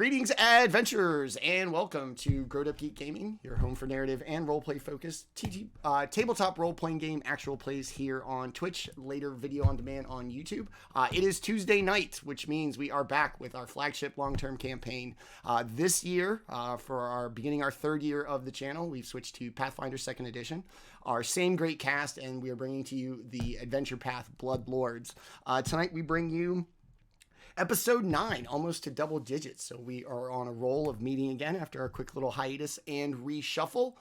Greetings, adventurers, and welcome to GrowedUpGeek Gaming, your home for narrative and roleplay focused tabletop role-playing game actual plays here on Twitch, later video on demand on YouTube. It is Tuesday night, which means we are back with our flagship long-term campaign. This year, for our beginning our third year of the channel, we've switched to Pathfinder 2nd Edition, our same great cast, and we are bringing to you the Adventure Path Blood Lords. Tonight we bring you Episode 9, almost to double digits. So we are on a roll of meeting again after our quick little hiatus and reshuffle.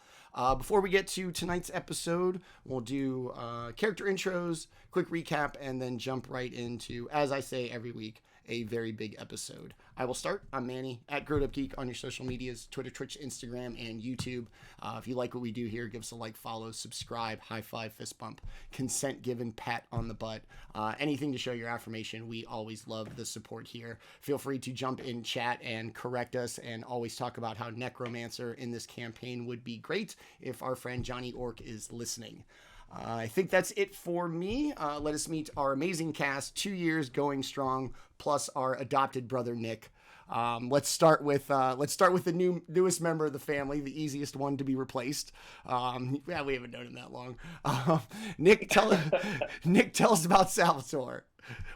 Before we get to tonight's episode, we'll do character intros, quick recap, and then jump right into, as I say every week, a very big episode. I will start. I'm Manny at GrowedUpGeek on your social medias, Twitter, Twitch, Instagram, and YouTube. If you like what we do here, give us a like, follow, subscribe, high five, fist bump, consent given, pat on the butt, anything to show your affirmation. We always love the support here. Feel free to jump in chat and correct us, and always talk about how Necromancer in this campaign would be great if our friend Johnny Orc is listening. I think that's it for me. Let us meet our amazing cast, 2 years going strong, plus our adopted brother Nick. Let's start with the newest member of the family, the easiest one to be replaced. Yeah, we haven't known him that long. Nick, tell us about Salvatore.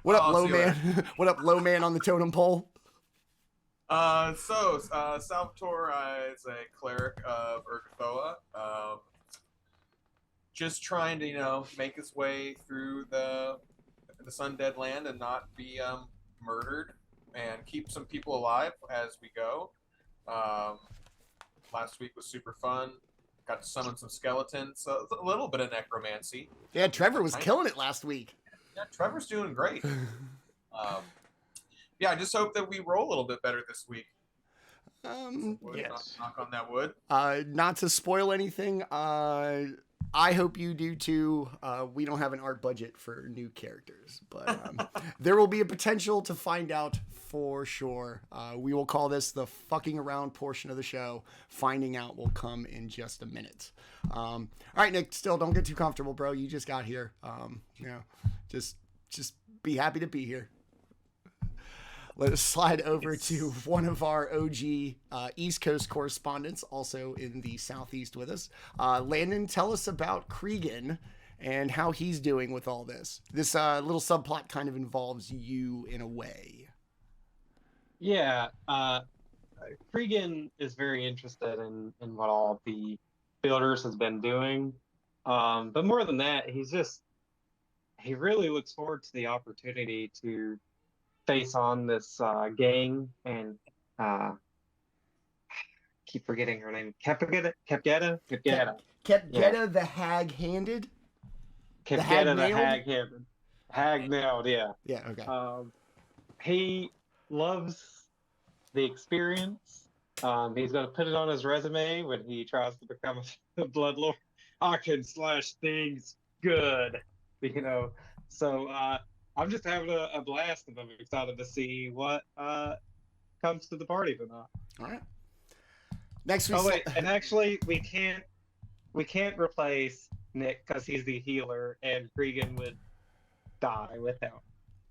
What up, low man? What up, low man on the totem pole? Salvatore is a cleric of Urgathoa. Just trying to, make his way through this undead land and not be murdered, and keep some people alive as we go. Last week was super fun. Got to summon some skeletons, so a little bit of necromancy. Yeah, Trevor was killing it last week. Yeah, Trevor's doing great. Yeah, I just hope that we roll a little bit better this week. Yes. Knock on that wood. Not to spoil anything, I hope you do too. We don't have an art budget for new characters, but there will be a potential to find out for sure. We will call this the fucking around portion of the show. Finding out will come in just a minute. All right, Nick, still don't get too comfortable, bro. You just got here. Just be happy to be here. Let us slide over to one of our OG East Coast correspondents, also in the Southeast with us. Landon, tell us about Kreegan and how he's doing with all this. This little subplot kind of involves you in a way. Yeah, Kreegan is very interested in what all the builders has been doing. But more than that, he really looks forward to the opportunity to face on this gang and keep forgetting her name. Kepgetta, the hag-handed. Kepgetta the hag-handed. Hag-nailed, yeah. Yeah, okay. He loves the experience. He's going to put it on his resume when he tries to become a bloodlord. I can slash things good, So I'm just having a blast, and I'm excited to see what comes to the party tonight. All right. Next week. Oh wait, and actually, we can't replace Nick because he's the healer, and Kreegan would die without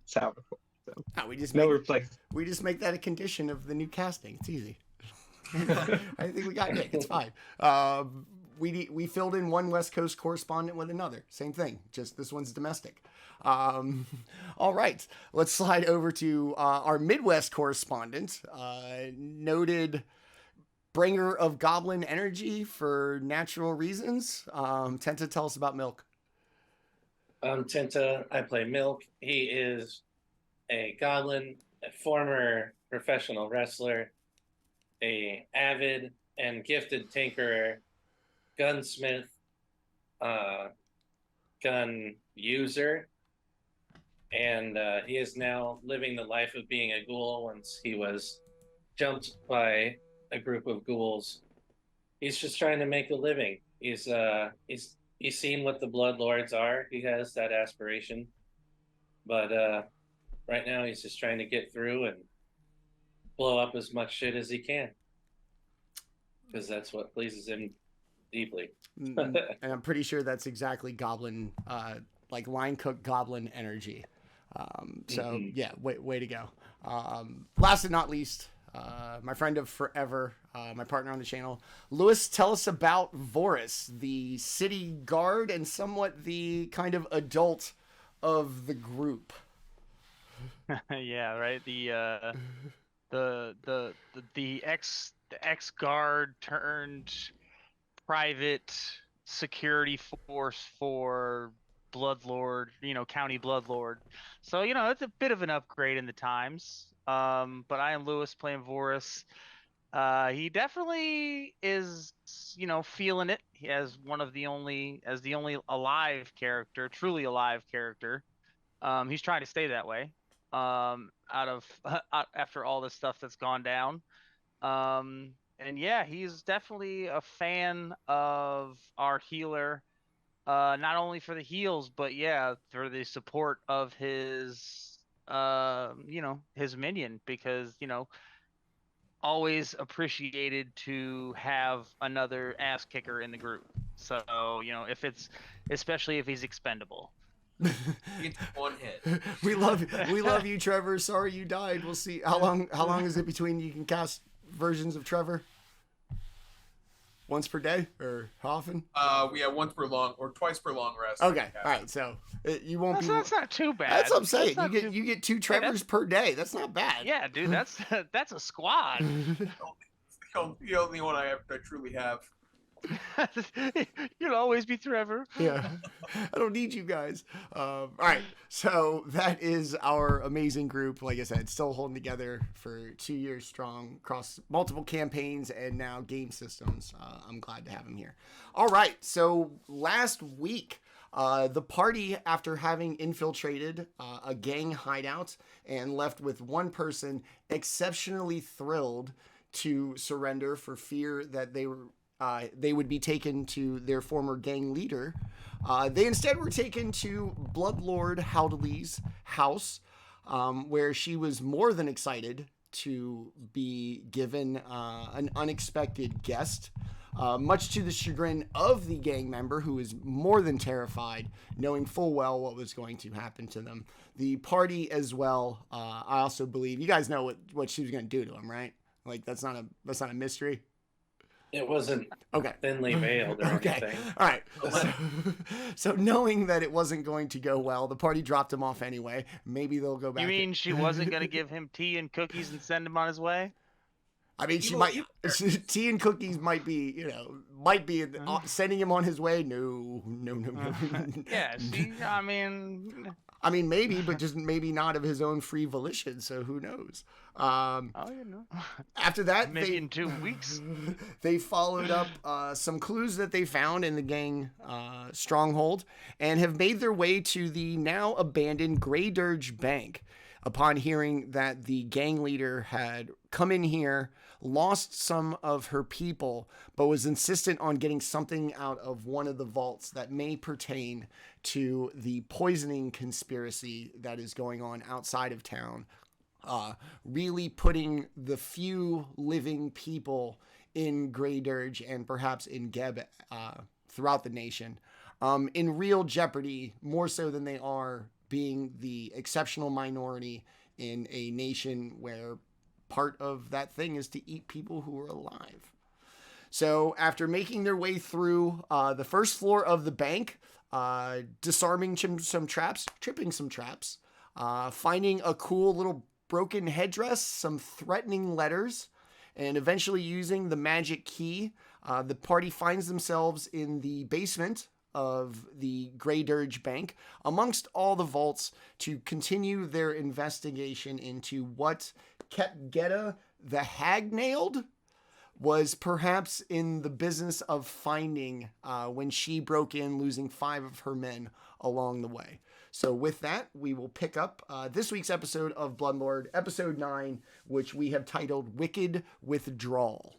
Salvatore. So we just make that a condition of the new casting. It's easy. I think we got Nick. It's fine. We filled in one West Coast correspondent with another. Same thing. Just this one's domestic. All right. Let's slide over to our Midwest correspondent, noted bringer of goblin energy for natural reasons. Tenta, tell us about Milk. Tenta, I play Milk. He is a goblin, a former professional wrestler, a avid and gifted tinkerer, gunsmith, gun user, and he is now living the life of being a ghoul once he was jumped by a group of ghouls. He's just trying to make a living. He's seen what the Blood Lords are. He has that aspiration, but right now he's just trying to get through and blow up as much shit as he can, because that's what pleases him deeply. And I'm pretty sure that's exactly goblin, like line cook goblin energy. Yeah, way to go. Last but not least, my friend of forever, my partner on the channel. Lewis, tell us about Vorys, the city guard and somewhat the kind of adult of the group. Yeah, right. The ex guard turned private security force for Bloodlord, county Bloodlord. So, it's a bit of an upgrade in the times. But I am Lewis playing Vorys. He definitely is, feeling it. He has the only alive character, truly alive character. He's trying to stay that way. After all the stuff that's gone down. And yeah, he's definitely a fan of our healer, not only for the heals, but yeah, for the support of his, his minion, because, always appreciated to have another ass kicker in the group. So, especially if he's expendable. It's one hit. We love you, Trevor. Sorry you died. We'll see how long is it between you can cast versions of Trevor? Once per day, or how often? We have once per long or twice per long rest. Okay, all right. So you won't be. That's not too bad. That's what I'm saying. You get 2 Trevors per day. That's not bad. Yeah, dude. That's a squad. The only one I truly have. You'll always be Trevor. Yeah, I don't need you guys. All right, so that is our amazing group. Like I said, still holding together for 2 years strong across multiple campaigns and now game systems. I'm glad to have him here. All right, so last week, the party, after having infiltrated a gang hideout and left with one person exceptionally thrilled to surrender for fear that they would be taken to their former gang leader. They instead were taken to Bloodlord Howdley's house, where she was more than excited to be given an unexpected guest, much to the chagrin of the gang member, who was more than terrified, knowing full well what was going to happen to them. The party as well, I also believe, you guys know what she was going to do to him, right? Like, that's not a mystery. It wasn't okay. Thinly veiled or okay. anything. All right. So knowing that it wasn't going to go well, the party dropped him off anyway. Maybe they'll go back. You mean she wasn't going to give him tea and cookies and send him on his way? I mean, she might. Tea and cookies might be, sending him on his way. No. Yeah. See, I mean, maybe, but just maybe not of his own free volition. So who knows? After that, maybe in 2 weeks, they followed up some clues that they found in the gang stronghold and have made their way to the now abandoned Greydirge Bank. Upon hearing that the gang leader had come in here, lost some of her people, but was insistent on getting something out of one of the vaults that may pertain to the poisoning conspiracy that is going on outside of town, really putting the few living people in Greydirge and perhaps in Geb throughout the nation in real jeopardy, more so than they are being the exceptional minority in a nation where part of that thing is to eat people who are alive. So after making their way through the first floor of the bank, disarming some traps, tripping some traps, finding a cool little broken headdress, some threatening letters, and eventually using the magic key, the party finds themselves in the basement of the Greydirge Bank, amongst all the vaults, to continue their investigation into what kept Geta the Hag-Nailed was perhaps in the business of finding when she broke in, losing 5 of her men along the way. So with that, we will pick up this week's episode of Bloodlord, episode 9, which we have titled Wicked Withdrawal.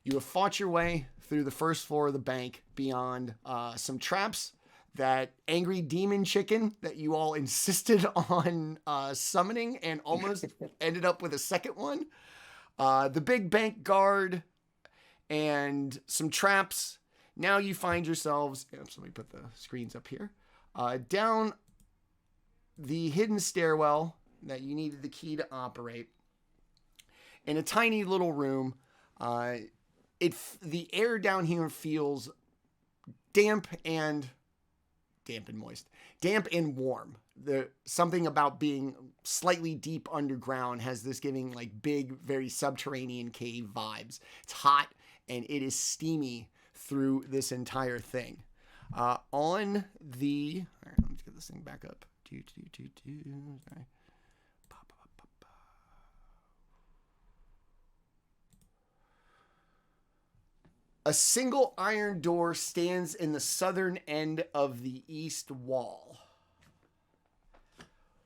You have fought your way through the first floor of the bank beyond some traps, that angry demon chicken that you all insisted on summoning and almost ended up with a second one, the big bank guard, and some traps. Now you find yourselves, oops, let me put the screens up here, down the hidden stairwell that you needed the key to operate. in a tiny little room. The air down here feels damp and moist, damp and warm. Something about being slightly deep underground has this giving like big, very subterranean cave vibes. It's hot and it is steamy through this entire thing. All right, let's get this thing back up. Sorry. A single iron door stands in the southern end of the east wall.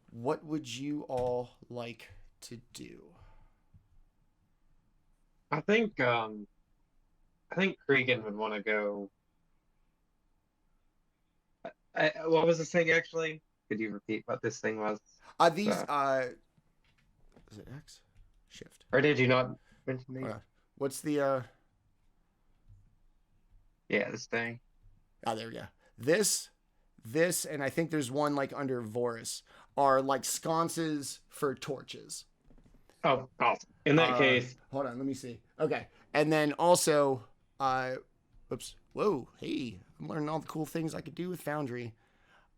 What would you all like to do? I think Kreegan would want to go. What was this thing actually? Could you repeat what this thing was? Is it X? Shift. Or did you not mention these? What's the Yeah, this thing. Oh, there we go. This, and I think there's one like under Vorys are like sconces for torches. Oh, awesome. In that case, hold on, let me see. Okay, and then also, oops, whoa, hey, I'm learning all the cool things I could do with Foundry.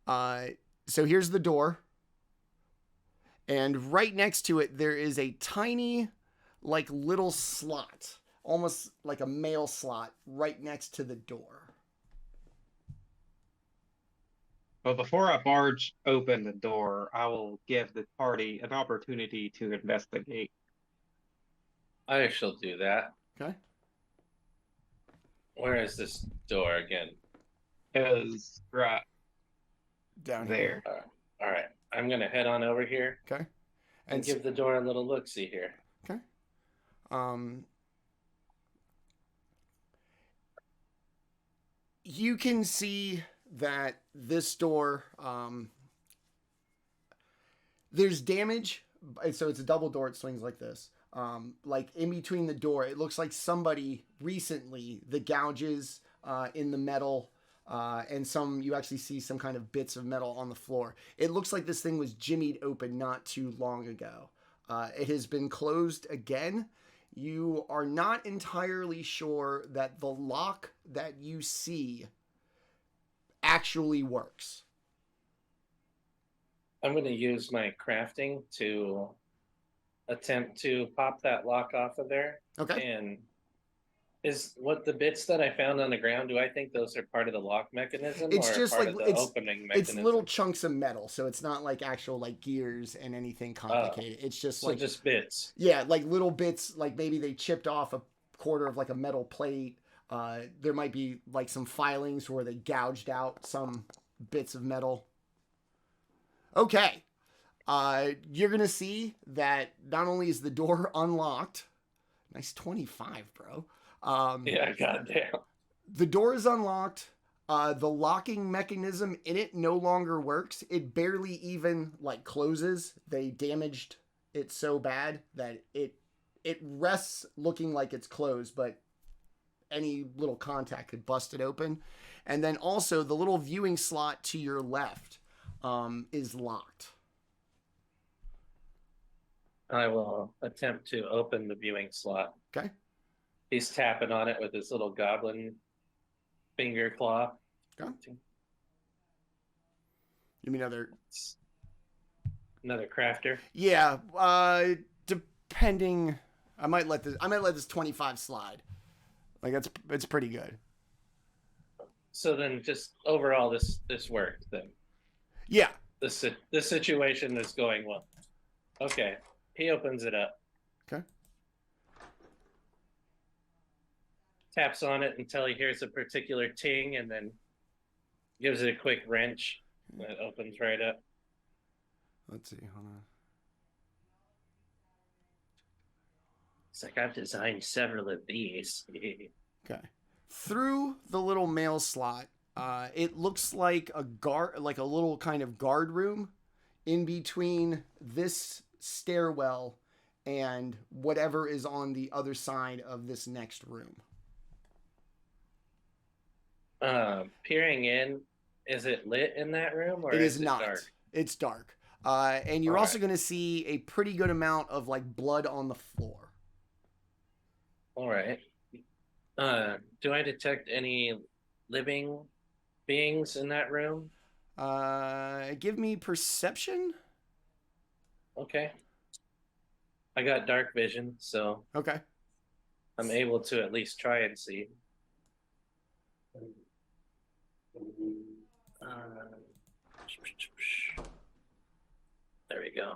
So here's the door, and right next to it there is a tiny, like little slot, almost like a mail slot, right next to the door. but before I barge open the door, I will give the party an opportunity to investigate. I shall do that. Okay. Where is this door again? Is right Down there. All right. I'm going to head on over here. Okay. And give the door a little look-see here. Okay. You can see that this door, there's damage. So it's a double door. It swings like this. Like in between the door, it looks like somebody recently, the gouges in the metal, and you actually see some kind of bits of metal on the floor. It looks like this thing was jimmied open not too long ago. It has been closed again. You are not entirely sure that the lock that you see actually works. I'm going to use my crafting to attempt to pop that lock off of there. Okay. And the bits that I found on the ground, do I think those are part of the lock mechanism? It's or just part like of the opening mechanism? It's little chunks of metal, so it's not like actual like gears and anything complicated. It's just so like just bits. Yeah, like little bits, like maybe they chipped off a quarter of like a metal plate. There might be like some filings where they gouged out some bits of metal. Okay. You're gonna see that not only is the door unlocked, nice 25, bro. Yeah, goddamn. The door is unlocked. The locking mechanism in it no longer works. It barely even like closes. They damaged it so bad that it rests looking like it's closed, but any little contact could bust it open. And then also the little viewing slot to your left is locked. I will attempt to open the viewing slot. Okay. He's tapping on it with his little goblin finger claw. Okay. You mean another crafter? Yeah. Depending, I might let this 25 slide. Like it's pretty good. So then, just overall, this worked then. Yeah. This situation is going well. Okay. He opens it up. Okay. Taps on it until he hears a particular ting, and then gives it a quick wrench. And it opens right up. Let's see. Hold on. It's like, I've designed several of these. Okay. Through the little mail slot, it looks like a little kind of guard room in between this stairwell and whatever is on the other side of this next room. Peering in, is it lit in that room, or It is not. Dark? It's dark. And you're also going to see a pretty good amount of like blood on the floor. All right. Do I detect any living beings in that room? Give me perception. Okay. I got dark vision, so Okay. I'm able to at least try and see. There we go.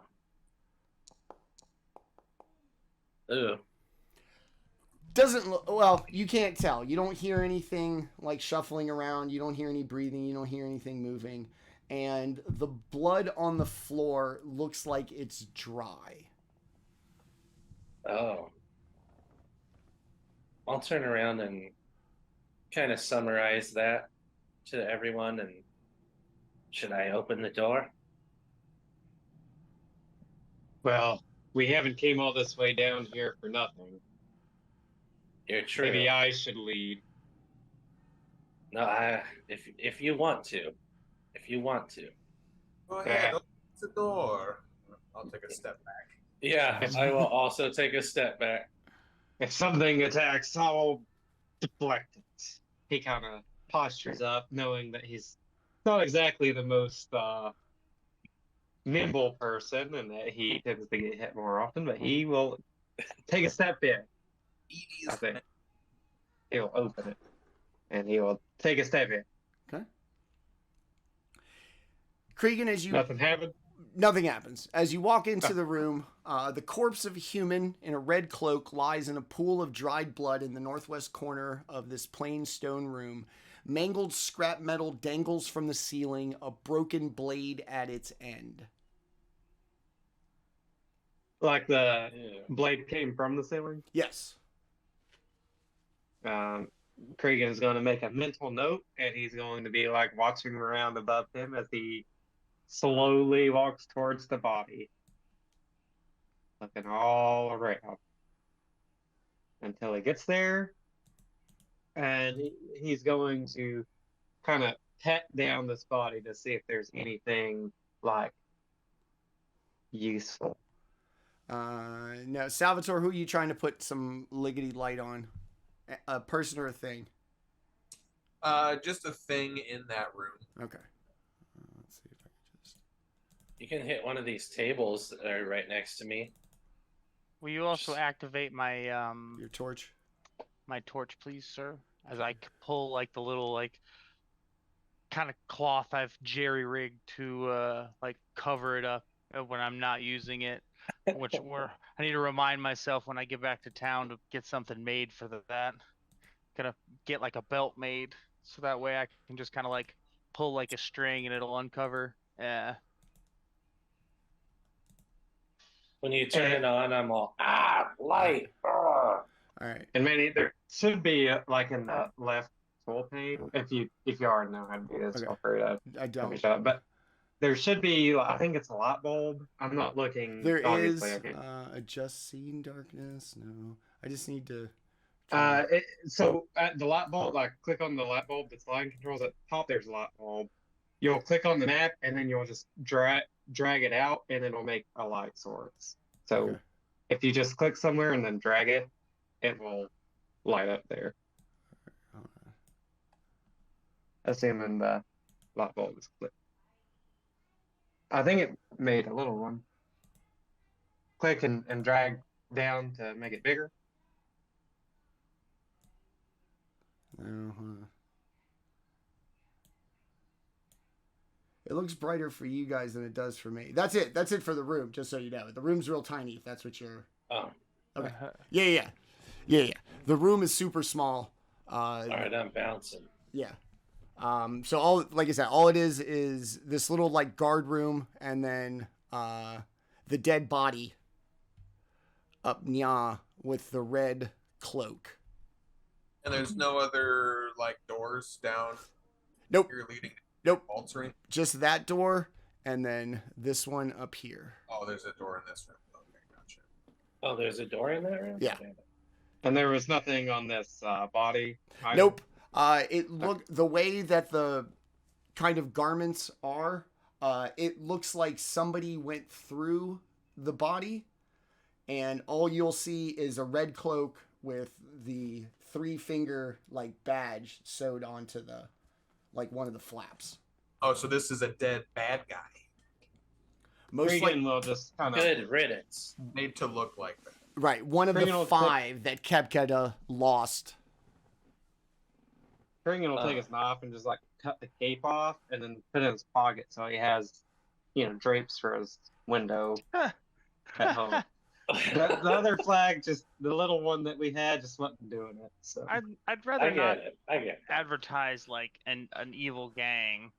Ooh. Doesn't look well. You can't tell. You don't hear anything like shuffling around. You don't hear any breathing. You don't hear anything moving. And the blood on the floor looks like it's dry. Oh. I'll turn around and kind of summarize that to everyone. And should I open the door? Well, we haven't came all this way down here for nothing. You're true. Maybe I should lead. No, if you want to. If you want to. Go ahead, open the door. I'll take a step back. Yeah, I will also take a step back. If something attacks, I'll deflect it. He kind of postures up, knowing that he's not exactly the most nimble person and that he tends to get hit more often, but he will take a step in. I think he'll open it and he will take a step in. Okay. Kreegan, as you Nothing happened. Nothing happens. As you walk into the room, the corpse of a human in a red cloak lies in a pool of dried blood in the northwest corner of this plain stone room. Mangled scrap metal dangles from the ceiling, a broken blade at its end. Like the blade came from the ceiling. Yes. Kreegan is going to make a mental note, and he's going to be like watching around above him as he slowly walks towards the body, looking all around until he gets there, and he's going to kind of pat down this body to see if there's anything like useful. No, Salvatore, who are you trying to put some liggity light on? A person or a thing? Just a thing in that room. Okay. Let's see if I can just... You can hit one of these tables that are right next to me. Will you also activate my Your torch? my torch, please, sir? As I pull like the little like kind of cloth I've jerry rigged to like cover it up when I'm not using it. Which I need to remind myself when I get back to town to get something made for that. Gonna get like a belt made so that way I can just kind of like pull like a string and it'll uncover. Yeah. When you turn it on, I'm all light. All right. And Manny, there should be like in the left full pane. If you already know how to do this, Okay. feel free to I don't. shut up. But there should be, I think it's a light bulb. I'm not looking. There is obviously, okay. adjust scene darkness. No, I just need to. So at the light bulb, like click on the light bulb that's line controls at the top. There's a light bulb. You'll click on the map and then you'll just drag it out and it'll make a light source. So Okay. if you just click somewhere and then drag it, it will light up there. Assuming the light bulb is clicked. I think it made a little one. Click and drag down to make it bigger. No, It looks brighter for you guys than it does for me. That's it. That's it for the room, just so you know. The room's real tiny, if that's what you're... Oh. Okay. Yeah. The room is super small. All right, I'm bouncing. Yeah. So all, like I said, all it is this little like guard room, and then the dead body up nya with the red cloak. And there's no other like doors down. Nope. You're leading. Nope. Altering. Just that door, and then this one up here. Oh, there's a door in this room. Okay, gotcha. Oh, there's a door in that room? Yeah. And there was nothing on this body. Nope. It looked the way that the kind of garments are. It looks like somebody went through the body, and all you'll see is a red cloak with the 3-finger like badge sewed onto the like one of the flaps. Oh, so this is a dead bad guy. Most Kreegan will just kind of Good riddance. Made to look like that. right, one of the Kreegan will 5 that Kepkeda lost. Kreegan will take his knife and just like cut the cape off and then put it in his pocket so he has, drapes for his window at home. The other flag, just the little one that we had, just wasn't doing it. So I'd rather I not get it. I get it. advertise like an evil gang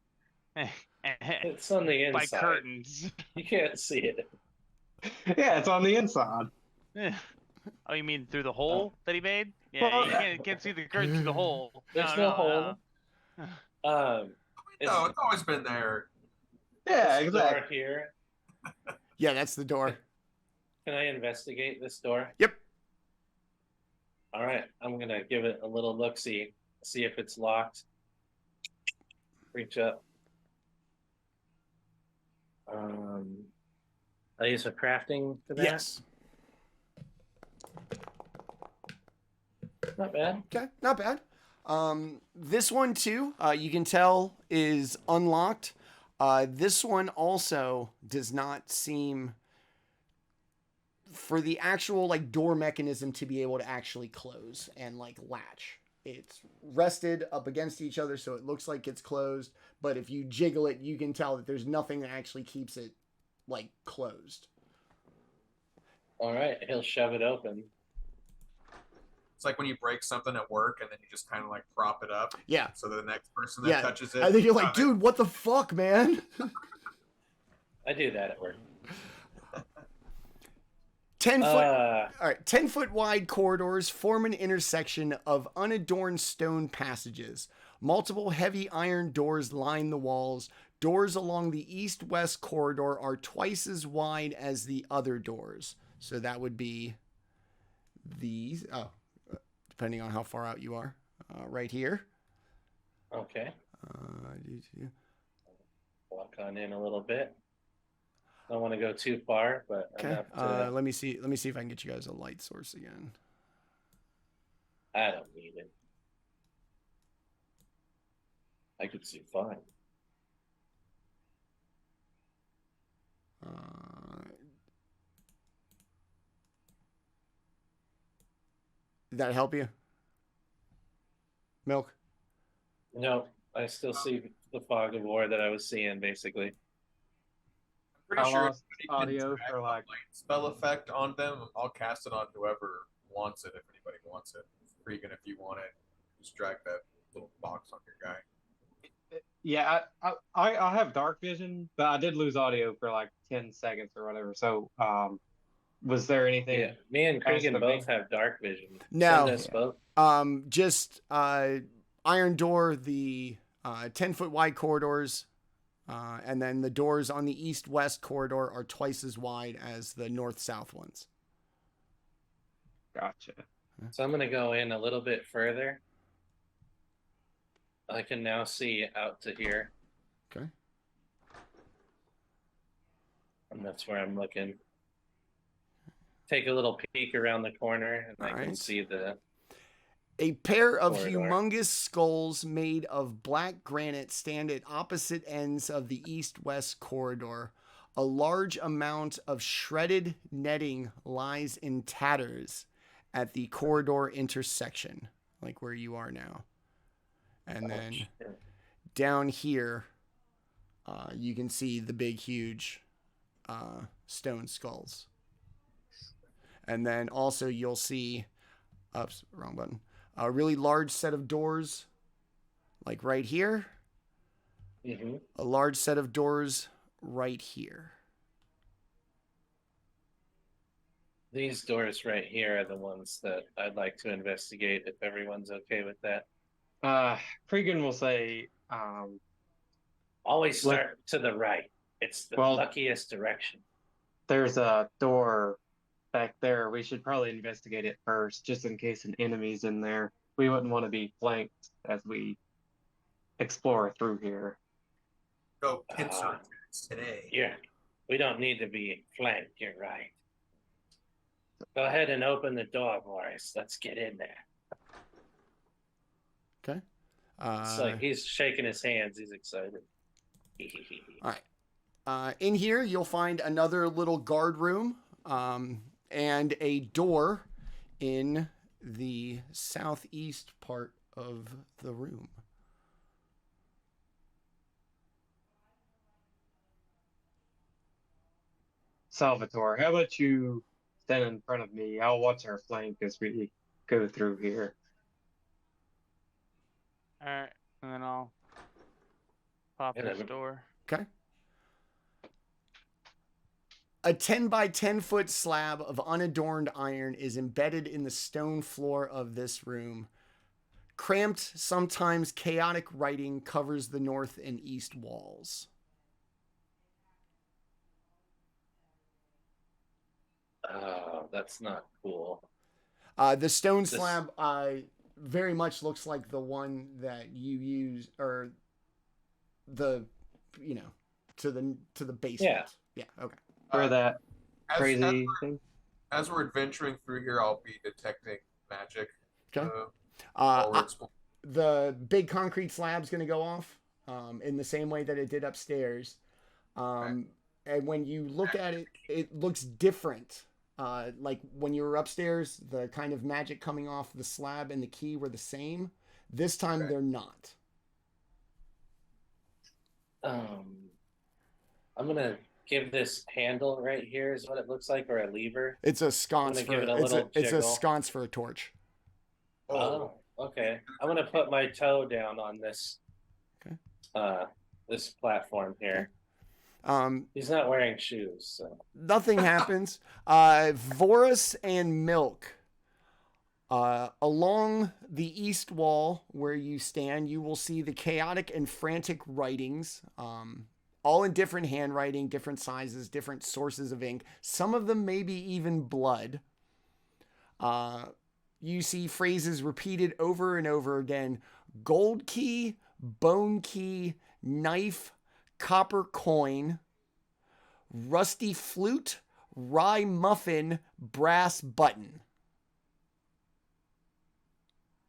It's on the by inside. curtains. You can't see it. yeah, it's on the inside. Oh, you mean through the hole that he made? Yeah, Well, you can't see the curtain through the hole. There's no hole. No, it's always been there. Yeah, this exactly. door here. Yeah, that's the door. Can I investigate this door? Yep. All right, I'm gonna give it a little look-see, see if it's locked. Reach up. I use a crafting for that. Yes. Not bad. Okay, not bad. This one too, you can tell is unlocked. This one also does not seem for the actual like door mechanism to be able to actually close and like latch. It's rested up against each other, so it looks like it's closed. But if you jiggle it, you can tell that there's nothing that actually keeps it like closed. All right, he'll shove it open. It's like when you break something at work and then you just kind of like prop it up. Yeah. So that the next person that Yeah. touches it. I think you're like, dude, what the fuck, man? I do that at work. 10 foot. Uh, All right, 10-foot wide corridors form an intersection of unadorned stone passages. Multiple heavy iron doors line the walls. Doors along the east-west corridor are twice as wide as the other doors. So that would be these. Oh, depending on how far out you are. Right here. okay. Walk on in a little bit. Don't want to go too far, but Okay. enough to. Let me see if I can get you guys a light source again. I don't need it. I could see fine. Did that help you? Milk? No, I still see the fog of war that I was seeing, basically. I'm pretty I sure lost anybody can audio drag for a like light spell effect on them. I'll cast it on whoever wants it if anybody wants it. Freaking if you want it, just drag that little box on your guy. yeah, I have dark vision, but I did lose audio for like 10 seconds or whatever. So was there anything? Yeah, me and Ask Kreegan the both main- have dark vision. No. Send us both. Just iron door, the 10-foot wide corridors, and then the doors on the east-west corridor are twice as wide as the north-south ones. Gotcha. So I'm going to go in a little bit further. I can now see out to here. Okay. And that's where I'm looking. Take a little peek around the corner, and I can Alright. see the. A pair of Corridor. humongous skulls made of black granite stand at opposite ends of the east-west corridor. A large amount of shredded netting lies in tatters at the corridor intersection, like where you are now. And then down here, you can see the big, huge stone skulls. And then also you'll see, oops, wrong button. A really large set of doors, like right here. Mm-hmm. A large set of doors right here. These doors right here are the ones that I'd like to investigate if everyone's okay with that. Kreegan will say, Always Look- start to the right. It's the Well- luckiest direction. there's a door back there. We should probably investigate it first, just in case an enemy's in there. We wouldn't want to be flanked as we explore through here. Go pincer today. Yeah, we don't need to be flanked. You're right. Go ahead and open the door, Vorys. Let's get in there. Okay. It's like he's shaking his hands. He's excited. All right. In here, you'll find another little guard room and a door in the southeast part of the room. Salvatore, how about you stand in front of me? I'll watch our flank as we go through here. All right, and then I'll pop Yeah, this door. Okay. A 10 by 10 foot slab of unadorned iron is embedded in the stone floor of this room. Cramped, sometimes chaotic writing covers the north and east walls. Oh, that's not cool. The stone slab very much looks like the one that you use, or the, to the basement. Yeah. Okay. For that As, crazy thing. as we're adventuring through here, I'll be detecting magic. Okay. While we're exploring. The big concrete slab's going to go off in the same way that it did upstairs. And when you look at it, it looks different. Like when you were upstairs, the kind of magic coming off the slab and the key were the same. This time they're not. I'm going to give this handle right here is what it looks like, or a lever. It's a sconce for it's a sconce for a torch. Oh, okay. I'm gonna put my toe down on this this platform here. He's not wearing shoes, so nothing happens. Vorys and Milk. Along the east wall where you stand, you will see the chaotic and frantic writings, all in different handwriting, different sizes, different sources of ink. Some of them maybe even blood. You see phrases repeated over and over again. Gold key, bone key, knife, copper coin, rusty flute, rye muffin, brass button.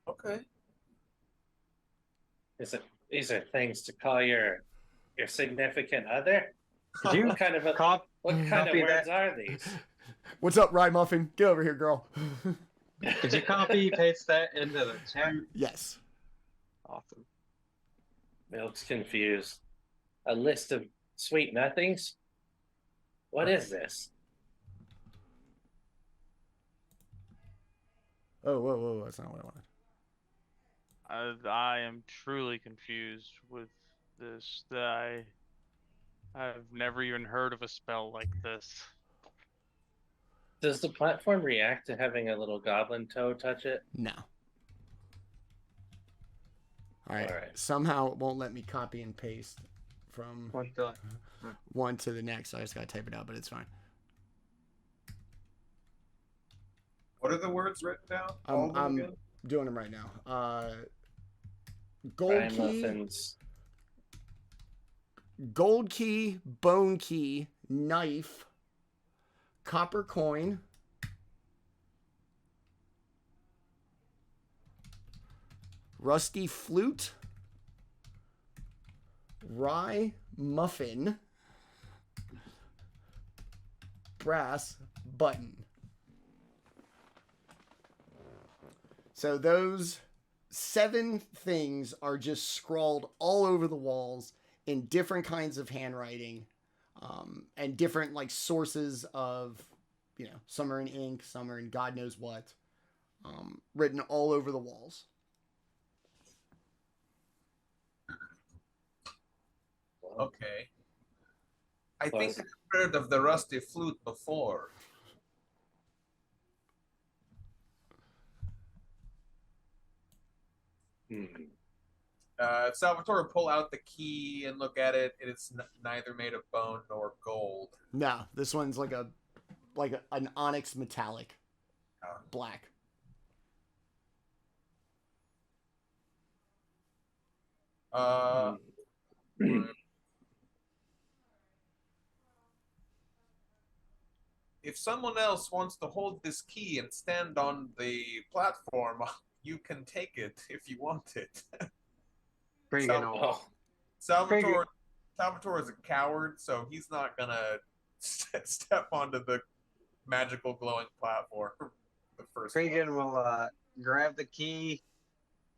Okay. These are things to call your significant other? Did you What kind of words are these? What's up, rye muffin? Get over here, girl. Did you copy paste that into the chat? Yes. Awesome. Milk's confused. A list of sweet nothings? What is this? Oh, whoa, that's not what I wanted. I am truly confused with this. I've never even heard of a spell like this. Does the platform react to having a little goblin toe touch it? No. All right. All right. Somehow it won't let me copy and paste from What the? one to the next. So I just got to type it out, but it's fine. What are the words written down? All of them I'm again? doing them right now. Gold Rye key, muffins. gold key, bone key, knife, copper coin, rusty flute, rye muffin, brass button. So those 7 things are just scrawled all over the walls in different kinds of handwriting, and different like sources of, some are in ink, some are in God knows what, written all over the walls. Okay. I think I've heard of the rusty flute before. Salvatore pull out the key and look at it. It's neither made of bone nor gold. No, this one's like an onyx metallic, black. if someone else wants to hold this key and stand on the platform, you can take it if you want it. Kreegan will Oh, Salvatore is a coward, so he's not gonna step onto the magical glowing platform the first one. Kreegan will grab the key.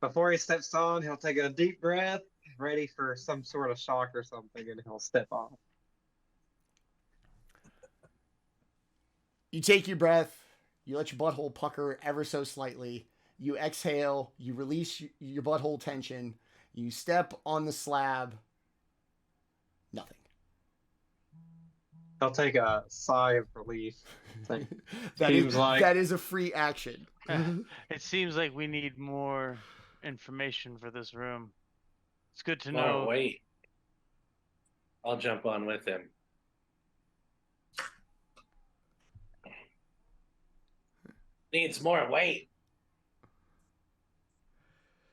Before he steps on, he'll take a deep breath, ready for some sort of shock or something, and he'll step on. You take your breath, you let your butthole pucker ever so slightly, you exhale, you release your butthole tension, you step on the slab, nothing. He'll take a sigh of relief. Like, that is a free action. It seems like we need more information for this room. It's good to know. oh, wait. I'll jump on with him. Needs more weight.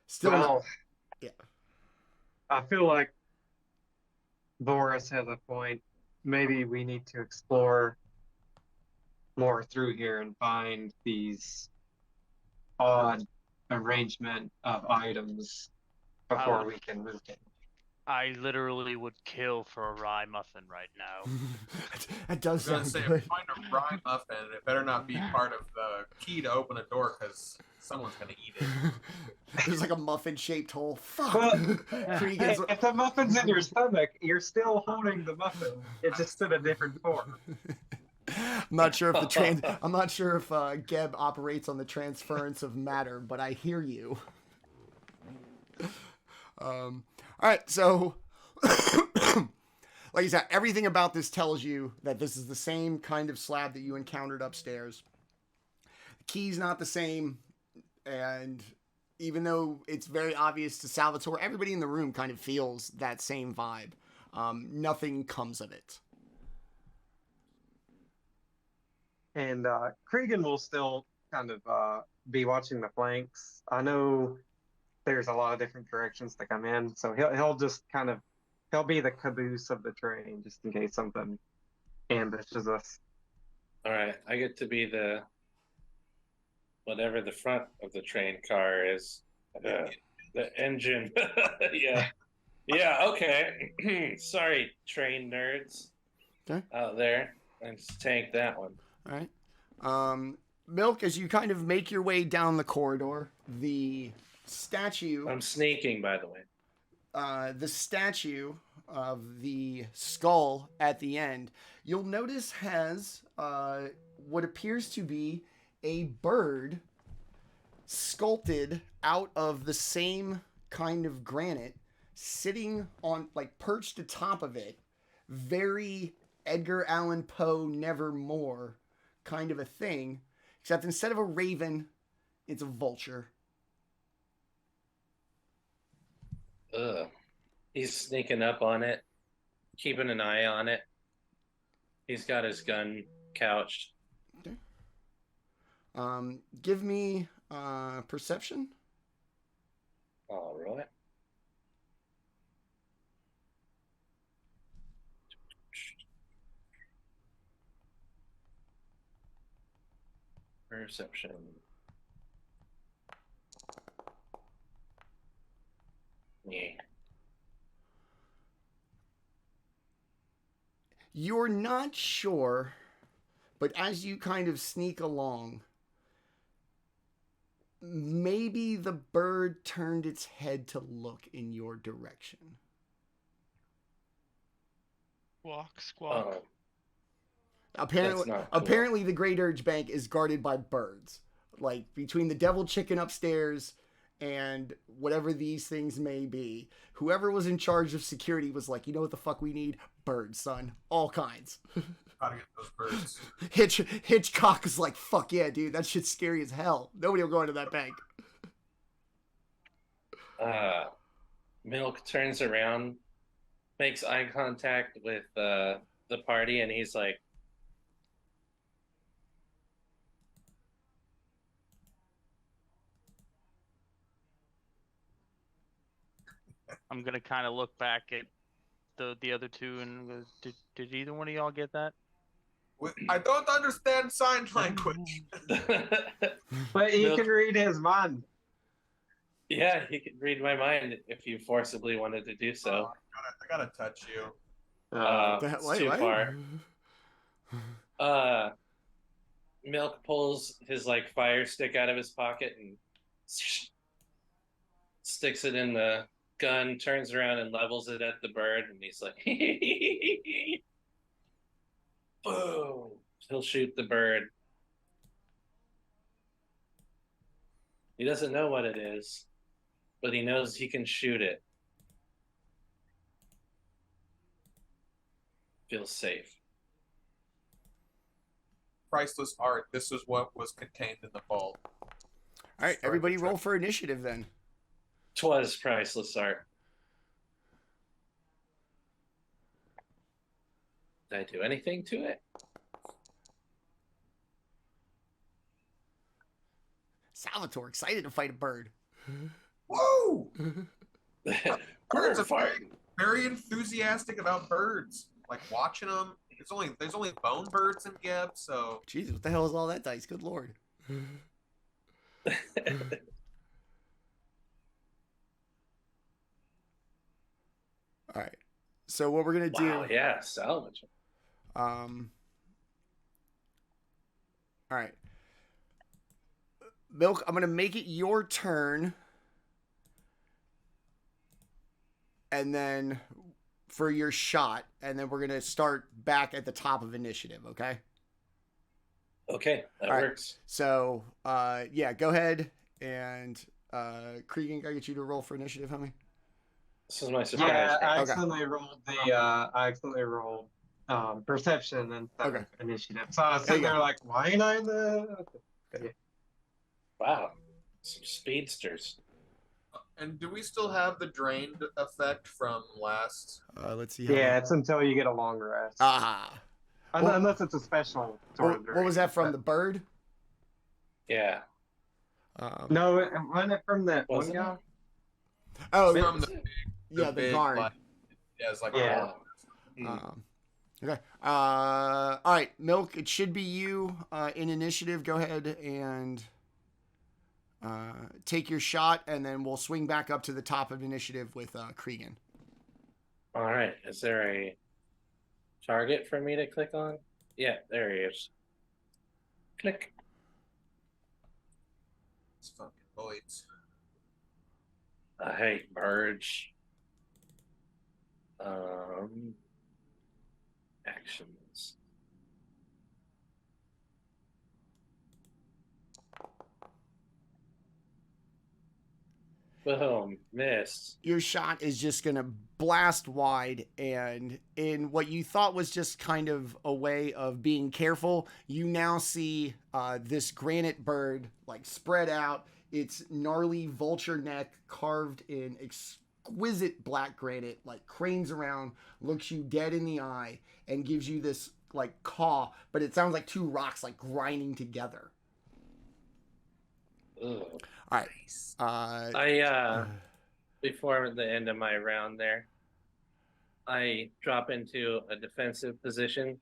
Still well, yeah. I feel like Vorys has a point. Maybe we need to explore more through here and find these odd arrangement of items before we can move in. I literally would kill for a rye muffin right now. That does I was sound gonna say, good. find a rye muffin. It better not be part of the key to open a door, because someone's gonna eat it. There's like a muffin-shaped hole. Fuck. Well, Kreegan's Hey, if the muffin's in your stomach, you're still holding the muffin. It's just in a different form. I'm not sure if Geb operates on the transference of matter, but I hear you. All right, so like I said, everything about this tells you that this is the same kind of slab that you encountered upstairs. The key's not the same, and even though it's very obvious to Salvatore, everybody in the room kind of feels that same vibe. Nothing comes of it. And Kreegan will still kind of be watching the flanks. I know there's a lot of different directions to come in, so he'll just kind of he'll be the caboose of the train just in case something ambushes us. All right, I get to be the whatever the front of the train car is, the engine. Yeah, yeah. Okay. Sorry, train nerds Okay. out there. Let's tank that one. All right. Milk, as you kind of make your way down the corridor, the statue. I'm sneaking, by the way. The statue of the skull at the end, you'll notice has what appears to be a bird sculpted out of the same kind of granite, sitting on, like, perched atop of it. Very Edgar Allan Poe Nevermore kind of a thing, except instead of a raven, it's a vulture. Ugh. He's sneaking up on it, keeping an eye on it. He's got his gun couched. Okay. Give me perception. All right. Perception. Yeah. You're not sure, but as you kind of sneak along, maybe the bird turned its head to look in your direction. Squawk, squawk. Oh, Apparently, That's not cool. apparently the Greydirge Bank is guarded by birds. Like, between the devil chicken upstairs and whatever these things may be, whoever was in charge of security was like, you know what the fuck we need? Birds, son. All kinds. Gotta get those birds. Hitchcock is like, fuck yeah, dude. That shit's scary as hell. Nobody will go into that bank. Milk turns around, makes eye contact with the party, and he's like, I'm gonna kind of look back at the other two and go, did either one of y'all get that? I don't understand sign language. But you Milk- can read his mind. Yeah, he could read my mind if you forcibly wanted to do so. I gotta touch you. It's too far. Milk pulls his like fire stick out of his pocket and sticks it in the gun, turns around and levels it at the bird, and he's like, boom! He'll shoot the bird. He doesn't know what it is, but he knows he can shoot it. Feels safe. Priceless art. This is what was contained in the vault. All right, everybody roll for initiative then. 'Twas priceless art. Did I do anything to it? Salvatore, excited to fight a bird. Whoa! Bird are fight. Very enthusiastic about birds. Like watching them. There's only bone birds in Geb, so Jesus, what the hell is all that dice? Good lord. All right. So what we're gonna do? Wow, yeah, salvage. All right. Milk, I'm gonna make it your turn, and then for your shot, and then we're gonna start back at the top of initiative. Okay. Okay, that All right. works. So, yeah, go ahead and Kreegan, gotta get you to roll for initiative, homie. This is my surprise. Yeah, I Okay. accidentally rolled perception instead Okay. of initiative. So I was sitting There you there like, why ain't I in the? Wow, some speedsters. and do we still have the drained effect from last? Let's see. How Yeah, it's until you get a long rest. Ah. well- Unless it's a special sort of What was that from? drink. The bird? Yeah. No, wasn't it from that one Wasn't guy? it? Oh, From the yeah, the big, guard. like, yeah, it's like Yeah. Okay. All right, Milk. It should be you in initiative. Go ahead and take your shot, and then we'll swing back up to the top of initiative with Kreegan. All right. Is there a target for me to click on? Yeah, there he is. Click. It's fucking boys. I hate birds. Actions. Boom, missed. Your shot is just gonna blast wide, and in what you thought was just kind of a way of being careful, you now see this granite bird like spread out, its gnarly vulture neck carved in exquisite black granite, like cranes around, looks you dead in the eye, and gives you this like caw, but it sounds like two rocks like grinding together. Ugh. All right. I before the end of my round there, I drop into a defensive position,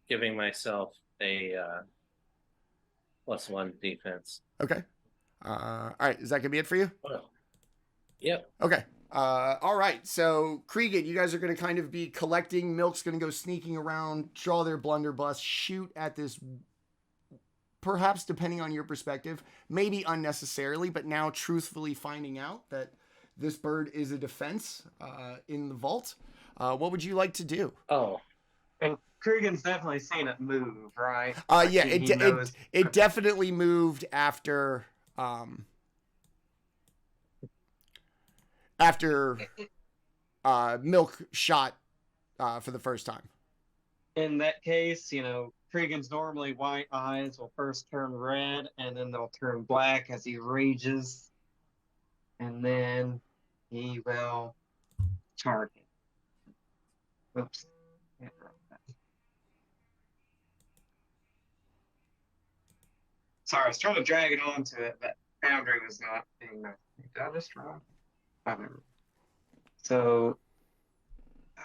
giving myself a +1 defense. Okay. All right. Is that gonna be it for you? Oh. Yep. Okay. All right. So Kreegan, you guys are gonna kind of be collecting. Milk's gonna go sneaking around, draw their blunderbuss, shoot at this. Perhaps, depending on your perspective, maybe unnecessarily, but now truthfully finding out that this bird is a defense in the vault. What would you like to do? Oh. And Kreegan's definitely seen it move, right? Yeah, He knows- it definitely moved after Milk shot for the first time. In that case, you know, Kreegan's normally white eyes will first turn red and then they'll turn black as he rages. And then he will target. Oops. Sorry, I was trying to drag it onto it, but boundary was not being nice. Did I just wrong? I don't know. So,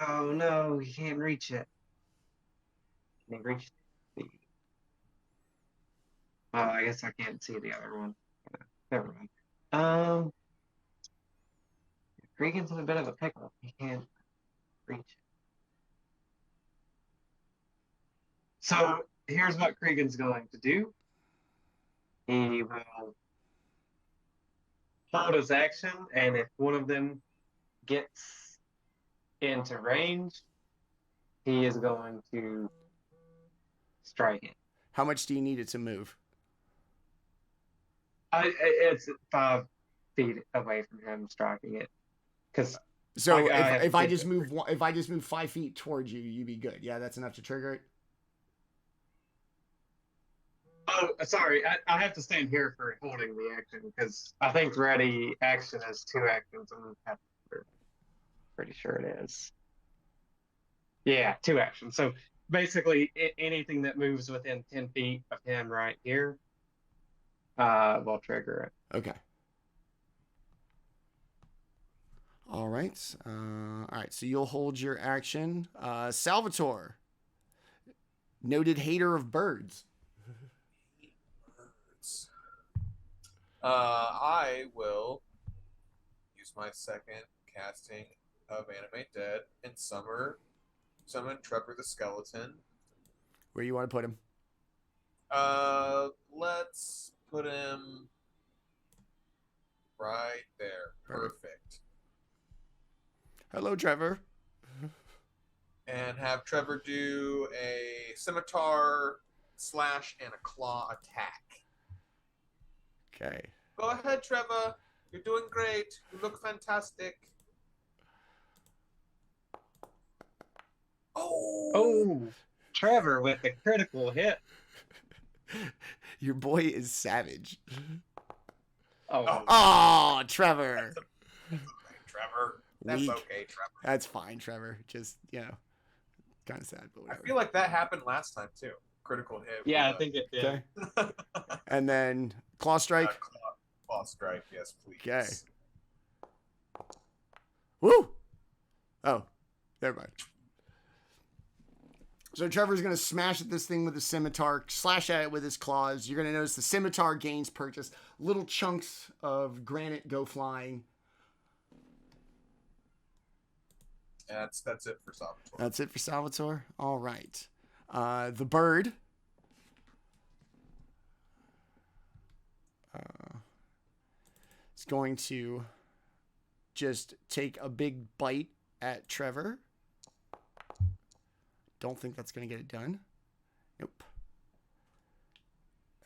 oh no, he can't reach it. Can he reach the... Oh, I guess I can't see the other one. Never mind. Kreegan's in a bit of a pickle. He can't reach it. So here's what Kreegan's going to do. He will hold his action, and if one of them gets into range, he is going to strike it. How much do you need it to move? It's 5 feet away from him striking it. Because So if I just move 5 feet towards you, you'd be good. Yeah, that's enough to trigger it. Oh, sorry. I have to stand here for holding the action because I think ready action is 2 actions. I'm pretty sure it is. Yeah, 2 actions. So basically, anything that moves within 10 feet of him right here will trigger it. Okay. All right. All right. So you'll hold your action. Salvatore, noted hater of birds. I will use my second casting of Animate Dead and summon Trevor the Skeleton. Where you want to put him? Let's put him right there. Perfect. Hello, Trevor. And have Trevor do a scimitar slash and a claw attack. Okay. Go ahead, Trevor. You're doing great. You look fantastic. Oh, Trevor with a critical hit. Your boy is savage. Oh, Trevor. Trevor. That's Weak. okay, Trevor. That's fine, Trevor. Just, kind of sad, but I whatever. feel like that happened last time, too. Critical hit. yeah, I think it did. Okay. And then claw strike. Claw strike, yes, please. Okay. Woo! Oh, never mind. So Trevor's going to smash at this thing with a scimitar, slash at it with his claws. You're going to notice the scimitar gains purchase. Little chunks of granite go flying. That's it for Salvatore. That's it for Salvatore? All right. The bird. Is going to just take a big bite at Trevor. Don't think that's going to get it done. Nope.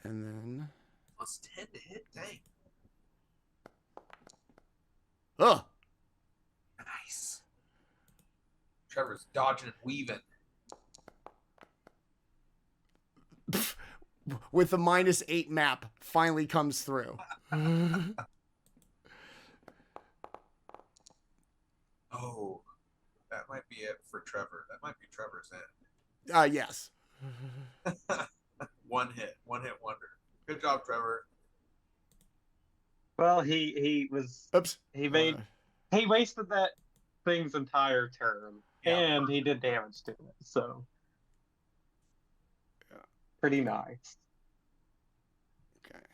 And then... +10 to hit, dang. Ugh! Nice. Trevor's dodging and weaving. With the -8 map, finally comes through. Oh, that might be it for Trevor. That might be Trevor's end. Yes. One hit wonder. Good job, Trevor. Well, he was. Oops. He wasted that thing's entire turn, Yeah. and he did damage to it. So, Yeah. Pretty nice. Okay.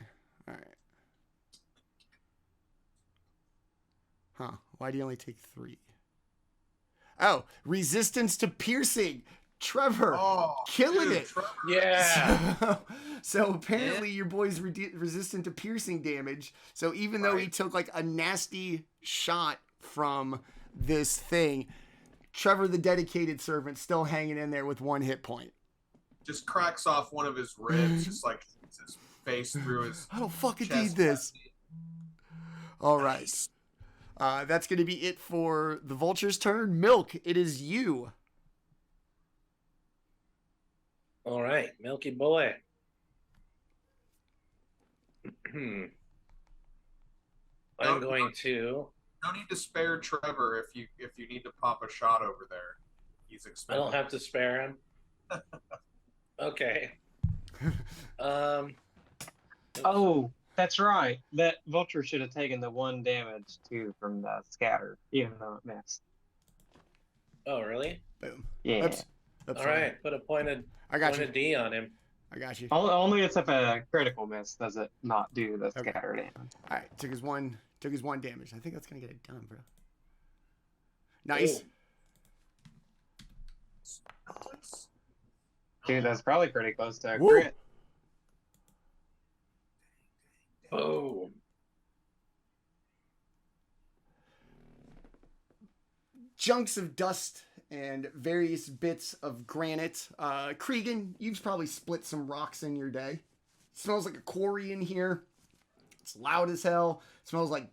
All right. Huh. Why do you only take 3? Oh, resistance to piercing. Trevor, killing it. Trevor. Yeah. So apparently your boy's resistant to piercing damage. So even though he Right. took like a nasty shot from this thing, Trevor, the dedicated servant, still hanging in there with 1 hit point. Just cracks off one of his ribs, just like his face through his I don't fucking chest. need this. All right. Nice. That's going to be it for the vulture's turn. Milk, it is you. All right, Milky Boy. I'm going to. No need to spare Trevor if you need to pop a shot over there. He's I expendable. don't have to spare him. Okay. Oh, that's right. That vulture should have taken the 1 damage too from the scatter, even though it missed. Oh, really? Boom. Yeah. Oops. That's All fine. right, put a pointed I got you. pointed D on him. I got you. Only it's if a critical miss does it not do the Okay. scatter damage. All right, took his one damage. I think that's gonna get it done, bro. Nice. Ooh. Dude, that's probably pretty close to a Woo. crit. Boom. Chunks of dust and various bits of granite. Kreegan, you've probably split some rocks in your day. Smells like a quarry in here. It's loud as hell. Smells like,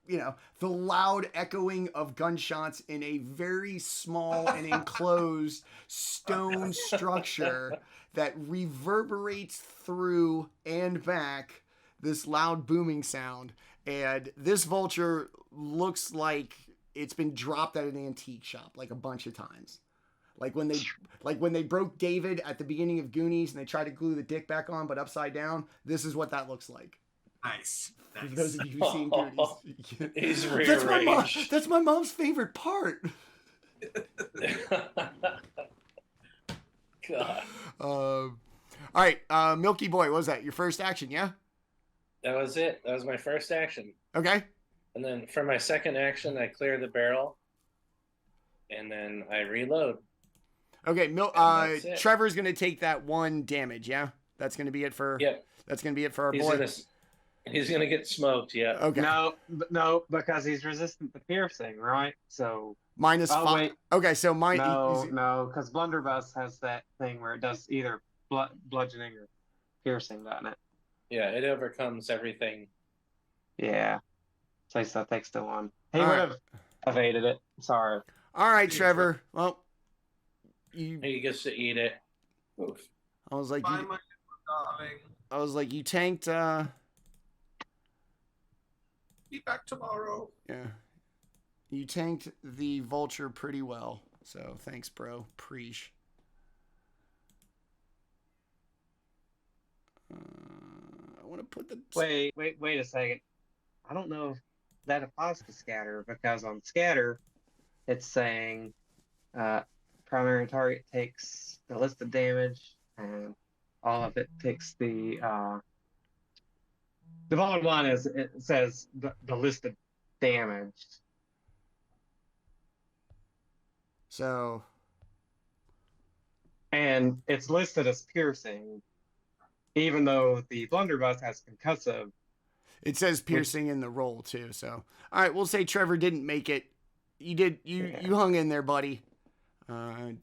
you know, the loud echoing of gunshots in a very small and enclosed stone structure that reverberates through and back this loud booming sound. And this vulture looks like it's been dropped at an antique shop like a bunch of times. Like when they broke David at the beginning of Goonies and they tried to glue the dick back on but upside down, this is what that looks like. Nice. For those of you who've seen Goonies. He's That's rearranged. my mom's favorite part. God. All right, Milky Boy, what was that? Your first action, yeah? That was it. That was my first action. Okay. And then for my second action, I clear the barrel. And then I reload. Okay, that's it. Trevor's gonna take that 1 damage, yeah? That's gonna be it for Yep. That's gonna be it for our He's boy. gonna get smoked, yeah. Okay. No, because he's resistant to piercing, right? So Minus oh, 5. wait. Okay, so mine No, because Blunderbuss has that thing where it does either bludgeoning or piercing, doesn't it? Yeah, it overcomes everything. Yeah. So he still takes the 1. He All would right. have evaded it. Sorry. All right, Trevor. Well, He gets to eat it. Oof. I was like, Bye, my darling. you tanked. Be back tomorrow. Yeah, you tanked the vulture pretty well. So thanks, bro. Preach. I want to put the Wait a second. I don't know if that applies to scatter because on scatter, it's saying primary target takes the listed damage and all of it takes the bottom line is it says the listed damage. So And it's listed as piercing, even though the blunderbuss has concussive. it says piercing in the roll too. So all right, we'll say Trevor didn't make it. You hung in there, buddy. Do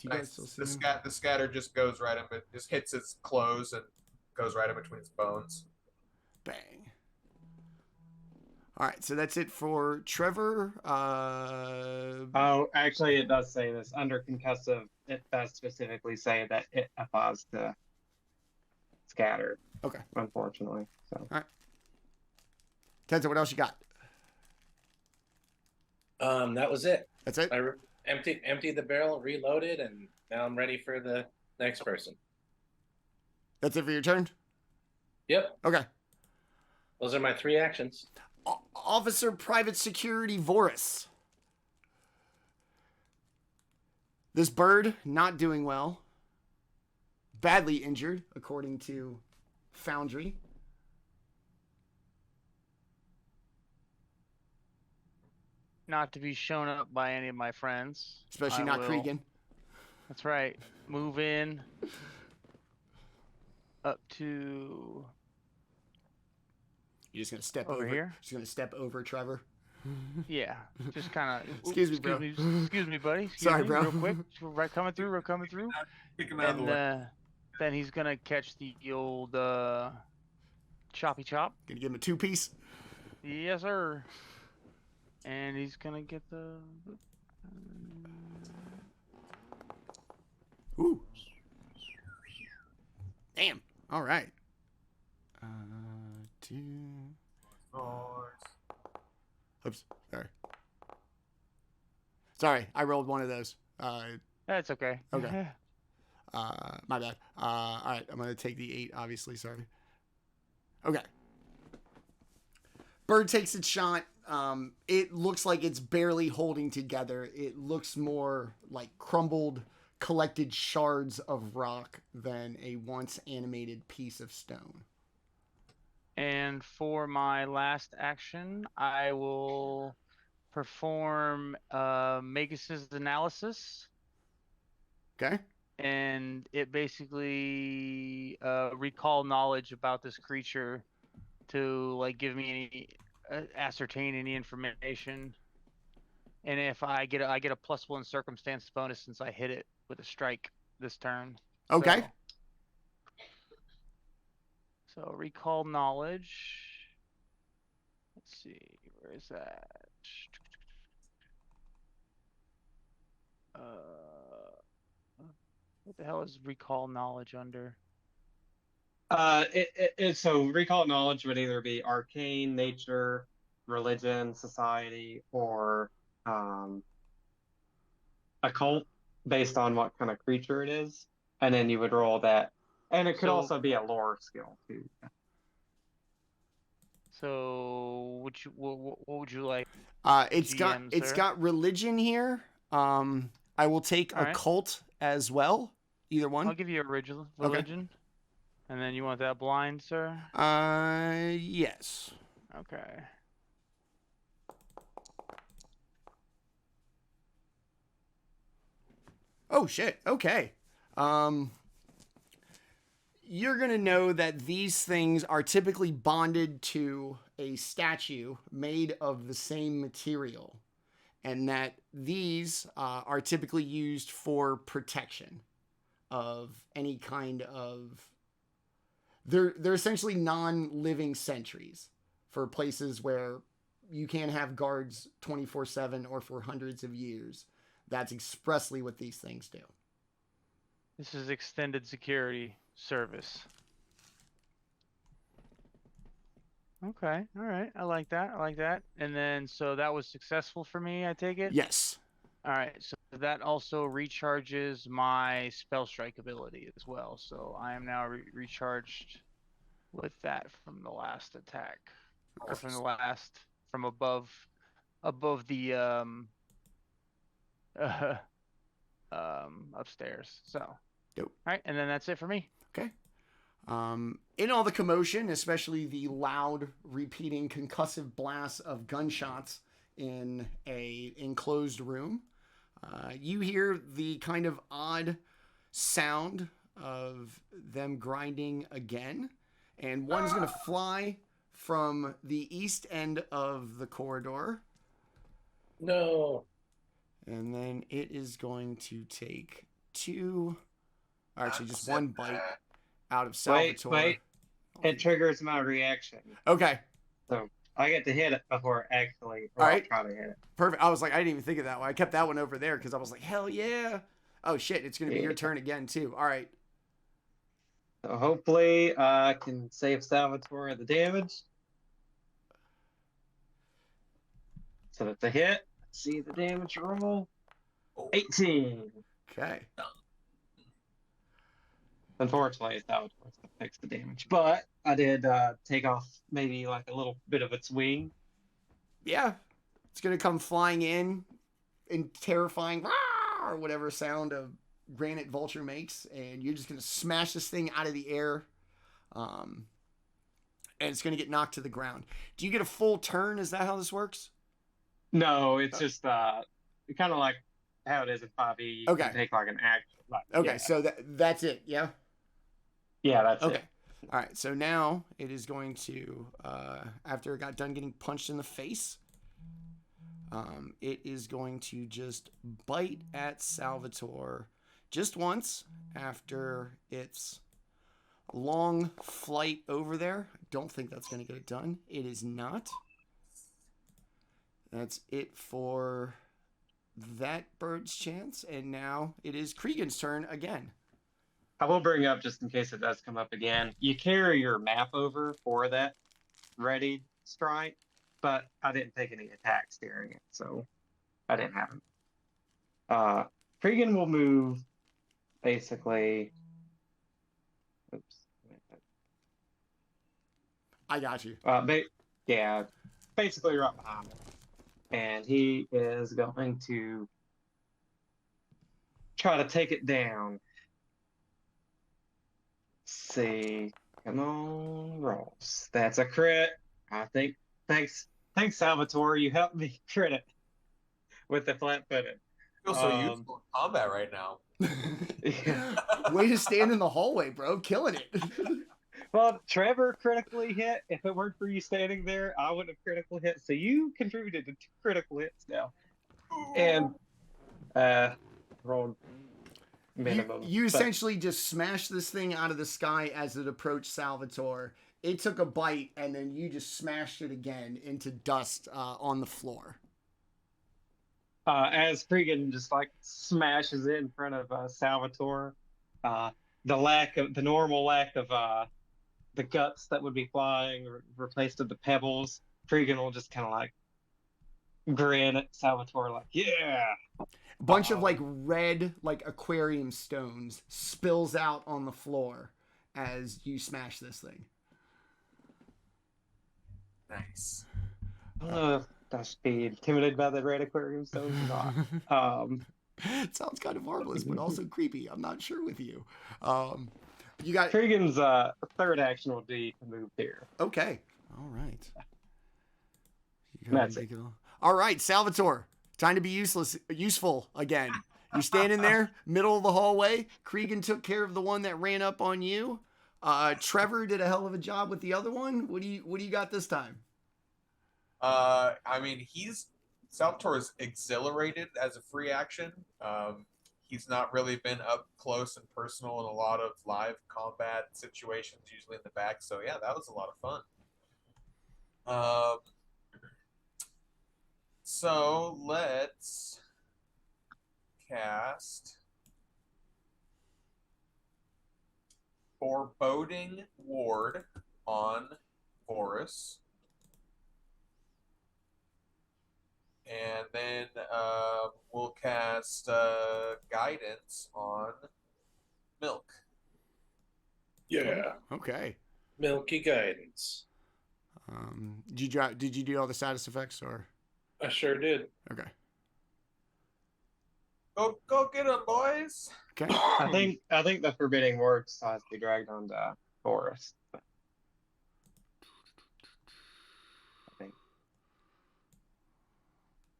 you guys still see him? The scatter just goes right up. It just hits his clothes and goes right in between his bones. Bang. All right, so that's it for Trevor. Oh, actually, it does say this. Under concussive, it does specifically say that it applies to scatter. Okay. Unfortunately. So. Tenta, what else you got? That was it. That's it? I emptied the barrel, reloaded, and now I'm ready for the next person. That's it for your turn? Yep. Okay. Those are my 3 actions. Officer Private Security Vorys. This bird not doing well. Badly injured, according to Foundry. Not to be shown up by any of my friends. Especially I not will- Kreegan. That's right. Move in up to You're just gonna step over here. Just gonna step over Trevor. Yeah, just kind of. Excuse me, bro. Excuse me, buddy. Excuse Sorry, me, bro. Real quick, right coming through. Kick him out of the And way. then he's gonna catch the old choppy chop. Gonna give him a 2-piece. Yes, sir. And he's gonna get the. Ooh. Damn. All right. 2. Oops. Sorry, I rolled one of those. That's okay. Okay. My bad. All right, I'm gonna take the 8. Obviously, sorry. Okay. Bird takes its shot. It looks like it's barely holding together. It looks more like crumbled collected shards of rock than a once animated piece of stone. And for my last action, I will perform Magus's analysis, Okay. and it basically recall knowledge about this creature to like give me any ascertain any information. And if I get I get a +1 circumstance bonus since I hit it with a strike this turn. Okay. So recall knowledge. Let's see, where is that? What the hell is recall knowledge under? So recall knowledge would either be arcane, nature, religion, society, or occult, based on what kind of creature it is, and then you would roll that. And it could also be a lore skill too. So, what would you like? It's got religion here. I will take occult as well. Either one. I'll give you a religion. Okay. And then you want that blind, sir? Yes. Okay. Oh shit. Okay. You're gonna know that these things are typically bonded to a statue made of the same material, and that these are typically used for protection of any kind of. They're essentially non-living sentries for places where you can't have guards 24/7 or for hundreds of years. That's expressly what these things do. This is extended security service. Okay, all right. I like that. And then, so that was successful for me, I take it? Yes. All right, so that also recharges my spell strike ability as well. So I am now recharged with that from the last attack, or from above the upstairs. So, dope. All right, and then that's it for me. Okay. In all the commotion, especially the loud, repeating, concussive blasts of gunshots in a enclosed room, you hear the kind of odd sound of them grinding again, and one's going to fly from the east end of the corridor. No. And then it is going to take just one bite out of Salvatore. Wait. It triggers my reaction. Okay. So I get to hit it before actually. All right. Try to hit it. Perfect. I was like, I didn't even think of that one. I kept that one over there because I was like, hell yeah. Oh shit, it's going to be your turn again too. All right. So hopefully I can save Salvatore the damage. So that's a hit. See the damage roll. 18. Okay. Unfortunately, Salvatore's gonna fix the damage, but I did take off maybe like a little bit of its wing. Yeah, it's gonna come flying in terrifying "Rah!" or whatever sound a granite vulture makes, and you're just gonna smash this thing out of the air, and it's gonna get knocked to the ground. Do you get a full turn? Is that how this works? No, it's just kind of like how it is in 5e. You can take like an action. Okay, so that's it. Yeah. Yeah, that's okay. it. All right, so now it is going to, after it got done getting punched in the face, it is going to just bite at Salvatore just once after its long flight over there. I don't think that's going to get it done. It is not. That's it for that bird's chance, and now it is Kreegan's turn again. I will bring up, just in case it does come up again, you carry your map over for that ready strike, but I didn't take any attacks during it, so I didn't have them. Kreegan will move basically. Oops. I got you. Yeah, basically right behind him. And he is going to try to take it down. Let's see. Come on, rolls. That's a crit. I think. Thanks, Salvatore. You helped me crit it with the flat-footed. I feel so useful in combat right now. Yeah. Way to stand in the hallway, bro. Killing it. Well, Trevor critically hit. If it weren't for you standing there, I wouldn't have critically hit. So you contributed to 2 critical hits now, and rolled minimum. You but- essentially just smashed this thing out of the sky as it approached Salvatore. It took a bite, and then you just smashed it again into dust on the floor. As Kreegan just like smashes it in front of Salvatore, the normal lack of the guts that would be flying replaced with the pebbles, Kreegan will just kind of like grin at Salvatore like, yeah. Bunch of like red like aquarium stones spills out on the floor as you smash this thing. Nice. I don't know if I should be intimidated by the red aquarium stones or not. It sounds kind of harmless, but also creepy. I'm not sure with you. You got Kreegan's third action will be to move here. okay. All right. That's it. All right, Salvatore. Time to be useful again. You're standing there, middle of the hallway. Kreegan took care of the one that ran up on you. Trevor did a hell of a job with the other one. What do you got this time? I mean, Salvatore's exhilarated as a free action. He's not really been up close and personal in a lot of live combat situations, usually in the back. So yeah, that was a lot of fun. So let's cast Foreboding Ward on Vorys. And then we'll cast Guidance on Milk. Yeah. Okay. Milky guidance. Did you do all the status effects or? I sure did. Okay. Go get them, boys! Okay. I think the forbidding word has to be dragged on to Vorys. I think.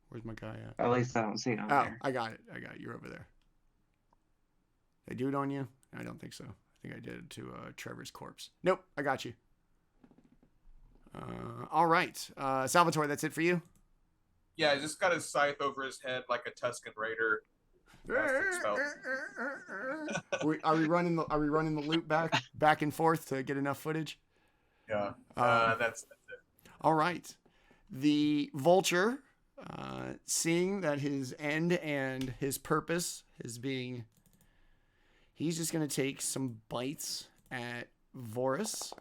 Where's my guy at? At least I don't see it on Oh, there. I got it. You're over there. Did I do it on you? I don't think so. I think I did it to Trevor's corpse. Nope, I got you. All right. Salvatore, that's it for you? Yeah, I just got his scythe over his head like a Tuscan Raider. Are we running the loop back and forth to get enough footage? Yeah, that's it. All right. The vulture, seeing that his end and his purpose is being, he's just going to take some bites at Vorys.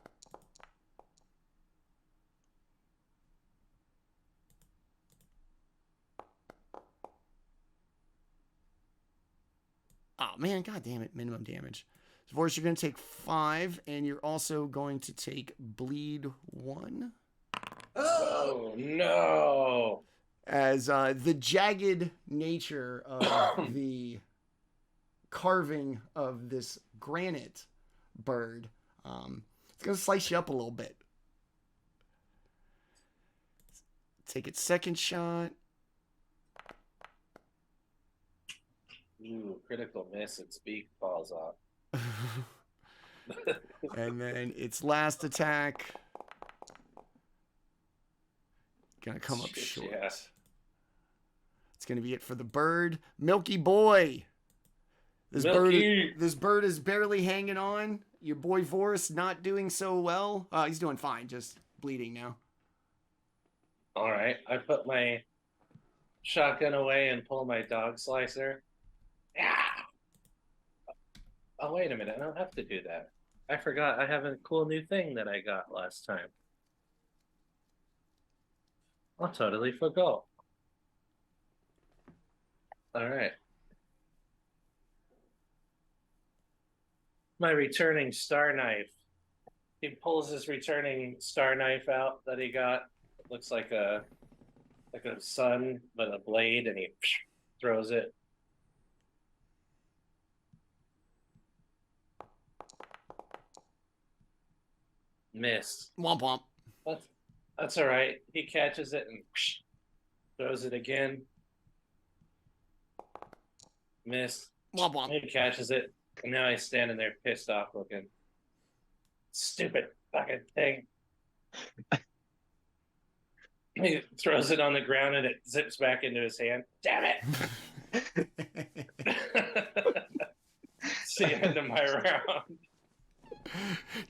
Oh, man, god damn it, minimum damage. So Vorys, you're going to take 5, and you're also going to take bleed 1. Oh, no. As the jagged nature of the carving of this granite bird, it's going to slice you up a little bit. Take its second shot. Ooh, critical miss. Its beak falls off. And then its last attack gonna come up short. Yeah. It's gonna be it for the bird. Milky boy. This bird is barely hanging on. Your boy Vorys not doing so well. He's doing fine, just bleeding now. All right. I put my shotgun away and pull my dog slicer. Yeah. Oh, wait a minute. I don't have to do that. I forgot I have a cool new thing that I got last time. I totally forgot. All right. My returning star knife. He pulls his returning star knife out that he got. It looks like a sun with a blade, and he throws it. Missed. Womp womp. That's all right. He catches it and throws it again. Missed. Womp womp. He catches it, and now he's standing there pissed off looking. Stupid fucking thing. He throws it on the ground and it zips back into his hand. Damn it! It's the end of my round.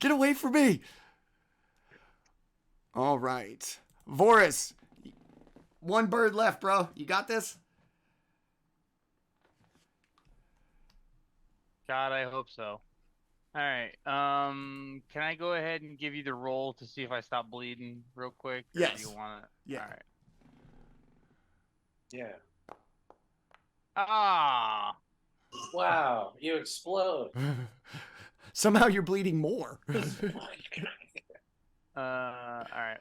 Get away from me! All right. Vorys, one bird left, bro. You got this? God, I hope so. All right. Can I go ahead and give you the roll to see if I stop bleeding real quick? Or Yes. Do you want it? Yeah. All right. Yeah. Ah. Wow, you explode. Somehow you're bleeding more. All right.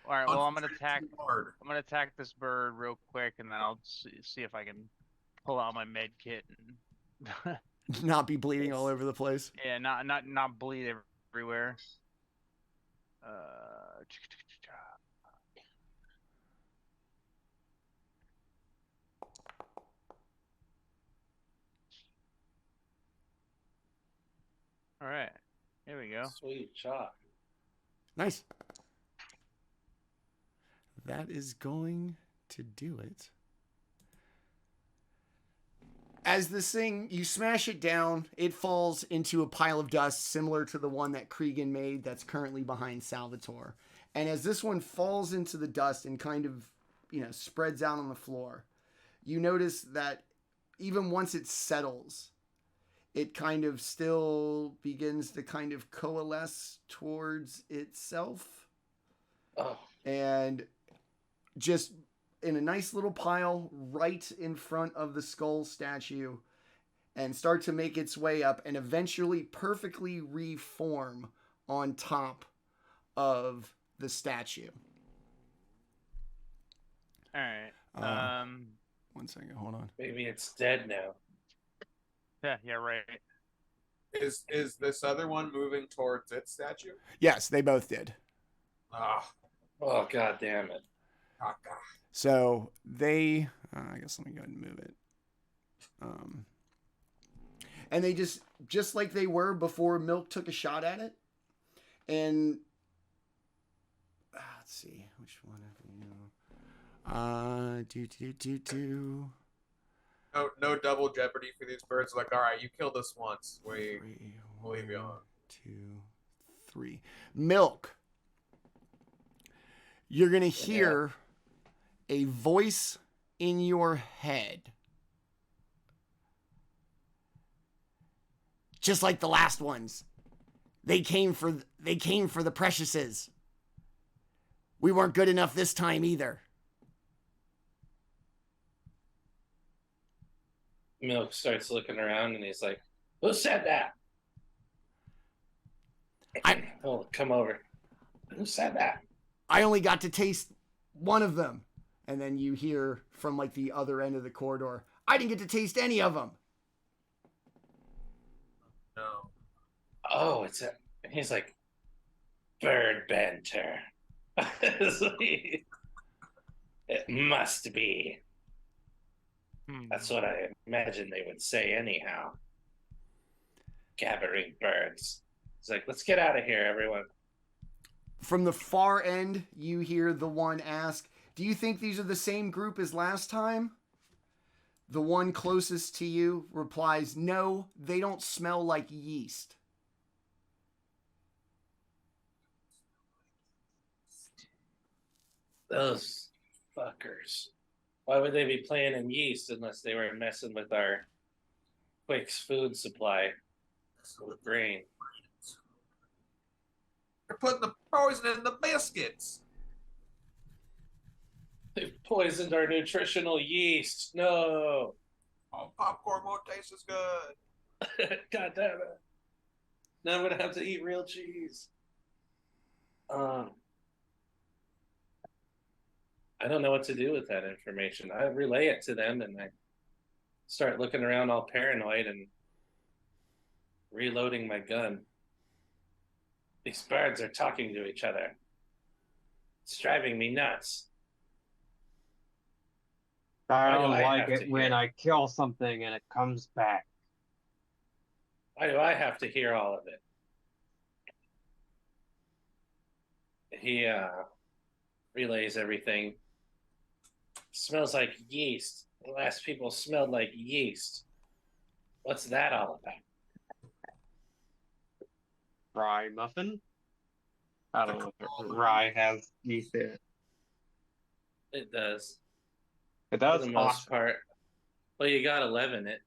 All right. Well, I'm gonna attack. Hard. I'm gonna attack this bird real quick, and then I'll see if I can pull out my med kit and Not be bleeding all over the place. yeah, not bleed everywhere. All right. Here we go. Sweet shot. Nice. That is going to do it. As this thing, you smash it down, it falls into a pile of dust similar to the one that Kreegan made that's currently behind Salvatore. And as this one falls into the dust and kind of, spreads out on the floor, you notice that even once it settles, it kind of still begins to kind of coalesce towards itself. Oh. And just in a nice little pile right in front of the skull statue and start to make its way up and eventually perfectly reform on top of the statue. All right. 1 second, hold on. Maybe it's dead now. Yeah, right. Is this other one moving towards its statue? Yes, they both did. Ah, Oh, god damn it. God. So they, I guess let me go ahead and move it. And they just like they were before Milk took a shot at it. And let's see, which one have we No double jeopardy for these birds. Like, all right, you killed us once. We'll leave you on. 1, 2, 3. Milk. You're gonna hear a voice in your head, just like the last ones. They came for the preciouses. We weren't good enough this time either. Milk starts looking around and he's like, who said that? Oh, come over. Who said that? I only got to taste one of them. And then you hear from like the other end of the corridor, I didn't get to taste any of them. No. Oh, he's like, bird banter. It must be. That's what I imagine they would say anyhow. Gathering birds. It's like, let's get out of here, everyone. From the far end, you hear the one ask, do you think these are the same group as last time? The one closest to you replies, no, they don't smell like yeast. Those fuckers. Why would they be playing in yeast unless they were messing with our Quick's food supply with grain? They're putting the poison in the biscuits. They've poisoned our nutritional yeast. No. Oh, popcorn won't taste as good. God damn it. Now I'm gonna have to eat real cheese. I don't know what to do with that information. I relay it to them and I start looking around all paranoid and reloading my gun. These birds are talking to each other. It's driving me nuts. I Why do don't I like have it to when hear? I kill something and it comes back. Why do I have to hear all of it? He relays everything. Smells like yeast. The last people smelled like yeast. What's that all about? Rye muffin? I don't know if rye has yeast in it. It does. It For does. the most Awesome. part. Well, you gotta leaven it.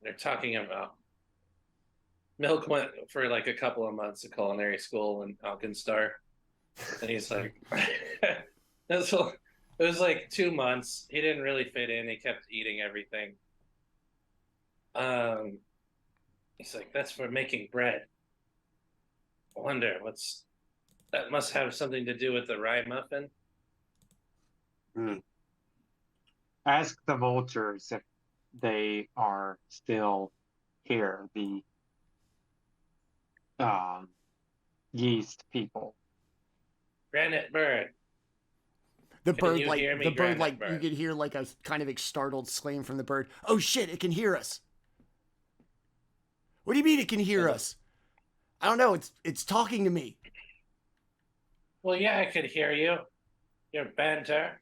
They're talking about Milk went for like a couple of months to culinary school in Alkenstar, and he's like, that's it was like 2 months. He didn't really fit in. He kept eating everything. He's like, that's for making bread. I wonder that must have something to do with the rye muffin. Ask the vultures if they are still here, the yeast people. Granite bird. The Can bird, you like hear me, the bird, Granite like Bird? you could hear like a kind of startled exclaim from the bird. Oh shit! It can hear us. What do you mean it can hear us? I don't know. It's talking to me. Well, yeah, I could hear you. Your banter.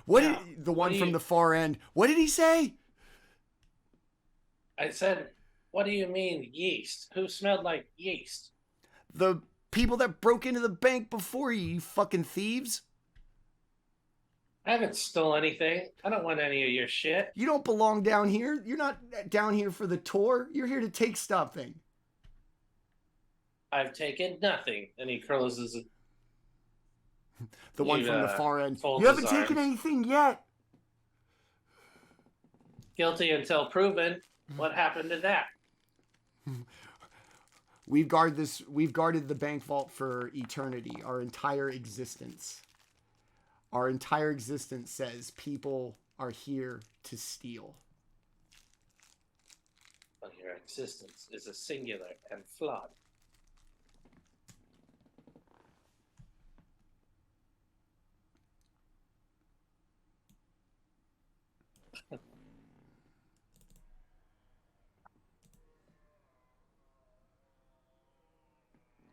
What Yeah. did the What one do from you- the far end? What did he say? I said, what do you mean yeast? Who smelled like yeast? The people that broke into the bank before you, you fucking thieves. I haven't stole anything. I don't want any of your shit. You don't belong down here. You're not down here for the tour. You're here to take something. I've taken nothing. And he curls his. The one You, from the far end. folds You haven't his taken arms. anything yet. Guilty until proven. What happened to that? We've guarded the bank vault for eternity, our entire existence. Our entire existence says people are here to steal. Well, your existence is a singular and flawed.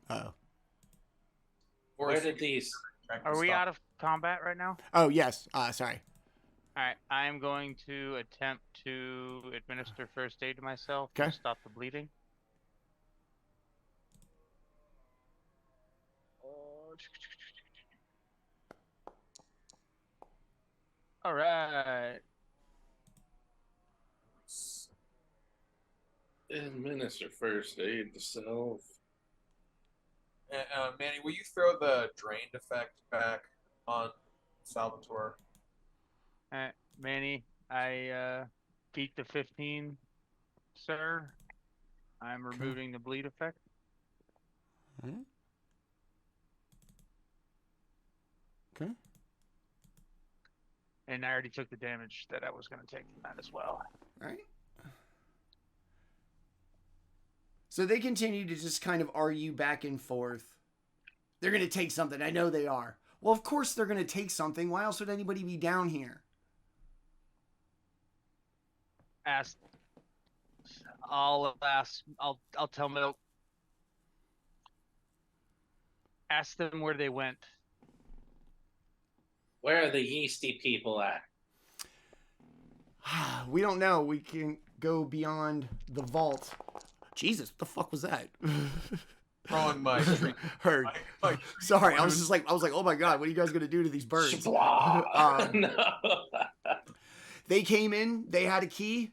Oh. Where did these? Are we out of combat right now? Oh yes. Sorry. All right, I am going to attempt to administer first aid to myself Okay. to stop the bleeding. All right. Administer first aid to self. Manny, will you throw the drained effect back on Salvatore? All right, Manny, I beat the 15, sir. I'm removing the bleed effect. Okay. And I already took the damage that I was going to take from that as well. All right. So they continue to just kind of argue back and forth. They're going to take something. I know they are. Well, of course they're going to take something. Why else would anybody be down here? I'll tell Milk. Ask them where they went. Where are the yeasty people at? We don't know. We can go beyond the vault. Jesus, what the fuck was that? Throwing my drink. Heard. my Sorry, I was like, oh my god, what are you guys gonna do to these birds? No. They came in. They had a key.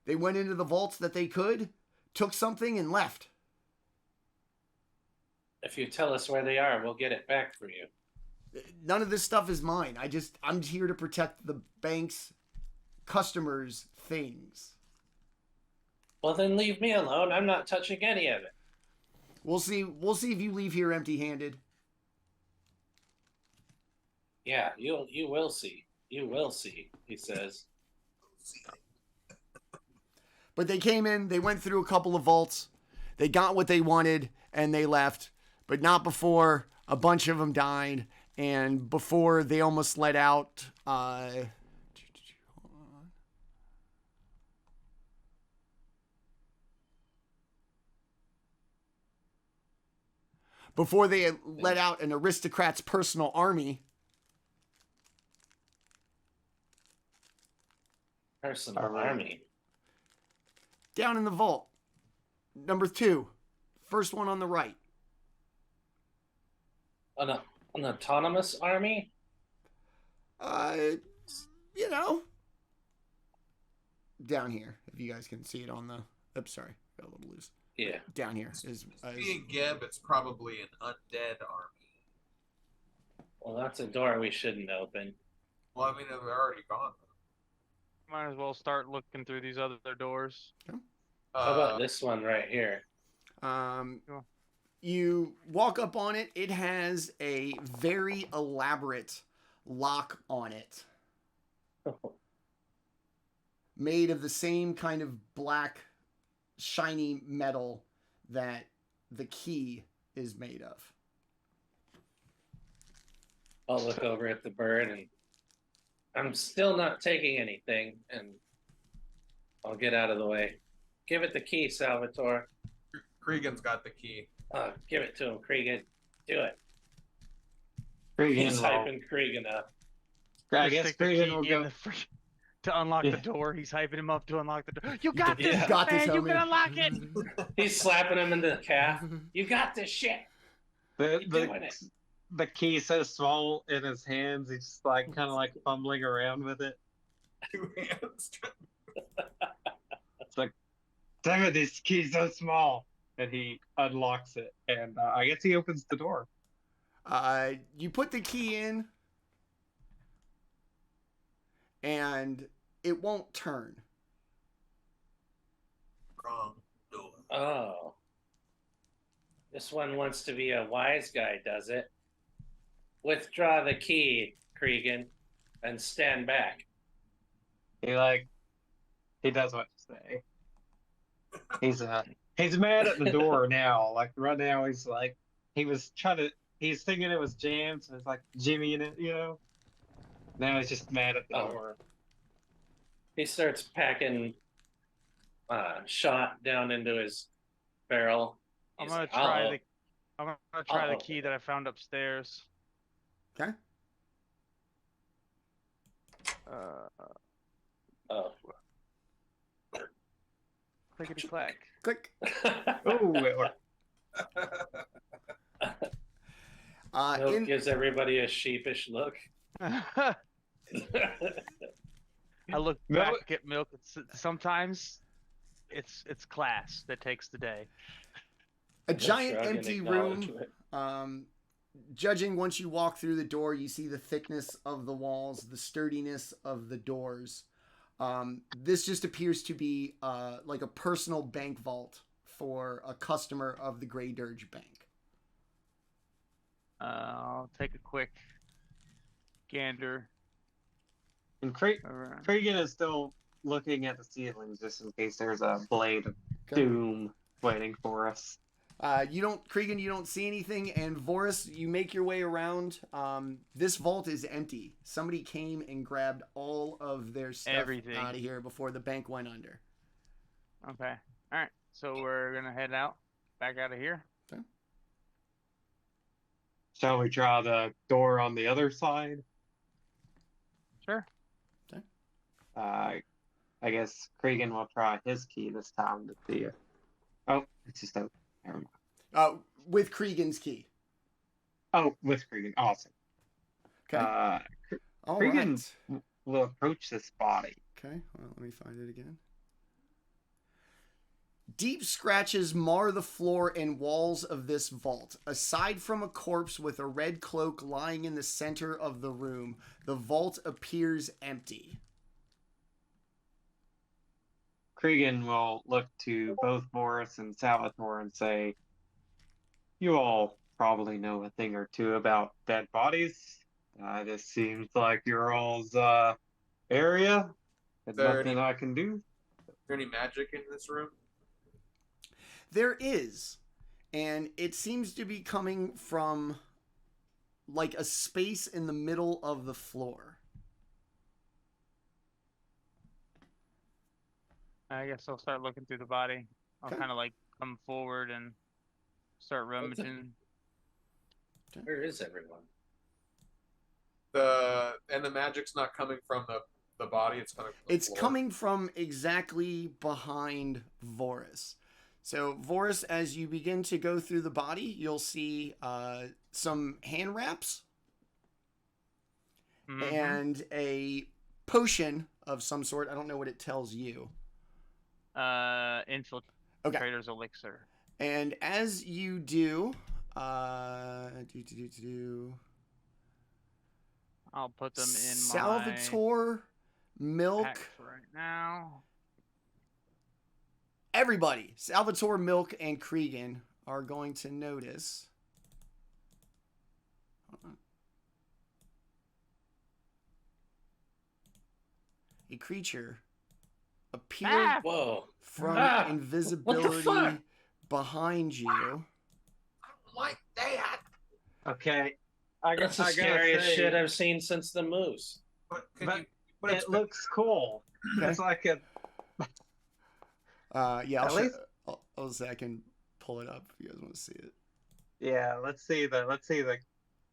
They went into the vaults that they could, took something, and left. If you tell us where they are, we'll get it back for you. None of this stuff is mine. I'm here to protect the bank's customers' things. Well, then leave me alone. I'm not touching any of it. We'll see if you leave here empty-handed. Yeah, you will see. You will see, he says. But they came in, they went through a couple of vaults, they got what they wanted, and they left. But not before a bunch of them died, and before they almost let out. Before they let out an aristocrat's personal army. Personal army. Down in the vault. Number 2. First one on the right. An autonomous army? You know. Down here. If you guys can see it on the... Oops, sorry. Got a little loose. Yeah. Down here is... Being Geb, it's probably an undead army. Well, that's a door we shouldn't open. Well, I mean, they've already gone. Might as well start looking through these other doors. How about this one right here? You walk up on it. It has a very elaborate lock on it. Made of the same kind of black, shiny metal that the key is made of. I'll look over at the bird and I'm still not taking anything, and I'll get out of the way. Give it the key, Salvatore. Kreegan's got the key. Give it to him, Kreegan. Do it. Kreegan He's will- hyping Kreegan up. I Just guess stick the Kreegan key will in go. the to unlock Yeah. the door. He's hyping him up to unlock the door. You got this, Yeah. Got this, man. You homie. can unlock it. He's slapping him in the calf. You got this shit. The, You're doing it. the key's so small in his hands, he's just like kind of like fumbling around with it. 2 hands. It's like, damn it, this key's so small. And he unlocks it, and I guess he opens the door. You put the key in, and it won't turn. Wrong door. Oh. This one wants to be a wise guy, does it? Withdraw the key, Kreegan, and stand back. He does what you say. He's mad at the door now. Like right now, he's thinking it was jammed, so it's like Jimmy in it, you know. Now he's just mad at the Oh. door. He starts packing shot down into his barrel. I'm He's gonna like, try "Uh-oh." the. I'm gonna try the Uh-oh. key that I found upstairs. Okay. Oh. Clickety clack. Click. Oh, it worked. Milk gives everybody a sheepish look. I look No. back at Milk. Sometimes it's class that takes the day. A giant Shrug and empty room. acknowledgement. Judging once you walk through the door, you see the thickness of the walls, the sturdiness of the doors. This just appears to be like a personal bank vault for a customer of the Greydirge Bank. I'll take a quick gander And around. Kreegan is still looking at the ceilings just in case there's a blade of Okay. doom waiting for us. Kreegan, you don't see anything, and Vorys, you make your way around. This vault is empty. Somebody came and grabbed all of their stuff Everything. out of here before the bank went under. Okay. All right. So we're gonna head back out of here. Shall we try the door on the other side? Sure. I guess Kreegan will try his key this time to see if... Oh, it's just open. Never mind. With Kreegan's key. Oh, with Kreegan. Awesome. Okay. All Kreegan right. will approach this body. Okay, well, let me find it again. Deep scratches mar the floor and walls of this vault. Aside from a corpse with a red cloak lying in the center of the room, the vault appears empty. Kreegan will look to both Vorys and Salvatore and say, "You all probably know a thing or two about dead bodies. This seems like your all's area. There's There nothing any- I can do. Is there any magic in this room? There is, and it seems to be coming from like a space in the middle of the floor. I guess I'll start looking through the body. I'll Okay. kind of like come forward and start rummaging. Where is everyone? The magic's not coming from the body. It's coming from the It's floor. coming from exactly behind Vorys. So, Vorys, as you begin to go through the body, you'll see some hand wraps Mhm. and a potion of some sort. I don't know what it tells you. Infiltrator's elixir. And as you do, I'll put them in Salvatore, my Milk, packs right now. everybody, Salvatore, Milk, and Kreegan are going to notice. Hold on. A creature appeared Ah! Whoa. from Ah! invisibility behind you. I don't like that. Okay. That's the I gotta scariest say, shit I've seen since the moose. But But but it's it looks cool. Okay. It's like a Yeah, At least- I'll say I can pull it up if you guys want to see it. yeah. Let's see the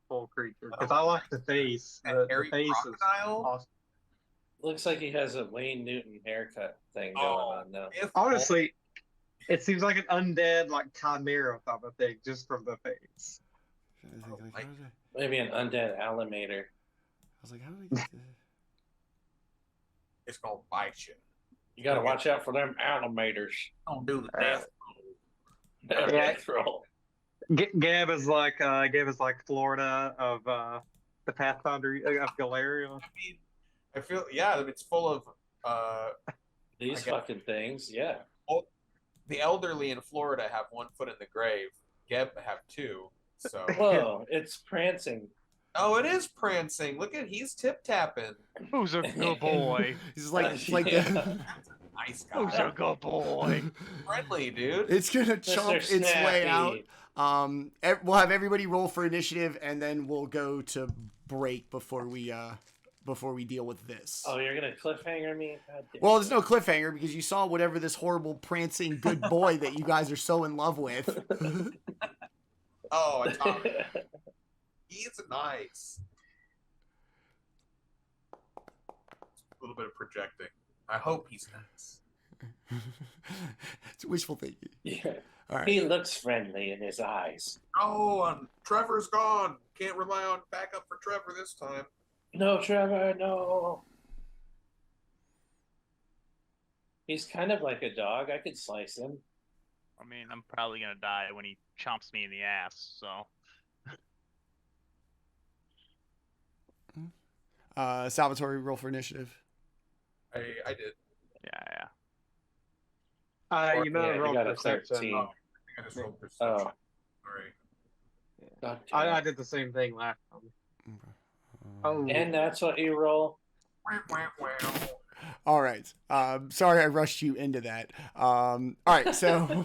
full creature because I like the face. The hairy face crocodile? is awesome. Looks like he has a Wayne Newton haircut thing going on now. if Honestly, it seems like an undead like chimera type of thing just from the face. I think, like, my- how did I Maybe an undead alligator. was like, how did I get to... it's gonna bite you. You gotta watch out for them alligators. Don't do the Uh, death. That Yeah. death roll. Gab is like Florida of the Pathfinder of Galeria. I mean, I feel it's full of These I get- fucking things, yeah. the elderly in Florida have one foot in the grave. Geb have two. So Whoa, it's prancing. oh, it is prancing. Look at he's tip tapping. Who's a good boy? He's like, it's like Yeah. the... Nice Who's guy. a good boy? Friendly dude. It's gonna Mr. chomp its way out. Snappy. We'll have everybody roll for initiative, and then we'll go to break before we deal with this. Oh, you're gonna cliffhanger me? God damn Well, it. there's no cliffhanger because you saw whatever this horrible prancing good boy that you guys are so in love with. Oh, it's Tom. He's nice. A little bit of projecting. I hope he's nice. It's wishful thinking. Yeah. All right. He looks friendly in his eyes. Oh, and Trevor's gone. Can't rely on backup for Trevor this time. No, Trevor, no. He's kind of like a dog. I could slice him. I mean, I'm probably gonna die when he chomps me in the ass. So Salvatore, roll for initiative. I did. yeah. You know, Yeah, he roll got a perception. 13. I think I just rolled perception. Oh. Sorry. God damn I it. did the same thing last time. Oh. And that's what you roll. Wah, wah, wah. All right. Sorry I rushed you into that. All right. So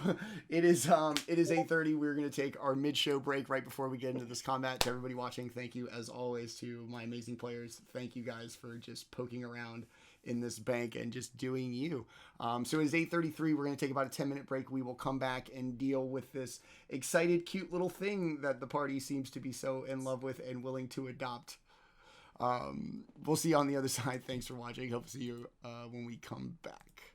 it is 8:30. We're going to take our mid-show break right before we get into this combat. To everybody watching, thank you as always to my amazing players. Thank you guys for just poking around in this bank and just doing you. So it is 8:33. We're going to take about a 10-minute break. We will come back and deal with this excited, cute little thing that the party seems to be so in love with and willing to adopt. We'll see you on the other side. Thanks for watching. Hope to see you when we come back.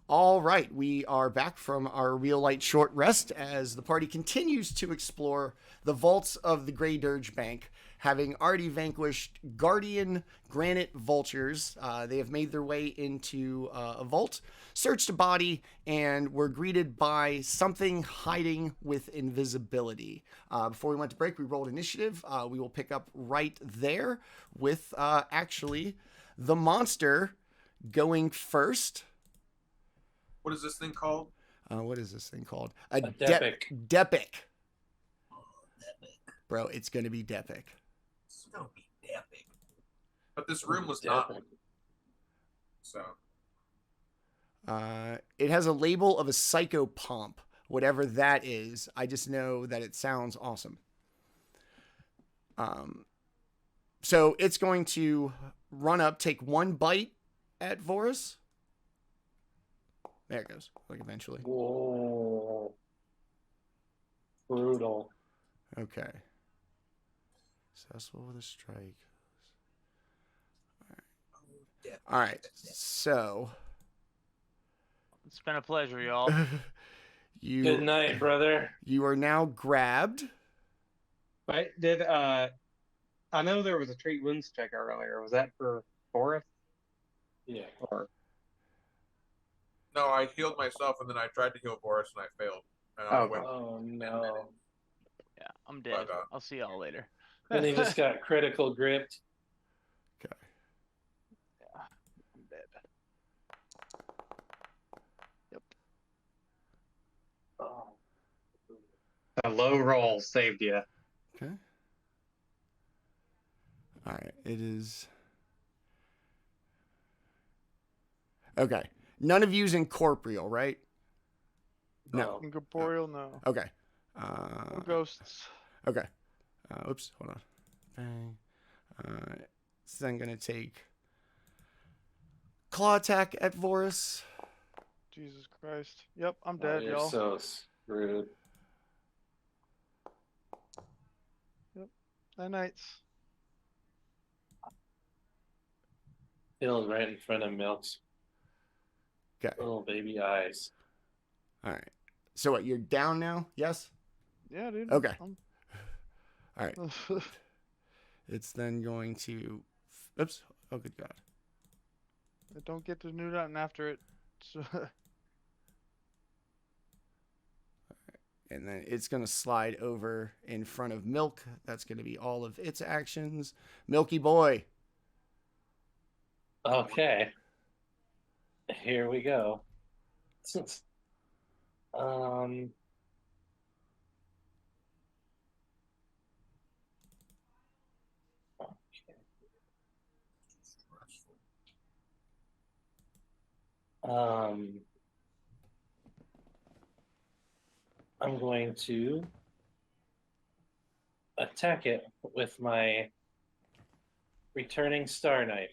All right, we are back from our real light short rest as the party continues to explore the vaults of the Greydirge Bank, having already vanquished Guardian Granite Vultures. They have made their way into a vault, searched a body, and were greeted by something hiding with invisibility. Before we went to break, we rolled initiative. We will pick up right there with actually the monster going first. What is this thing called? What is this thing called? A Depic. Depic. Bro, it's going to be Depic. It's gonna be epic. But this room was not. So. It has a label of a psychopomp, whatever that is. I just know that it sounds awesome. So it's going to run up, take one bite at Vorys. There it goes. Like eventually. Whoa. Brutal. Okay. Successful with a strike. All right. So. It's been a pleasure, y'all. Good night, brother. You are now grabbed. But did I know there was a treat wounds check earlier. Was that for Vorys? Yeah. Or No, I healed myself and then I tried to heal Vorys and I failed. And I went Oh 10 no. minutes. Yeah, I'm dead. But, I'll see y'all later. Then he just got critical gripped. Okay. Yeah, I'm dead. Yep. Oh. a low roll saved you. Okay. All right. It is. Okay. None of you's incorporeal, right? No. Incorporeal, no. Okay. No ghosts. Okay. Oops. Hold on. Bang. So I'm going to take claw attack at Vorys. Jesus Christ. Yep, I'm Oh, dead, you're y'all. so screwed. Night nights. Killed right in front of Milk's Okay. little baby eyes. All right. So what? You're down now? Yes? Yeah, dude. Okay. I'm- All right. It's then going to. Oops. Oh, good God. I don't get to do nothing after it. So And then it's going to slide over in front of Milk. That's going to be all of its actions. Milky boy. Okay. Here we go. Um. Um, I'm going to attack it with my returning star knife.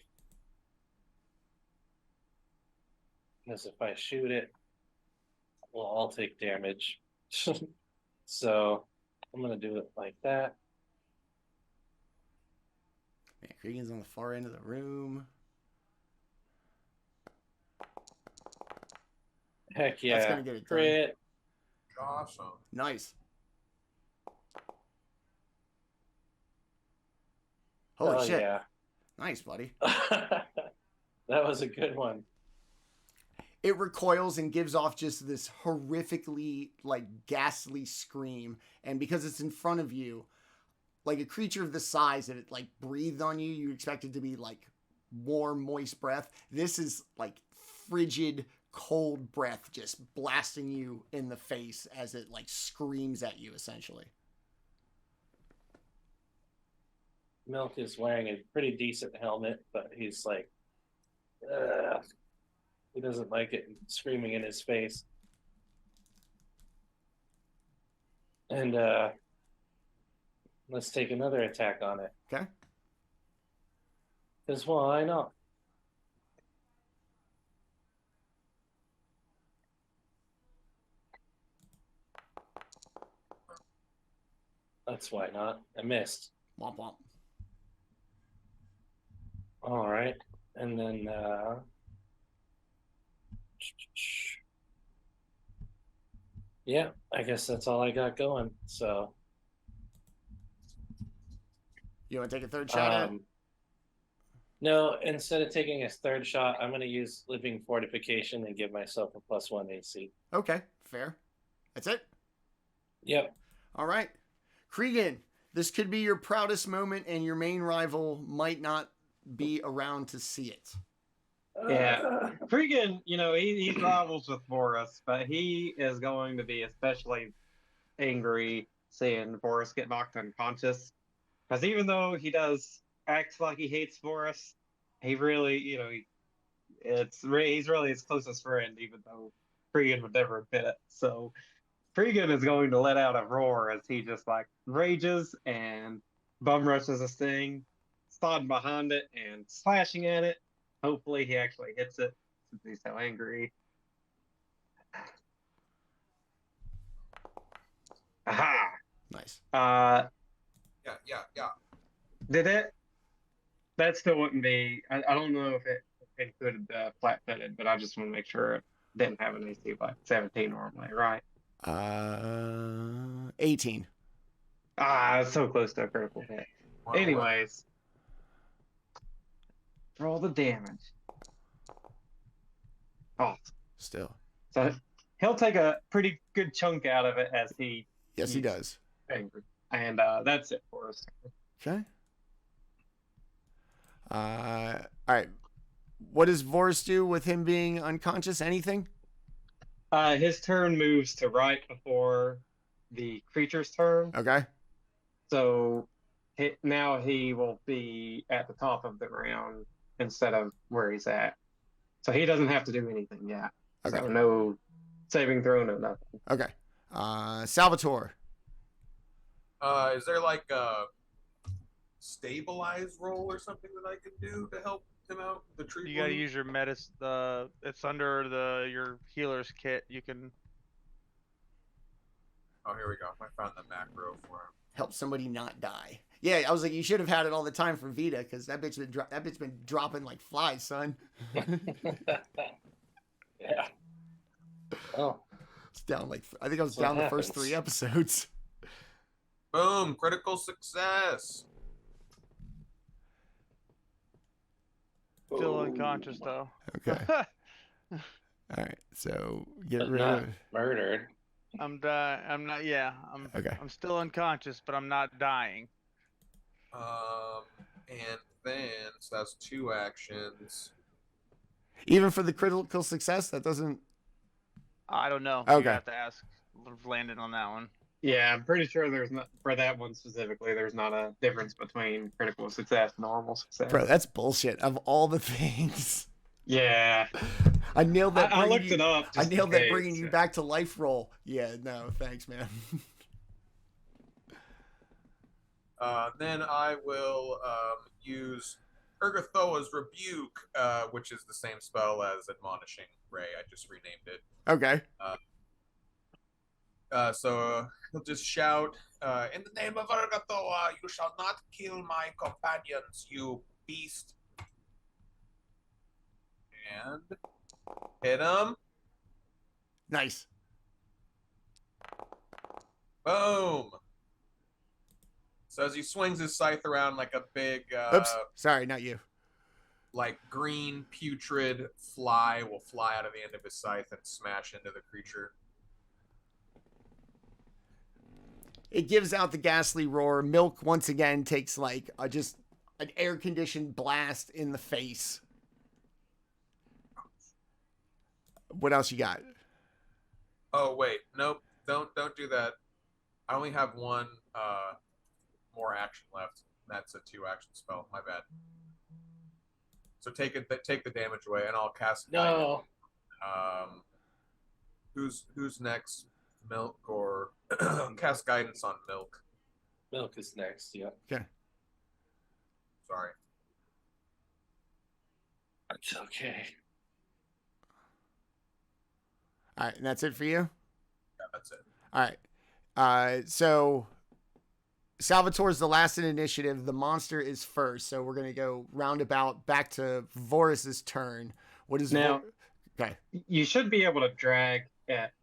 Because if I shoot it, we'll all take damage. So I'm going to do it like that. Man, Kreegan's on the far end of the room. Heck yeah. That's going to get it done. Crit. Awesome. Nice. Holy Oh, shit. yeah. Nice, buddy. That was a good one. It recoils and gives off just this horrifically, like, ghastly scream. And because it's in front of you, like a creature of the size that it, like, breathed on you, you expect it to be, like, warm, moist breath. This is, like, frigid, cold breath just blasting you in the face as it, like, screams at you, essentially. Milk is wearing a pretty decent helmet, but he's like, ugh. He doesn't like it screaming in his face. And let's take another attack on it. Okay? Because why not? That's why not. I missed. Womp womp. All right. And then Yeah, I guess that's all I got going. So, You want to take a third shot at it? no, instead of taking a third shot, I'm going to use Living Fortification and give myself a +1 AC. Okay, fair. That's it? Yep. All right. Kreegan, this could be your proudest moment, and your main rival might not be around to see it. Yeah. Kreegan, he rivals with Vorys, but he is going to be especially angry seeing Vorys get knocked unconscious. Because even though he does act like he hates Vorys, he really, he's really his closest friend, even though Kreegan would never admit it. So Kreegan is going to let out a roar as he just rages and bum rushes this thing, stodding behind it and slashing at it. Hopefully he actually hits it since he's so angry. Aha! Nice. Yeah. Did it? That still wouldn't be. I don't know if it included flat-footed, but I just want to make sure it didn't have an AC 17 normally, right? 18. So close to a critical hit. Anyways, roll the damage. Oh, Still. so he'll take a pretty good chunk out of it as he. Yes, he does. Angry. And that's it for us. Okay. All right. What does Vorys do with him being unconscious? Anything? His turn moves to right before the creature's turn. Okay. So now he will be at the top of the round instead of where he's at. So he doesn't have to do anything yet. Okay. So no saving throw, no nothing. Okay. Salvatore. Is there like a stabilize roll or something that I can do to help him out? The tree. You gotta use your medicine. It's under your healer's kit. You can. Oh, here we go. I found the macro for him. Help somebody not die. Yeah, I was like, you should have had it all the time for Vita, because that bitch been dropping like flies, son. Yeah. Oh. It's down I think I was What down the happens? first 3 episodes. Boom! Critical success. Still unconscious though. Okay. All right. So get But rid not of. murdered. I'm not. Yeah. Okay. I'm still unconscious, but I'm not dying. And then so that's 2 actions. Even for the critical success, that doesn't. I don't know. Okay. You have to ask Landon on that one. Yeah, I'm pretty sure there's not, for that one specifically, there's not a difference between critical success and normal success. Bro, that's bullshit. Of all the things. Yeah. I nailed that. I looked it up. I just nailed in that case. bringing you back to life roll. Yeah, no, thanks, man. Then I will use Urgathoa's Rebuke, which is the same spell as Admonishing Ray. I just renamed it. Okay. So he'll just shout, in the name of Urgathoa, you shall not kill my companions, you beast. And hit him. Nice. Boom. So as he swings his scythe around like a big, Oops. Sorry, not you. like green putrid fly will fly out of the end of his scythe and smash into the creature. It gives out the ghastly roar. Milk once again takes just an air-conditioned blast in the face. What else you got? Oh wait, nope, don't do that. I only have one more action left. That's a 2-action spell. My bad. So take the damage away, and I'll cast. No. Guidance. Who's next? Milk or cast guidance on Milk. Milk is next. Yeah. Okay. Sorry. It's okay. All right, and that's it for you? Yeah, that's it. All right. So Salvatore's the last in initiative. The monster is first. So we're going to go roundabout back to Vorys' turn. What is Now, Okay. you should be able to drag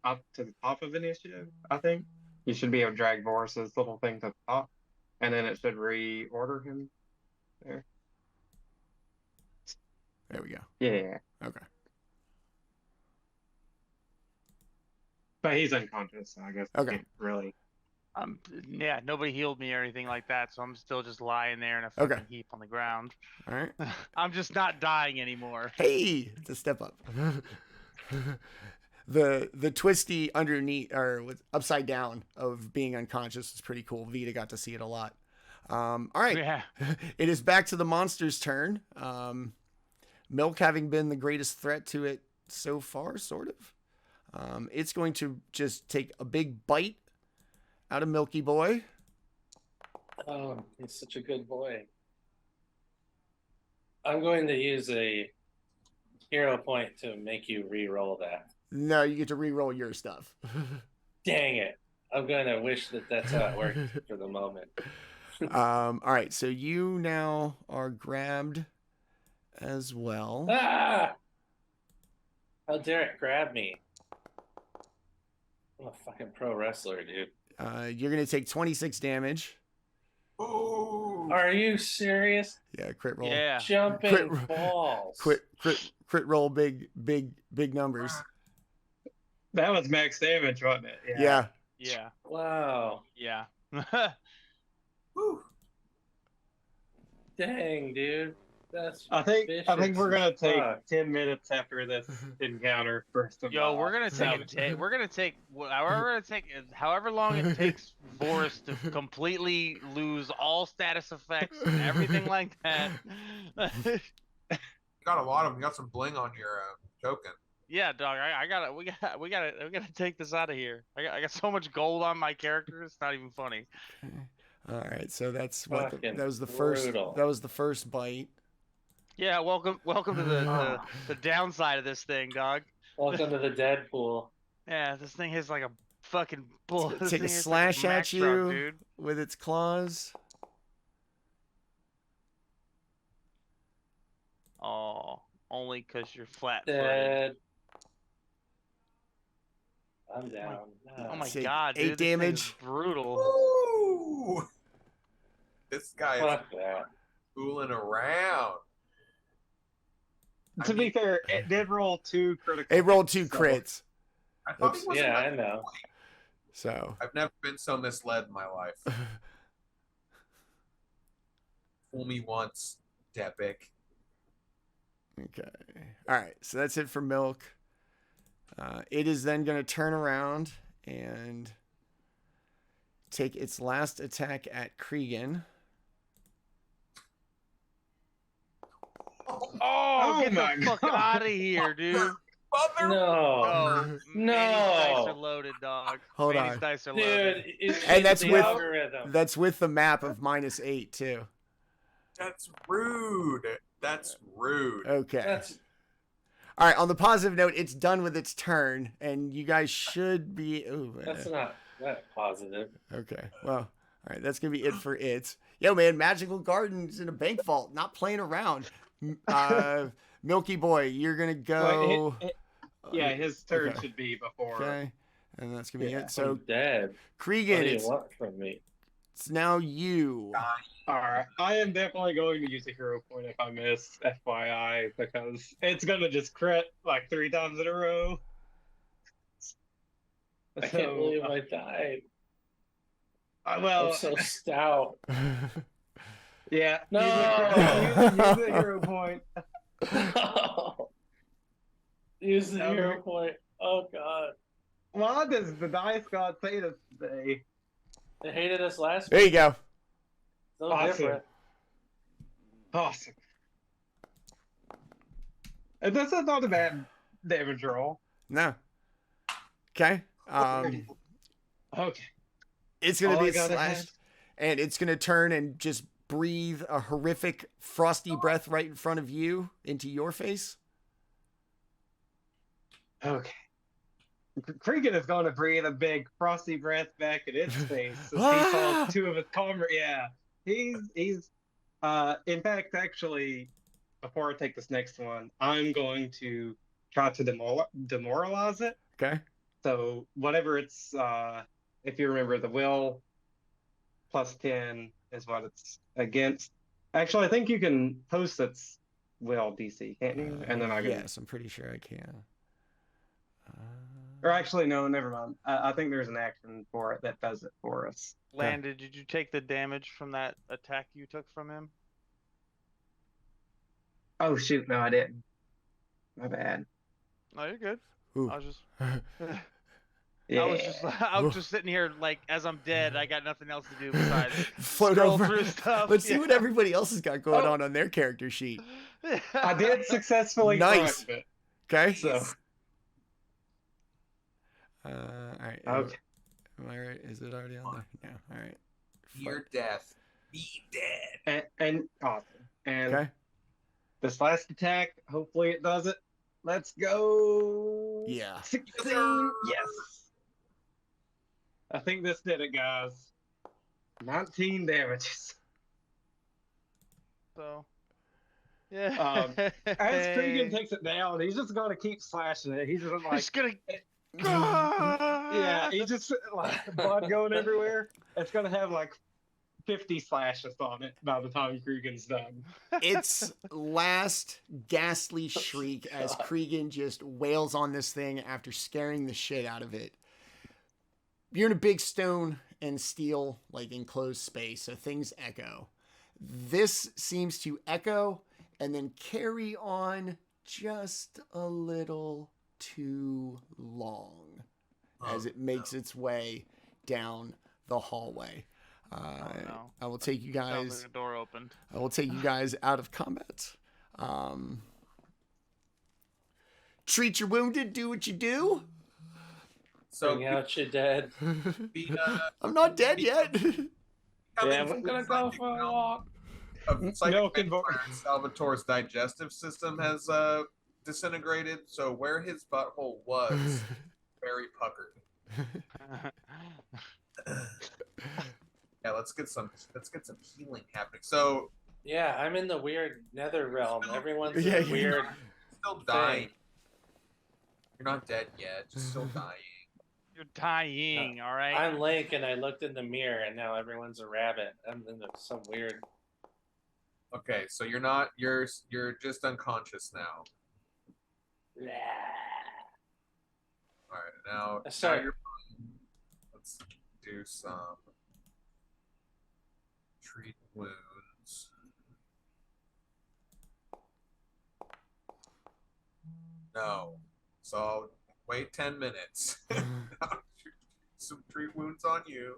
up to the top of initiative, I think. You should be able to drag Vorys' little thing to the top, and then it should reorder him there. There we go. Yeah. Okay. But he's unconscious, so I guess Okay. can't really. Yeah, nobody healed me or anything like that, so I'm still just lying there in a fucking Okay. heap on the ground. All right. I'm just not dying anymore. Hey, it's a step up. The twisty underneath or upside down of being unconscious is pretty cool. Vita got to see it a lot. All right. Yeah. It is back to the monster's turn. Milk having been the greatest threat to it so far, sort of. It's going to just take a big bite out of Milky Boy. Oh, he's such a good boy. I'm going to use a hero point to make you re-roll that. No, you get to re-roll your stuff. Dang it. I'm going to wish that that's how it worked for the moment. All right, so you now are grabbed as well. Ah! How dare it grab me? I'm a fucking pro wrestler, dude. You're going to take 26 damage. Ooh. Are you serious? Yeah, crit roll. Yeah. Jumping Crit- balls. Crit roll, big numbers. That was max damage, wasn't it? Yeah. Yeah. Wow. Yeah. Woo. Dang, dude. That's I think vicious we're gonna as take fuck. 10 minutes after this encounter first of Yo, all. we're gonna take however long it takes Vorys to completely lose all status effects and everything like that. You got a lot of them. You got some bling on your token. Yeah, dog. We gotta take this out of here. I got so much gold on my character. It's not even funny. All right, so that's what Fucking that was the first. brutal. That was the first bite. Yeah, welcome to the downside of this thing, dog. Welcome to the Deadpool. Yeah, this thing has like a fucking bull. It's gonna this take a thing is slash like a at Mack truck, you. dude. With its claws. Oh, only because you're flat-footed. Dead. I'm down. Oh my Take god, 8 dude, this thing is damage. brutal. Ooh. This guy is Fuck that. fooling around. To be fair, it did roll 2 critical. It rolled 2 so- crits. I thought Oops. he wasn't Yeah, that I know. point. So I've never been so misled in my life. Fool me once, Depic. okay. All right, so that's it for Milk. It is then going to turn around and take its last attack at Kreegan. Oh, get my the fuck God. out of here, dude. Mother. No. Oh, No. Manny's dice are loaded, dog. Hold Manny's on. dice are Dude, loaded. And that's the with- algorithm. That's with the map of -8 too. That's rude. That's rude. Okay. That's All right. On the positive note, it's done with its turn, and you guys should be. Ooh, that's not that positive. okay. Well, all right. That's gonna be it for it. Yo, man, Magical Gardens in a bank vault, not playing around. Milky Boy, you're gonna go. Yeah, his turn Okay. should be before. Okay. And that's gonna be Yeah. it. So I'm dead. What Kreegan, do you it's want from me? now you. Alright, I am definitely going to use a hero point if I miss, FYI, because it's gonna just crit like 3 times in a row. I can't believe I died. Well, I'm so stout. yeah. No! Use the hero point. Use the hero point. Oh god. Why does the dice god say this today? They hated us last There week. you go. So Awesome. different. Awesome. And this is not a bad damage roll. No. Okay. Okay. It's gonna All be I gotta slashed, have- and it's gonna turn and just breathe a horrific frosty breath right in front of you into your face. Okay. Kreegan is going to breathe a big frosty breath back at its face as he calls 2 of his comrades. Yeah, he's in fact, actually, before I take this next one, I'm going to try to demoralize it. Okay. So whatever it's, if you remember, the will plus 10 is what it's against. Actually, I think you can post its will DC, can't you? And then I can. Yes, I'm pretty sure I can. Or actually, no, never mind. I think there's an action for it that does it for us. Landon, did you take the damage from that attack you took from him? Oh shoot, no, I didn't. My bad. No, you're good. Ooh. I was just, Yeah. I was just sitting here like, as I'm dead, I got nothing else to do besides Float scroll over. through stuff. Let's see Yeah. what everybody else has got going on their character sheet. I did successfully Nice. correct it. Okay. So All right. okay. Am I right? Is it already on there? No. All right. Your death. Be dead. And awesome. And Okay. this last attack, hopefully it does it. Let's go. Yeah. 16. Yes. I think this did it, guys. 19 damages. So, yeah. As Kreegan takes it down, he's just going to keep slashing it. He's just like, Just gonna. yeah, he's just like blood going everywhere. It's going to have like 50 slashes on it by the time Kreegan's done. Its last ghastly shriek as Kreegan just wails on this thing after scaring the shit out of it. You're in a big stone and steel, like enclosed space, so things echo. This seems to echo and then carry on just a little too long as it makes its way down the hallway. No. I will take you Sounds guys. like a door opened. I will take you guys out of combat. Treat your wounded. Do what you do. So Bring out your dead. I'm not dead yet. Yeah, I'm gonna go for a walk. Milk and Salvatore's digestive system has disintegrated, so where his butthole was, very puckered. Yeah, let's get some healing happening. So Yeah, I'm in the weird nether realm. Everyone's Yeah, in a weird. still dying. You're not dead yet, just still dying. You're dying, all right? I'm Link, and I looked in the mirror, and now everyone's a rabbit. I'm in some weird. Okay, so you're not you're just unconscious now. All right, now Sorry. you're fine. Let's do some treat wounds. No, so I'll wait 10 minutes. Some treat wounds on you.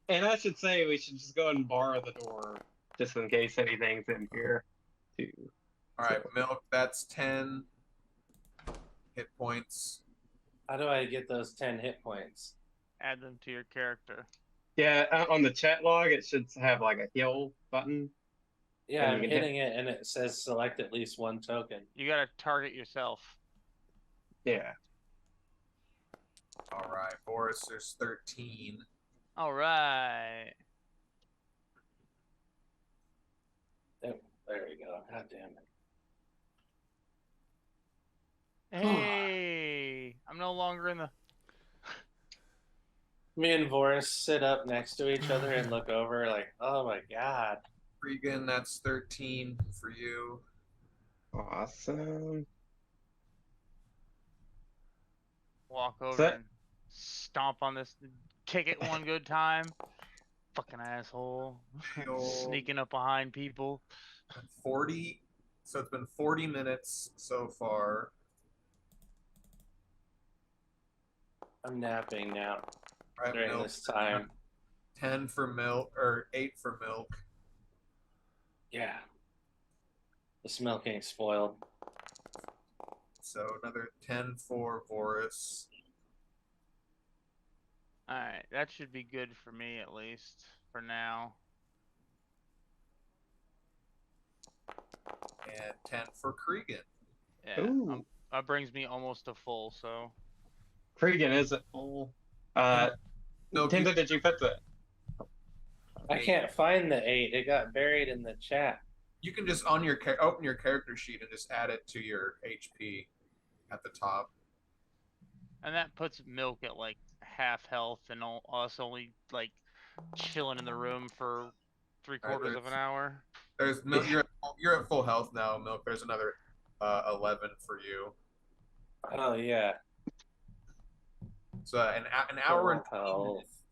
And I should say we should just go and bar the door just in case anything's in here too. All right, Milk, that's 10 hit points. How do I get those 10 hit points? Add them to your character. Yeah, on the chat log it should have like a heal button. Yeah, And I'm you can hitting it, and it says select at least one token. You gotta target yourself. Yeah. All right, Vorys, there's 13. All right. There we go. God damn it. Hey, I'm no longer in the. Me and Vorys sit up next to each other and look over like, oh my god. Kreegan, that's 13 for you. Awesome. Walk over that- and stomp on this. Kick it one good time. Fucking asshole. Heal. Sneaking up behind people. 40. So it's been 40 minutes so far. I'm napping now Right, during Milk, this time. 10 for Milk, or 8 for Milk. Yeah. This milk ain't spoiled. So another 10 for Vorys. Alright, that should be good for me at least. For now. And 10 for Kreegan. Yeah. Ooh. That brings me almost to full, so. Kreegan is at full. Milk, Tenta, did you put the I can't find the 8. It got buried in the chat. you can just on your open your character sheet and just add it to your HP at the top. And that puts Milk at like half health, and us only like chilling in the room for three-quarters of an hour. There's Milk. You're at full health now, Milk. There's another 11 for you. Oh yeah. So an hour and 20 minutes.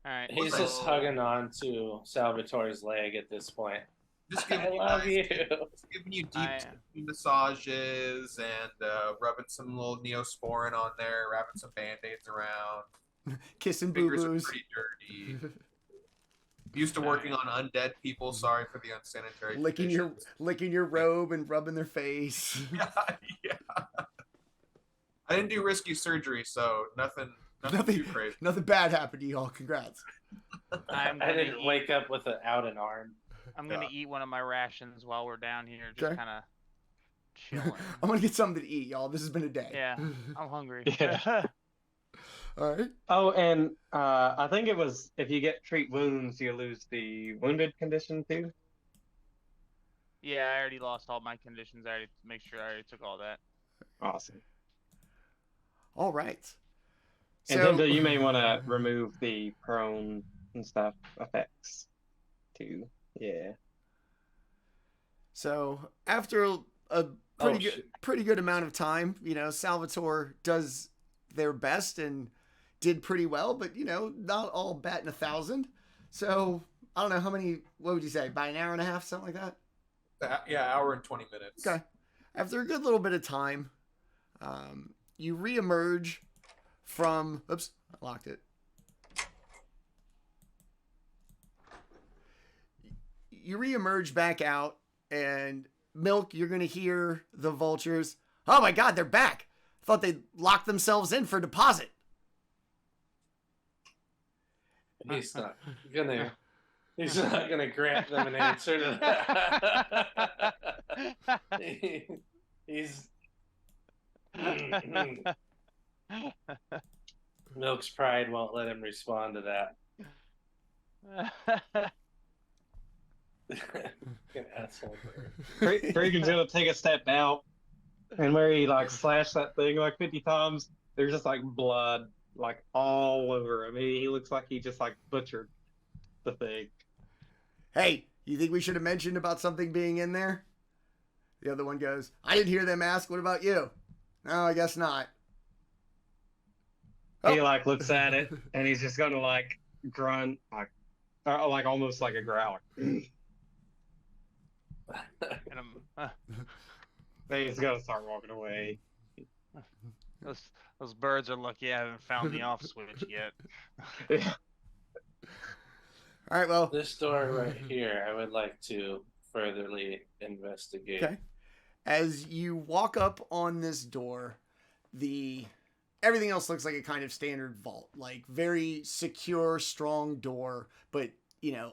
All right. He's just hugging on to Salvatore's leg at this point. Just I giving love you. Just giving you deep massages and rubbing some little Neosporin on there, wrapping some Band-Aids around. Kissing Fingers are boo-boos. pretty dirty. Used to working on undead people. Sorry for the unsanitary. licking your robe and rubbing their face. Yeah. I didn't do risky surgery, so nothing too crazy. Nothing bad happened to y'all. Congrats. I didn't wake up with an out an arm. I'm gonna eat one of my rations while we're down here, just kind of chilling. I'm gonna get something to eat, y'all. This has been a day. Yeah, I'm hungry. Yeah. All right. Oh, and I think it was if you get treat wounds, you lose the wounded condition too. Yeah, I already lost all my conditions. I already make sure I already took all that. Awesome. All right. And So, Tenta, you may want to remove the prone and stuff effects too. Yeah. So after a pretty good amount of time, Salvatore does their best and did pretty well, but not all batting 1,000. So I don't know how many. What would you say? By an hour and a half, something like that. Yeah, hour and 20 minutes. Okay. After a good little bit of time, you reemerge from. Oops, I locked it. You reemerge back out, and Milk, you're gonna hear the vultures. Oh my God, they're back! Thought they'd locked themselves in for deposit. He's not gonna. He's not gonna grant them an answer to that. He's. Milk's pride won't let him respond to that. Asshole. Kreegan's gonna take a step out, and where he slashed that thing 50 times, there's just blood all over him. He looks like he just butchered the thing. Hey, you think we should have mentioned about something being in there? The other one goes, I didn't hear them ask, what about you? No, I guess not. He looks at it, and he's just gonna grunt, almost like a growler. And Then he's gonna start walking away. those birds are lucky I haven't found the off switch yet. Yeah. All right, well. This door right here, I would like to furtherly investigate. Okay. As you walk up on this door, everything else looks like a kind of standard vault, very secure, strong door, but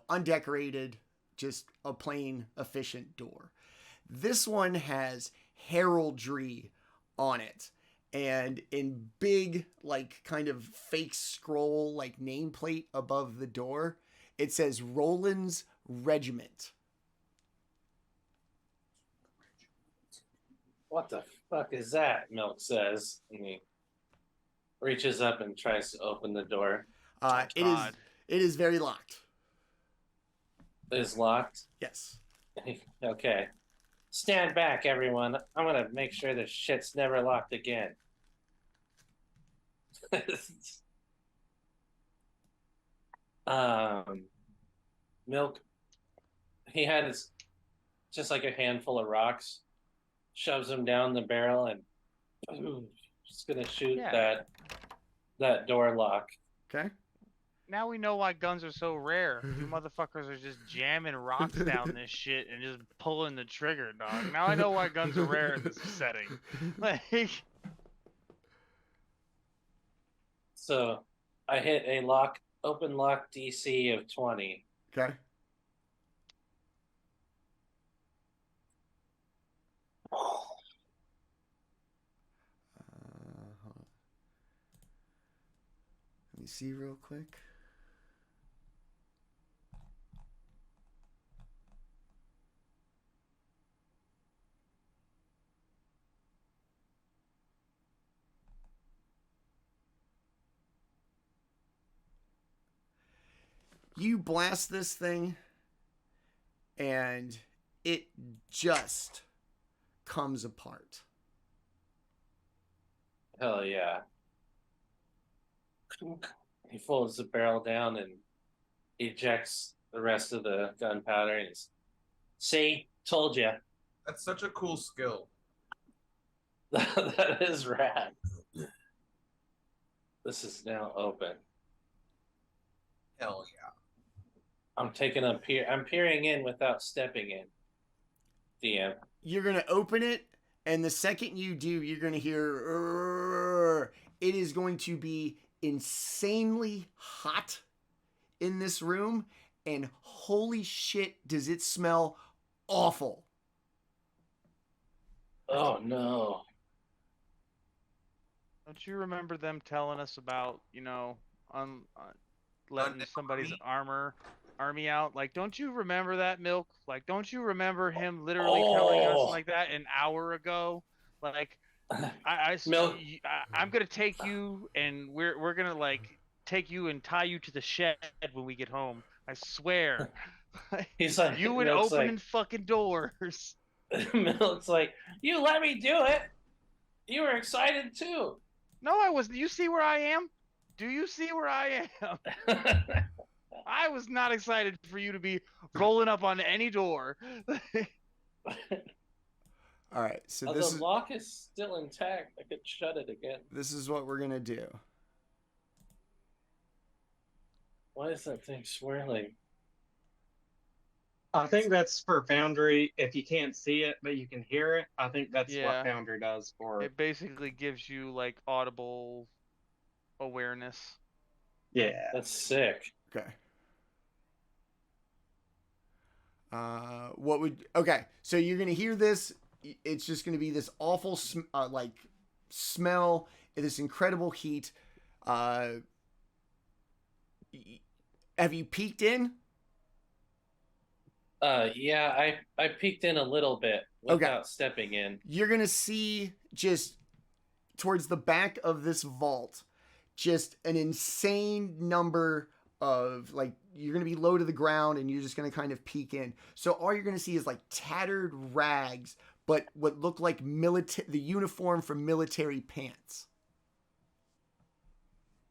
undecorated, just a plain, efficient door. This one has heraldry on it, and in big, kind of fake scroll, nameplate above the door, it says Roland's Regiment. What the fuck is that? Milk says, and he reaches up and tries to open the door. It is very locked. It is locked. Yes. Okay. Stand back, everyone. I'm gonna make sure this shit's never locked again. Milk. He had just a handful of rocks. Shoves them down the barrel and just gonna shoot that door lock. Okay. Now we know why guns are so rare. You motherfuckers are just jamming rocks down this shit and just pulling the trigger, dog. Now I know why guns are rare in this setting. So I hit a open lock DC of 20. Okay. Let me see real quick. You blast this thing, and it just comes apart. Hell yeah. He folds the barrel down and ejects the rest of the gunpowder. And he's, see, told you. That's such a cool skill. That is rad. This is now open. Hell yeah. I'm peering in without stepping in. DM. You're going to open it, and the second you do, you're going to hear, "Rrrr." It is going to be insanely hot in this room, and holy shit, does it smell awful. Oh no. Don't you remember them telling us about, letting somebody's army out? Like, don't you remember that, Milk? Like, don't you remember him literally telling us like that an hour ago? Like, Milk. I'm gonna take you, and we're gonna like take you and tie you to the shed when we get home. I swear. He's like, you and Milk's opening fucking doors. Milk's like, you let me do it. You were excited too. No, I wasn't. You see where I am? Do you see where I am? I was not excited for you to be rolling up on any door. All right, so the lock is still intact. I could shut it again. This is what we're going to do. Why is that thing swirling? I think that's for Foundry. If you can't see it, but you can hear it, I think that's what Foundry does for it. It basically gives you like audible awareness. Yeah. That's sick. Okay. Okay, so you're going to hear this. It's just going to be this awful, smell, this incredible heat. Have you peeked in? Yeah, I peeked in a little bit without stepping in. You're going to see just towards the back of this vault, just an insane number of, like, you're going to be low to the ground and you're just going to kind of peek in. So all you're going to see is like tattered rags, but what look like the uniform for military pants.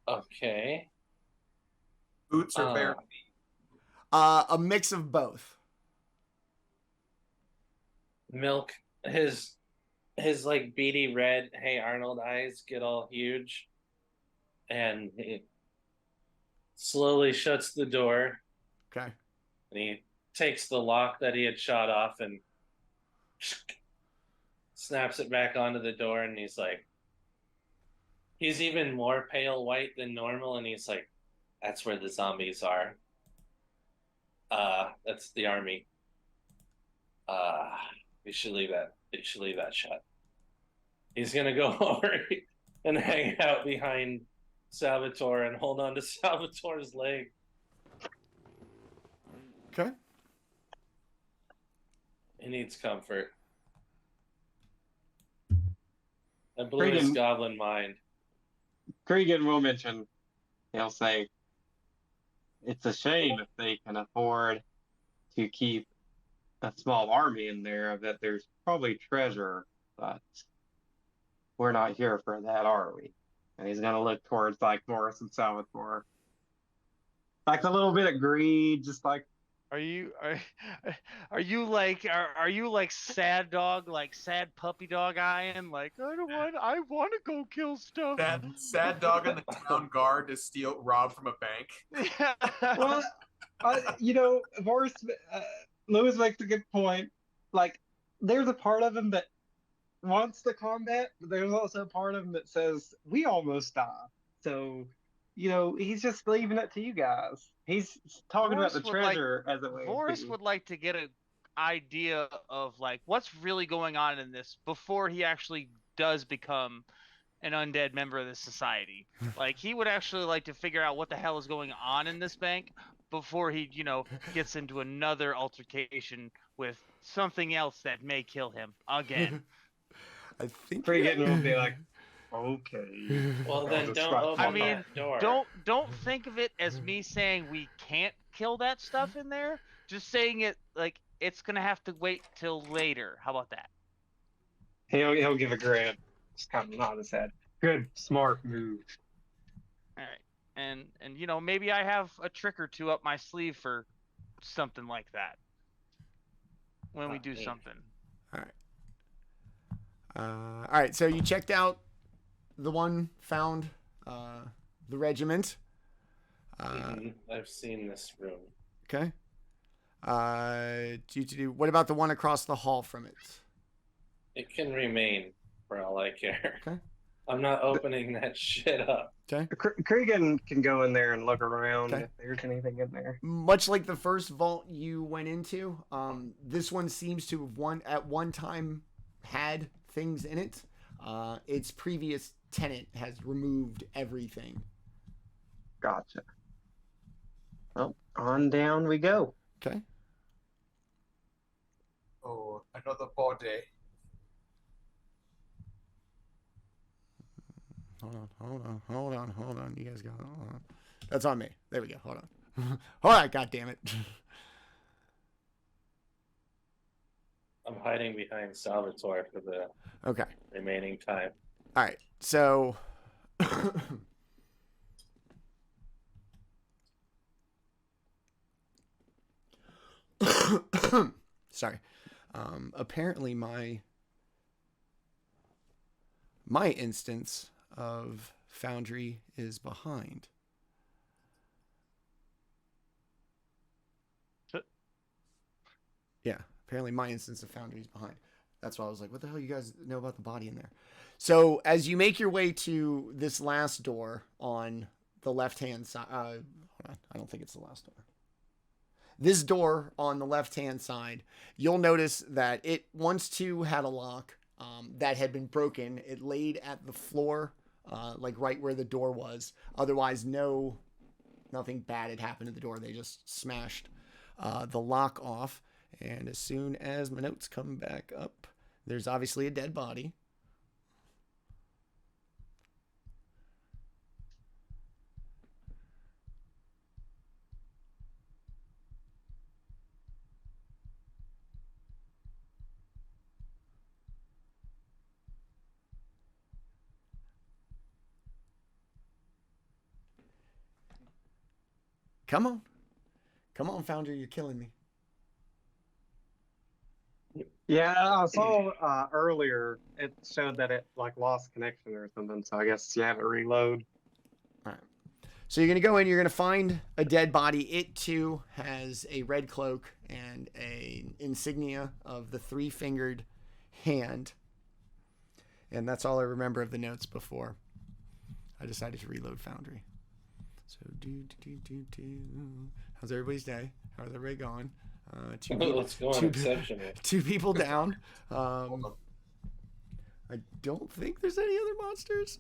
Okay. Boots or bare feet? A mix of both. Milk, his like beady red Hey Arnold eyes get all huge, and he slowly shuts the door. Okay. And he takes the lock that he had shot off and snaps it back onto the door, and he's even more pale white than normal, and he's like, that's where the zombies are. That's the army. We should leave that shut. He's gonna go over and hang out behind Salvatore and hold on to Salvatore's leg. Okay. He needs comfort. I blew his goblin mind. Kreegan will mention, he'll say, it's a shame if they can afford to keep a small army in there, that there's probably treasure, but we're not here for that, are we? And he's gonna look towards like Vorys and Salvatore, like a little bit of greed, just like. Are you like sad dog, like sad puppy dog eyeing, like I want to go kill stuff. That sad dog in the town guard to rob from a bank. Well, Vorys, Lewis makes a good point. Like, there's a part of him that wants the combat, but there's also a part of him that says, we almost died. So, he's just leaving it to you guys. He's talking about the treasure as it were. Vorys would like to get an idea of, like, what's really going on in this before he actually does become an undead member of the society. Like, he would actually like to figure out what the hell is going on in this bank before he, gets into another altercation with something else that may kill him again. I think Kreegan will be like, Okay. Well, I'll then just don't stop open I mean, that door. don't think of it as me saying we can't kill that stuff in there. Just saying it like it's gonna have to wait till later. How about that? He'll give a grab. Just kind of nod his head. Good, smart move. All right, and maybe I have a trick or two up my sleeve for something like that when we do Neat. something. All right. All right. So you checked out the one, found the regiment. I've seen this room. Okay. What about the one across the hall from it? It can remain for all I care. Okay. I'm not opening that shit up. Okay. Kreegan can go in there and look around Okay. if there's anything in there. Much like the first vault you went into, this one seems to have at one time had things in it. Its previous tenant has removed everything. Gotcha. Well, on down we go. Okay. Oh, another body. Hold on. You guys go. Hold on. That's on me. There we go. Hold on. All right. God damn it. I'm hiding behind Salvatore for the Okay. remaining time. All right. So. Sorry. Apparently my instance of Foundry is behind. Yeah, apparently my instance of Foundry is behind. That's why I was like, what the hell you guys know about the body in there? So as you make your way to this last door on the left-hand side, hold on, I don't think it's the last door. This door on the left-hand side, you'll notice that it once too had a lock that had been broken. It laid at the floor, like right where the door was. Otherwise, nothing bad had happened to the door. They just smashed the lock off. And as soon as my notes come back up, there's obviously a dead body. Come on. Come on, Founder, you're killing me. Yeah, I saw earlier it showed that it like lost connection or something, so I guess you have it reload. All right. So you're going to go in, you're going to find a dead body. It too has a red cloak and an insignia of the three-fingered hand. And that's all I remember of the notes before I decided to reload Foundry. So how's everybody's day? How's everybody going? Let's go on exceptional. 2 people down. I don't think there's any other monsters.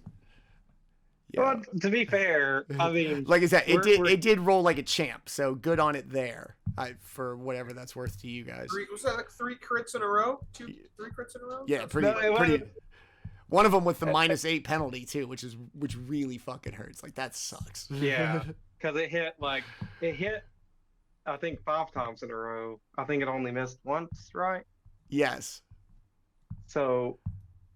Yeah. Well, to be fair, I mean, Like I said, we're- it did roll like a champ, so good on it there. For whatever that's worth to you guys. Was that like 3 crits in a row? 3 crits in a row? Yeah, That's pretty. No, it pretty. wasn't- One of them with the -8 penalty too, which really fucking hurts. Like that sucks. Yeah, because it hit I think 5 times in a row. I think it only missed once, right? Yes. So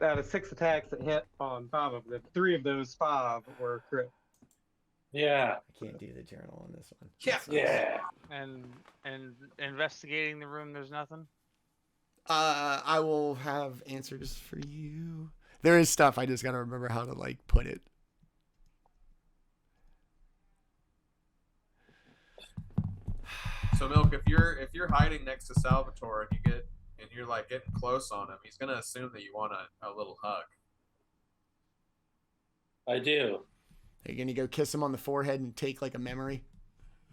out of 6 attacks, it hit on 5 of them. 3 of those 5 were crit. Yeah. I can't do the journal on this one. Yeah. That sucks. Yeah. And investigating the room, there's nothing. I will have answers for you. There is stuff. I just gotta remember how to like put it. So Milk, if you're hiding next to Salvatore and you're like getting close on him, he's gonna assume that you want a little hug. I do. Are you gonna go kiss him on the forehead and take like a memory?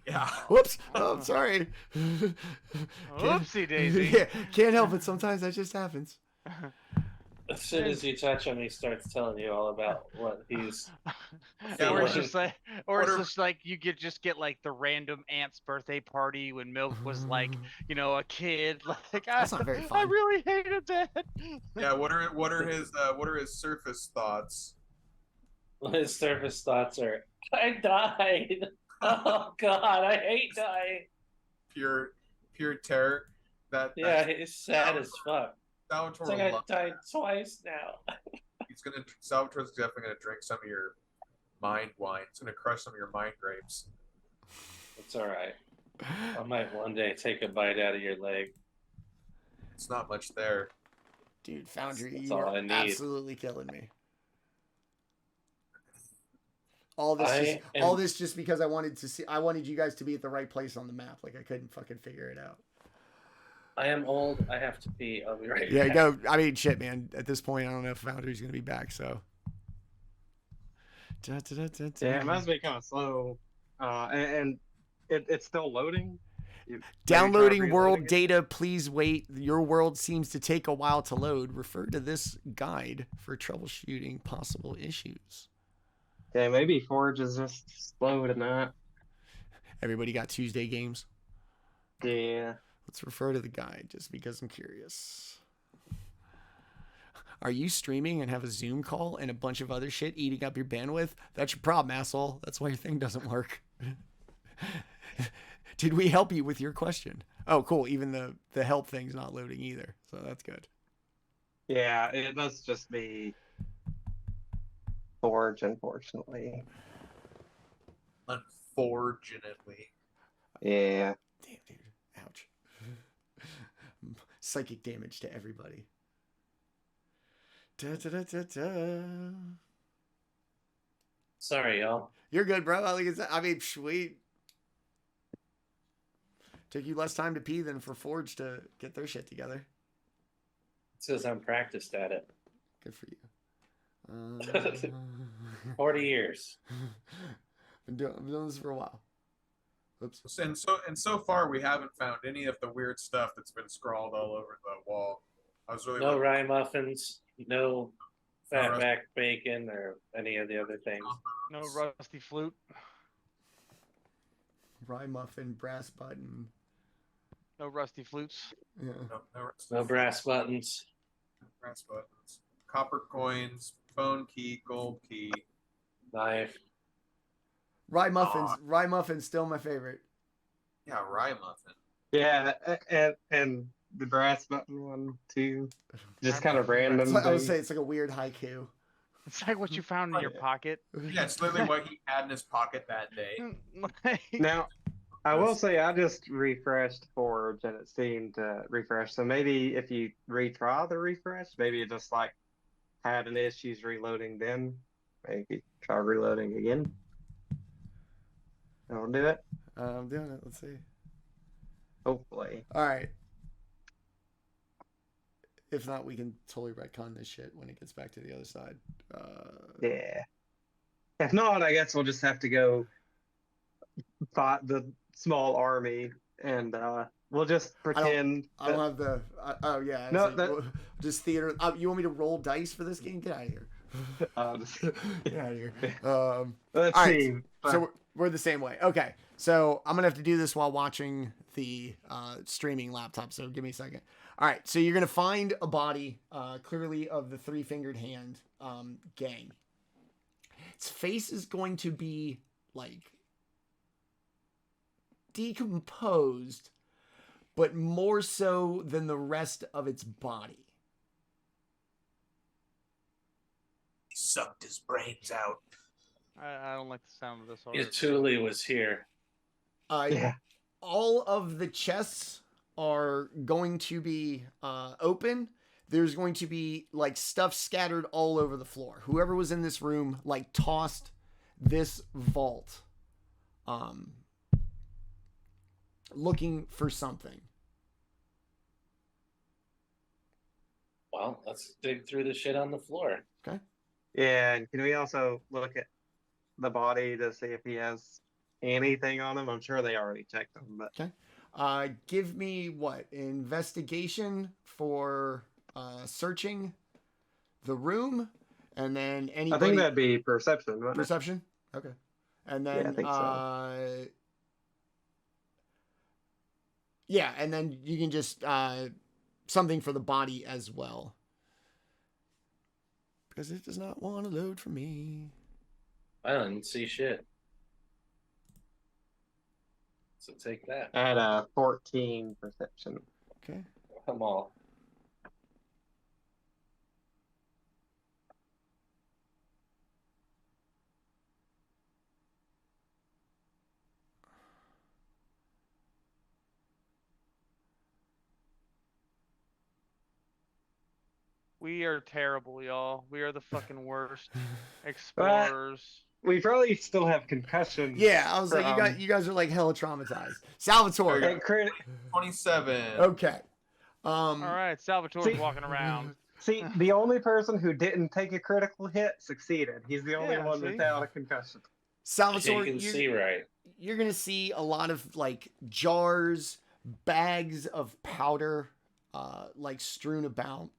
Yeah. Whoops! Oh, I'm sorry. Oopsie daisy. Yeah, can't help it. Sometimes that just happens. As soon as you touch him, he starts telling you all about what he's. Yeah, or what it's just like, or what it's are- just like you could just get like the random aunt's birthday party when Milk was like, a kid. Like That's not very I fun. really hated that. Yeah. What are his surface thoughts? My surface thoughts are, I died. Oh God, I hate dying. Pure terror. Yeah, he's sad as fuck. Salvatore It's like will I love died that. twice now. Salvatore's definitely gonna drink some of your mind wine. It's gonna crush some of your mind grapes. It's all right. I might one day take a bite out of your leg. It's not much there. Dude, Foundry, That's you all are I need. absolutely killing me. All this just because I wanted you guys to be at the right place on the map. Like I couldn't fucking figure it out. I am old. I have to pee. I'll be right Yeah, back. go. I mean, shit, man. At this point, I don't know if Foundry's gonna be back. So. Yeah, it must be kind of slow, and it's still loading. Downloading world data. Please wait. Your world seems to take a while to load. Refer to this guide for troubleshooting possible issues. Yeah, maybe Forge is just slow tonight. Everybody got Tuesday games? Yeah. Let's refer to the guide just because I'm curious. Are you streaming and have a Zoom call and a bunch of other shit eating up your bandwidth? That's your problem, asshole. That's why your thing doesn't work. Did we help you with your question? Oh, cool. Even the help thing's not loading either. So that's good. Yeah, it must just be Forge, unfortunately. Unfortunately. Yeah. Damn, dude. Ouch. Psychic damage to everybody. Da, da, da, da, da. Sorry, y'all. You're good, bro. I mean, sweet. Took you less time to pee than for Forge to get their shit together. It says I'm practiced at it. Good for you. 40 years. I've been doing this for a while. Oops. And so far we haven't found any of the weird stuff that's been scrawled all over the wall. I was really No rye muffins, no fatback bacon, or any of the other things. No rusty flute. Rye muffin, brass button. No rusty flutes. Yeah. No brass buttons. Brass buttons. Copper coins, phone key, gold key. Knife. Rye muffins. Rye muffins still my favorite. Yeah, rye muffin. Yeah, and the brass button one too. Just kind of random. I would say it's like a weird haiku. It's like what you found in your pocket. Yeah, it's literally what he had in his pocket that day. Now, I will say I just refreshed Forge and it seemed to refresh. So maybe if you retry the refresh, maybe it just like had an issues reloading. Then maybe try reloading again. I'll do it. I'm doing it. Let's see. Hopefully. All right. If not, we can totally retcon this shit when it gets back to the other side. Yeah. If not, I guess we'll just have to go fight the small army, and we'll just pretend. I don't have the. Oh yeah. No, like, just theater. You want me to roll dice for this game? Get out of here. Get out of here. Let's see. Right. So we're the same way. Okay. So I'm gonna have to do this while watching the streaming laptop. So give me a second. All right. So you're gonna find a body, clearly of the three-fingered hand gang. Its face is going to be like decomposed, but more so than the rest of its body. He sucked his brains out. I don't like the sound of this. If Thule was here. Yeah. All of the chests are going to be open. There's going to be like stuff scattered all over the floor. Whoever was in this room like tossed this vault looking for something. Well, let's dig through the shit on the floor. Okay. Yeah, and can we also look at the body to see if he has anything on him? I'm sure they already checked him, but Okay. Give me what? Investigation for searching the room, and then anybody. I think that'd be perception. Wouldn't it? Perception. Okay. And then Yeah, I think so. Yeah, and then you can just something for the body as well. Because it does not want to load for me. I didn't see shit. So take that. I had a 14 perception. Okay. Come on. We are terrible, y'all. We are the fucking worst explorers. We probably still have concussions. Yeah, I was like, from- you guys are like hella traumatized. Salvatore. and crit- 27. Okay. All right, Salvatore's See- walking around. See, the only person who didn't take a critical hit succeeded. He's the only Yeah, one see? without a concussion. Salvatore, You can see right. you're gonna see a lot of like jars, bags of powder, like strewn about.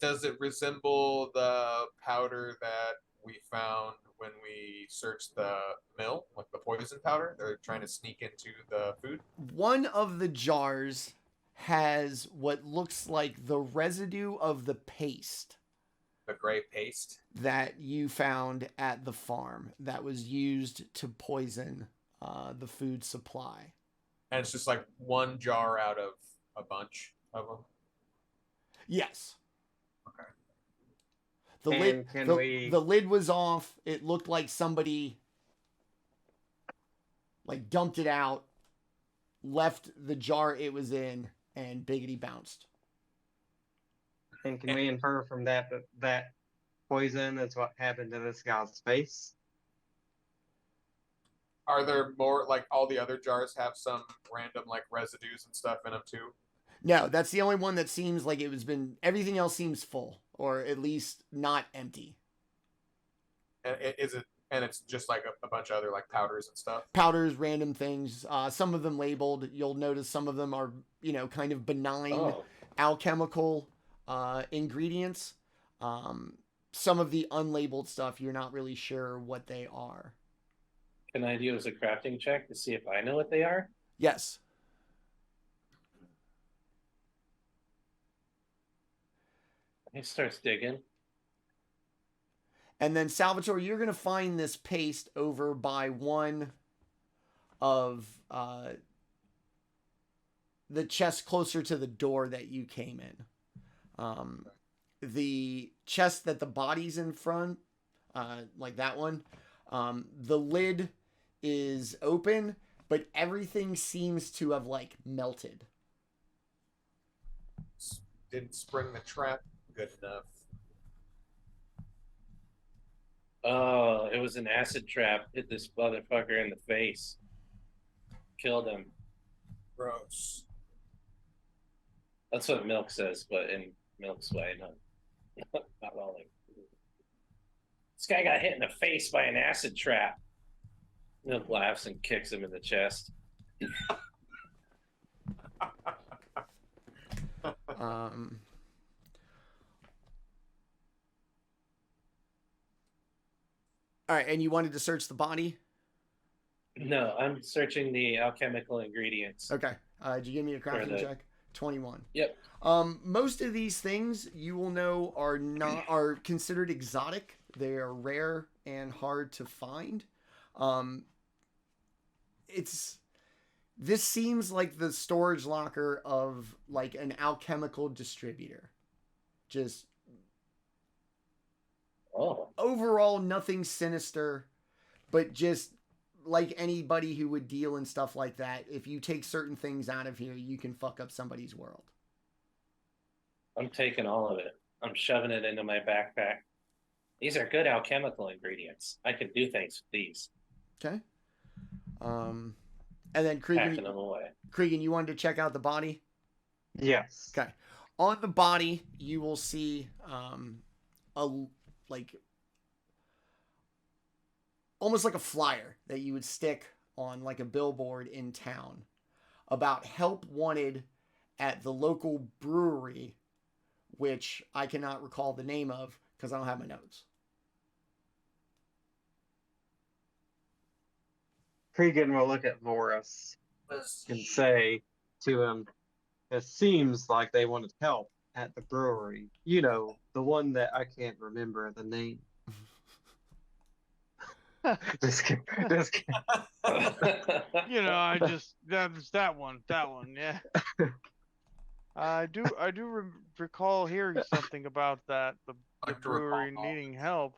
Does it resemble the powder that we found when we searched the mill, like the poison powder? They're trying to sneak into the food. One of the jars has what looks like the residue of the paste The gray paste. that you found at the farm that was used to poison the food supply. And it's just like one jar out of a bunch of them. Yes. Okay. The And lid, can the, we- the lid was off. It looked like somebody like dumped it out, left the jar it was in, and biggity bounced. And can we infer from that that poison is what happened to this guy's face? Are there more, like all the other jars have some random like residues and stuff in them too? No, that's the only one that seems like it was been. Everything else seems full, or at least not empty. And it's just like a bunch of other like powders and stuff. Powders, random things. Some of them labeled. You'll notice some of them are, kind of benign Oh, alchemical ingredients. Some of the unlabeled stuff, you're not really sure what they are. can I do as a crafting check to see if I know what they are? Yes. He starts digging. And then Salvatore, you're gonna find this paste over by one of the chest closer to the door that you came in. The chest that the body's in front, like that one, the lid is open, but everything seems to have like melted. Didn't spring the trap good enough. Oh, it was an acid trap. Hit this motherfucker in the face. Killed him. Gross. That's what Milk says, but in Milk's way, not all like. This guy got hit in the face by an acid trap. Milk laughs and kicks him in the chest. All right, and you wanted to search the body? No, I'm searching the alchemical ingredients. Okay. Did you give me a crafting the- check? 21. Yep. Most of these things you will know are considered exotic. They are rare and hard to find. This seems like the storage locker of like an alchemical distributor. Just overall nothing sinister, but just like anybody who would deal in stuff like that, if you take certain things out of here, you can fuck up somebody's world. I'm taking all of it. I'm shoving it into my backpack. These are good alchemical ingredients. I can do things with these. Okay. And then Packing them away. Kreegan, you wanted to check out the body? Yes. Okay. On the body, you will see almost like a flyer that you would stick on like a billboard in town about help wanted at the local brewery, which I cannot recall the name of because I don't have my notes. Kreegan will look at Vorys and say to him, "It seems like they wanted help at the brewery. You know, the one that I can't remember the name." This kid, You know, I just that one, yeah. I do recall hearing something about that, the Like to recall brewery needing help.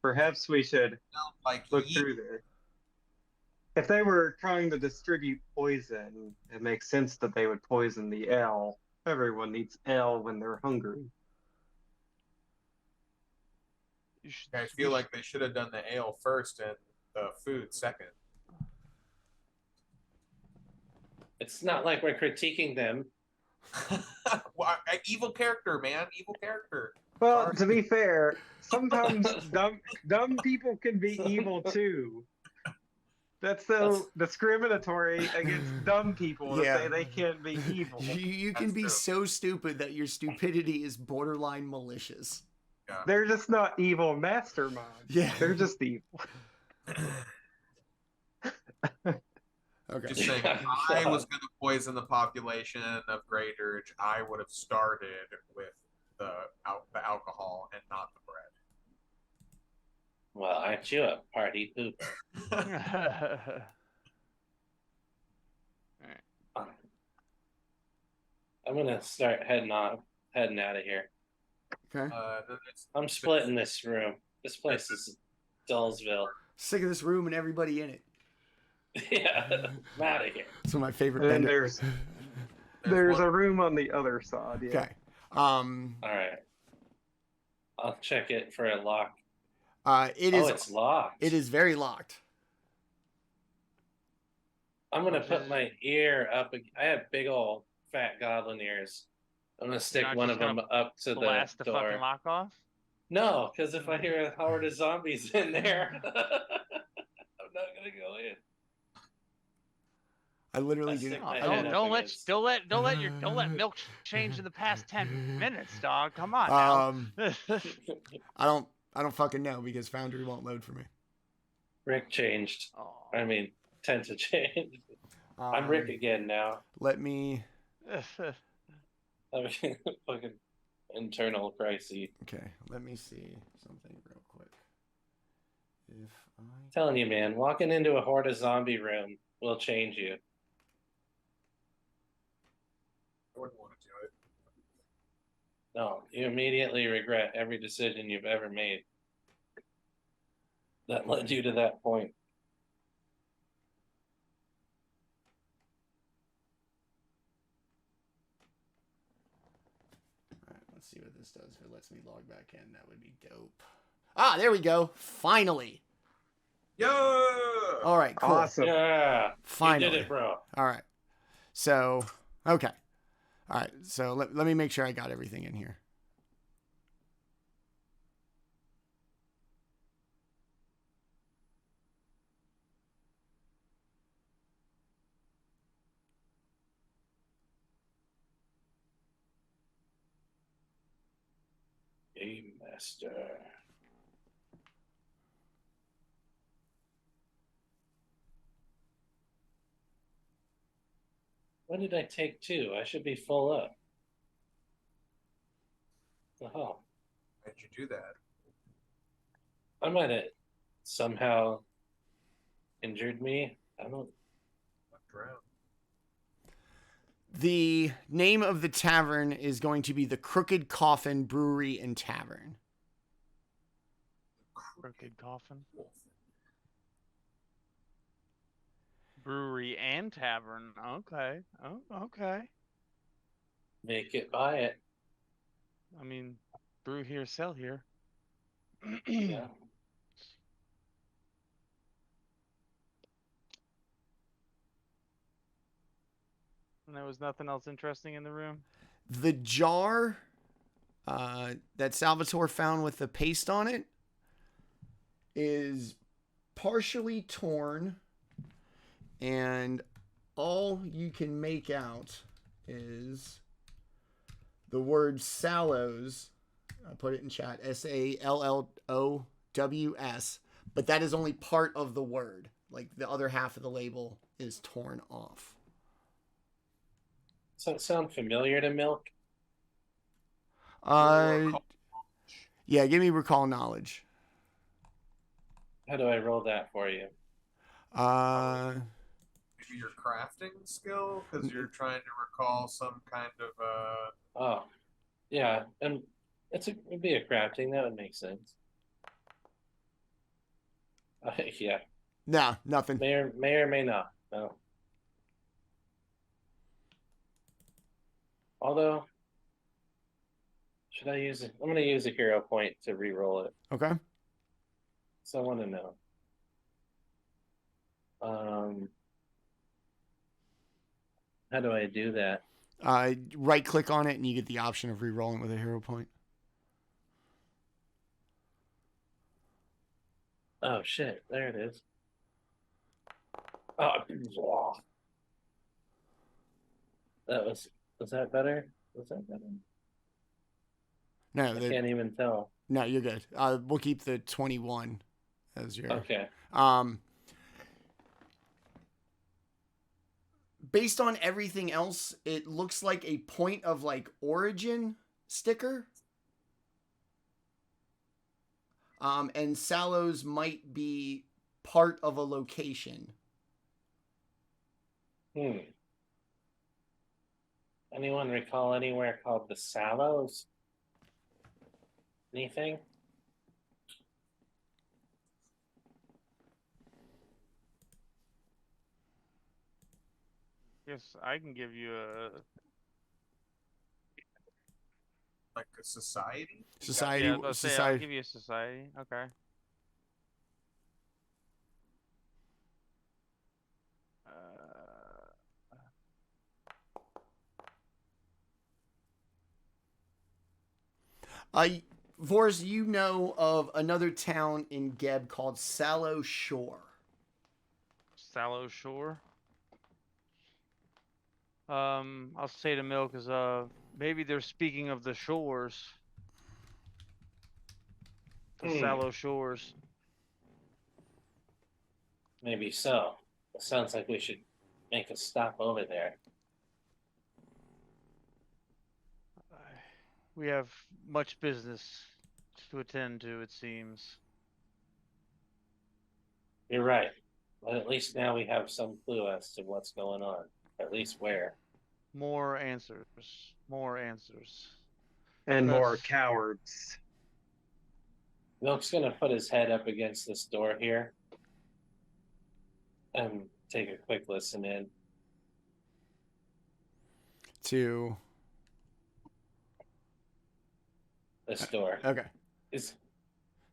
perhaps we should like look yeet. through there. If they were trying to distribute poison, it makes sense that they would poison the ale. Everyone needs ale when they're hungry. You should, I feel like they should have done the ale first and the food second. It's not like we're critiquing them. Well, evil character, man. Evil character. Well, to be fair, sometimes dumb people can be evil too. That's so discriminatory against dumb people to Yeah. say they can't be evil. You can That's be true. so stupid that your stupidity is borderline malicious. Yeah. They're just not evil masterminds. Yeah. They're just evil. Okay. Just saying, if I was going to poison the population of Greydirge, I would have started with the alcohol and not the bread. Well, aren't you a party pooper? I'm gonna start heading out of here. Okay. Then it's- I'm splitting this room. This place is Dullsville. Sick of this room and everybody in it. Yeah, I'm out of here. It's one of my favorite And then bender. there's one- a room on the other side. Yeah. Okay. All right. I'll check it for a lock. It's locked. It is very locked. I'm gonna put my ear up. I have big old fat goblin ears. I'm gonna stick not one just of them up to blast the the door. fucking lock off. No, because if I hear a horde of zombies in there, I'm not gonna go in. I literally I do stick not. my I head don't- up against- Don't let milk change in the past 10 minutes, dog. Come on now. I don't fucking know because Foundry won't load for me. Rick changed. Oh. I mean, Tenta changed. I'm Rick again now. Let me. I mean, fucking internal crisis. Okay. Let me see something real quick. If I. Telling you, man, walking into a horde of zombie room will change you. I wouldn't want to do it. No, you immediately regret every decision you've ever made that led you to that point. Alright, let's see what this does. If it lets me log back in, that would be dope. Ah, there we go. Finally. Yeah. All right, cool. Awesome. Yeah, Finally. you did it, bro. All right. So, okay. All right. So let me make sure I got everything in here. Game master. What did I take two? I should be full up. Oh, How'd you do that? I might have somehow injured me. I don't. Left around. The name of the tavern is going to be the Crooked Coffin Brewery and Tavern. Crooked Coffin. Brewery and tavern. Okay. Oh, okay. Make it, buy it. I mean, brew here, sell here. Yeah. And there was nothing else interesting in the room. The jar that Salvatore found with the paste on it is partially torn, and all you can make out is the word Sallows. I put it in chat. SALLOWS. But that is only part of the word. Like the other half of the label is torn off. Does that sound familiar to Milk? Yeah, give me recall knowledge. How do I roll that for you? Maybe your crafting skill, because you're trying to recall some kind of Oh, yeah, and it'd be a crafting. That would make sense. Yeah, Nah, nothing. may or may not. No. Although, should I use it? I'm going to use a hero point to re-roll it. Okay. So I want to know. How do I do that? Right click on it and you get the option of re-rolling with a hero point. Oh shit! There it is. Oh, was that better? Was that better? No, I can't even tell. No, you're good. We'll keep the 21 as your. Okay. Based on everything else, it looks like a point of like origin sticker. And Sallows might be part of a location. Anyone recall anywhere called the Sallows? Anything? Yes, I can give you a like a society. Society. Yeah, I'll society. give you a society. Okay. Vorys, you know of another town in Geb called Sallow Shore. Sallow Shore. I'll say to Milk is maybe they're speaking of the shores. The Sallow Shores. Maybe so. It sounds like we should make a stop over there. We have much business to attend to, it seems. You're right. But at least now we have some clue as to what's going on. At least where. More answers. More answers. And more cowards. Milk's gonna put his head up against this door here and take a quick listen in. To this door. Okay. It's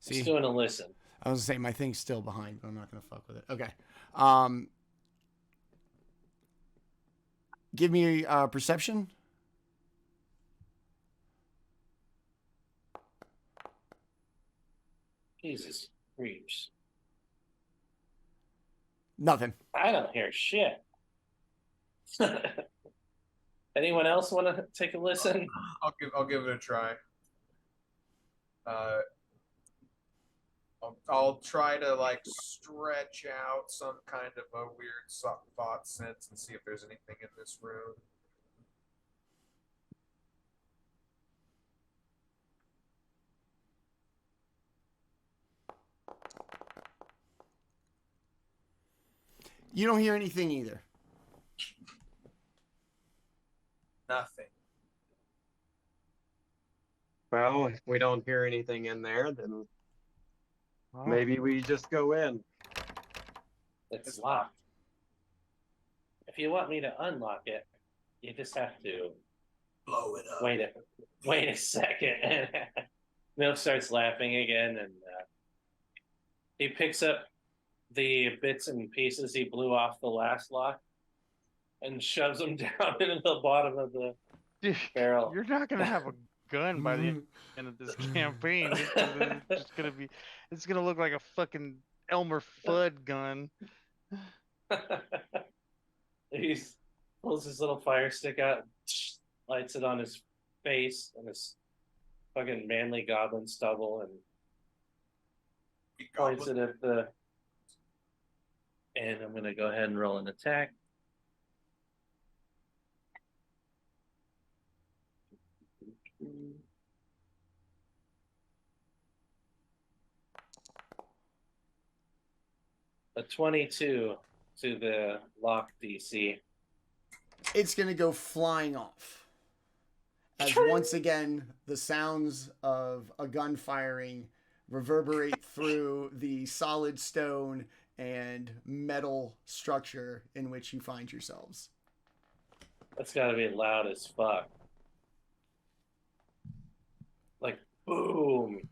See, doing a listen. I was gonna say my thing's still behind, but I'm not gonna fuck with it. Okay. Give me perception. Jesus creeps. Nothing. I don't hear shit. Anyone else want to take a listen? I'll give it a try. I'll try to like stretch out some kind of a weird thought sense and see if there's anything in this room. You don't hear anything either. Nothing. Well, if we don't hear anything in there, then maybe we just go in. It's locked. If you want me to unlock it, you just have to blow it up. Wait a second. Milk starts laughing again, and he picks up the bits and pieces he blew off the last lock and shoves them down into the bottom of the barrel. You're not gonna have a gun by the end of this campaign. It's gonna look like a fucking Elmer Fudd gun. He pulls his little fire stick out, lights it on his face and his fucking manly goblin stubble, and points it at the. And I'm gonna go ahead and roll an attack. A 22 to the lock DC. It's going to go flying off. As once again, the sounds of a gun firing reverberate through the solid stone and metal structure in which you find yourselves. That's got to be loud as fuck. Like, boom.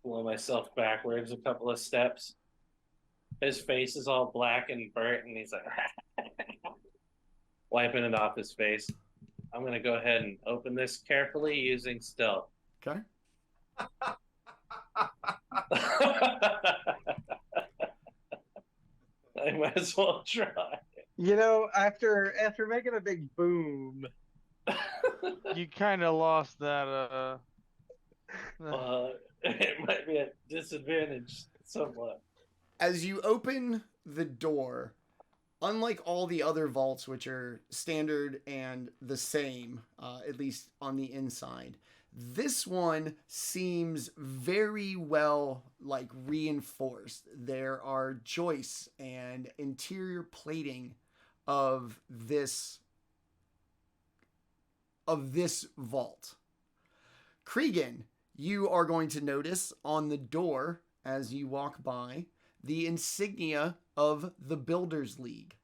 Blow myself backwards a couple of steps. His face is all black and burnt, and he's like, wiping it off his face. I'm going to go ahead and open this carefully using stealth. Okay. I might as well try. You know, after making a big boom, You kind of lost that. It might be a disadvantage somewhat. As you open the door, unlike all the other vaults, which are standard and the same, at least on the inside, this one seems very well reinforced. There are joists and interior plating of this vault. Kreegan, you are going to notice on the door as you walk by the insignia of the Builders League.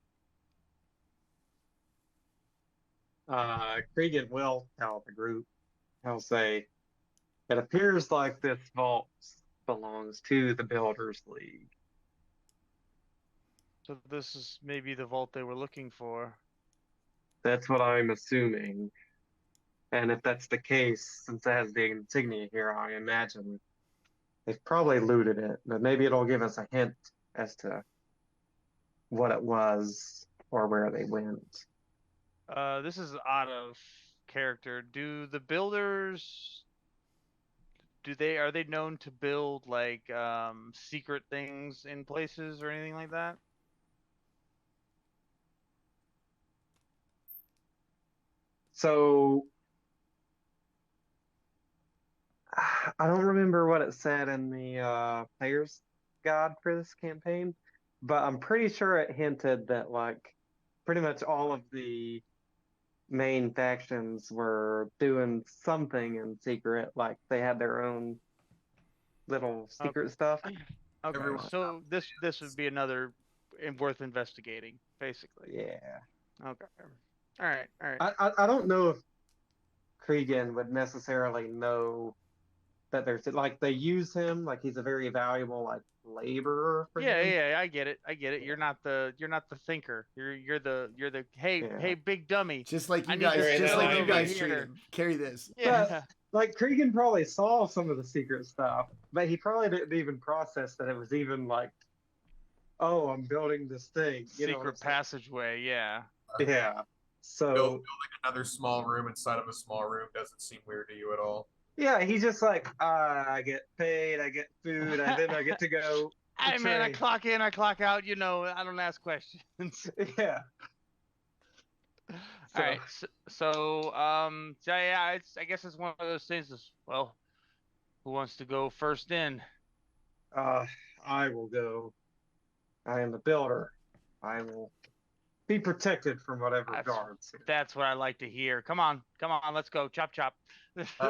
Kreegan will tell the group. He'll say, "It appears like this vault belongs to the Builders League." So this is maybe the vault they were looking for. That's what I'm assuming. And if that's the case, since it has the insignia here, I imagine they've probably looted it. But maybe it'll give us a hint as to what it was or where they went. This is out of character. Do the builders are they known to build secret things in places or anything like that? So I don't remember what it said in the player's guide for this campaign, but I'm pretty sure it hinted that pretty much all of the main factions were doing something in secret, like they had their own little secret stuff. Okay, Everyone- so this would be another worth investigating, basically. Yeah. Okay. All right. I don't know if Kreegan would necessarily know that there's they use him he's a very valuable laborer for them. Yeah, I get it. You're not the thinker. You're the hey big dummy. Just like I you need guys, to just like you over guys here. treat him. Carry this. Yeah. Kreegan probably saw some of the secret stuff, but he probably didn't even process that it was even oh, I'm building this thing. You know what I'm Secret saying? passageway, yeah. Yeah. So Building another small room inside of a small room doesn't seem weird to you at all. yeah, he's just I get paid, I get food, and then I get to go. Hey man, I train. clock in, I clock out. I don't ask questions. Yeah. All right. So yeah, I guess it's one of those things. Well, who wants to go first in? I will go. I am the builder. I will be protected from whatever guards. That's what I like to hear. Come on, let's go. Chop chop.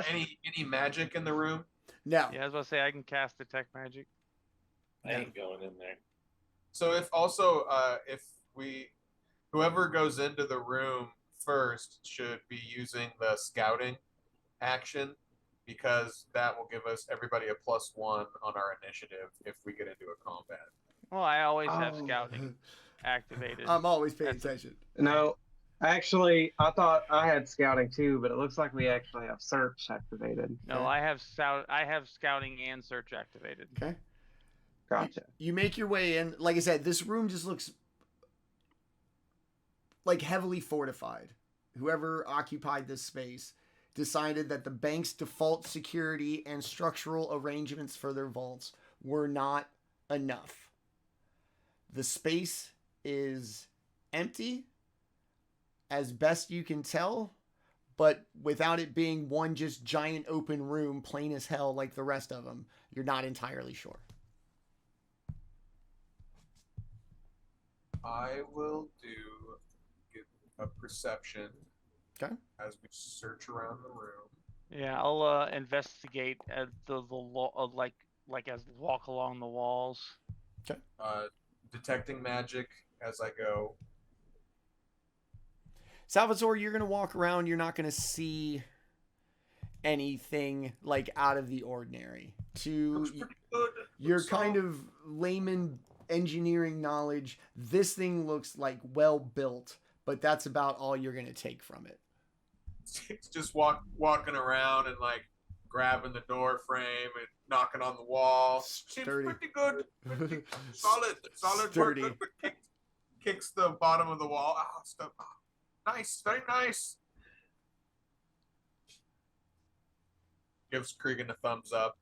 Any magic in the room? No. Yeah, I was about to say I can cast detect magic. I ain't going in there. So if whoever goes into the room first should be using the scouting action, because that will give everybody a +1 on our initiative if we get into a combat. Well, I always have scouting activated. I'm always paying attention. No, actually, I thought I had scouting too, but it looks like we actually have search activated. No, I have scouting and search activated. Okay. Gotcha. You make your way in. Like I said, this room just looks heavily fortified. Whoever occupied this space decided that the bank's default security and structural arrangements for their vaults were not enough. The space is empty as best you can tell, but without it being one just giant open room, plain as hell like the rest of them, you're not entirely sure. I will give a perception. Okay. As we search around the room. Yeah, I'll investigate at like as walk along the walls. Detecting magic as I go. Salvatore, you're going to walk around. You're not going to see anything like out of the ordinary. Looks pretty good. Your kind of layman engineering knowledge, this thing looks like well built, but that's about all you're going to take from it. It's just walking around and like grabbing the door frame and knocking on the wall. Sturdy. Seems pretty good. Solid Sturdy. work. Kicks the bottom of the wall. Stuff. Nice, very nice. Gives Kreegan a thumbs up.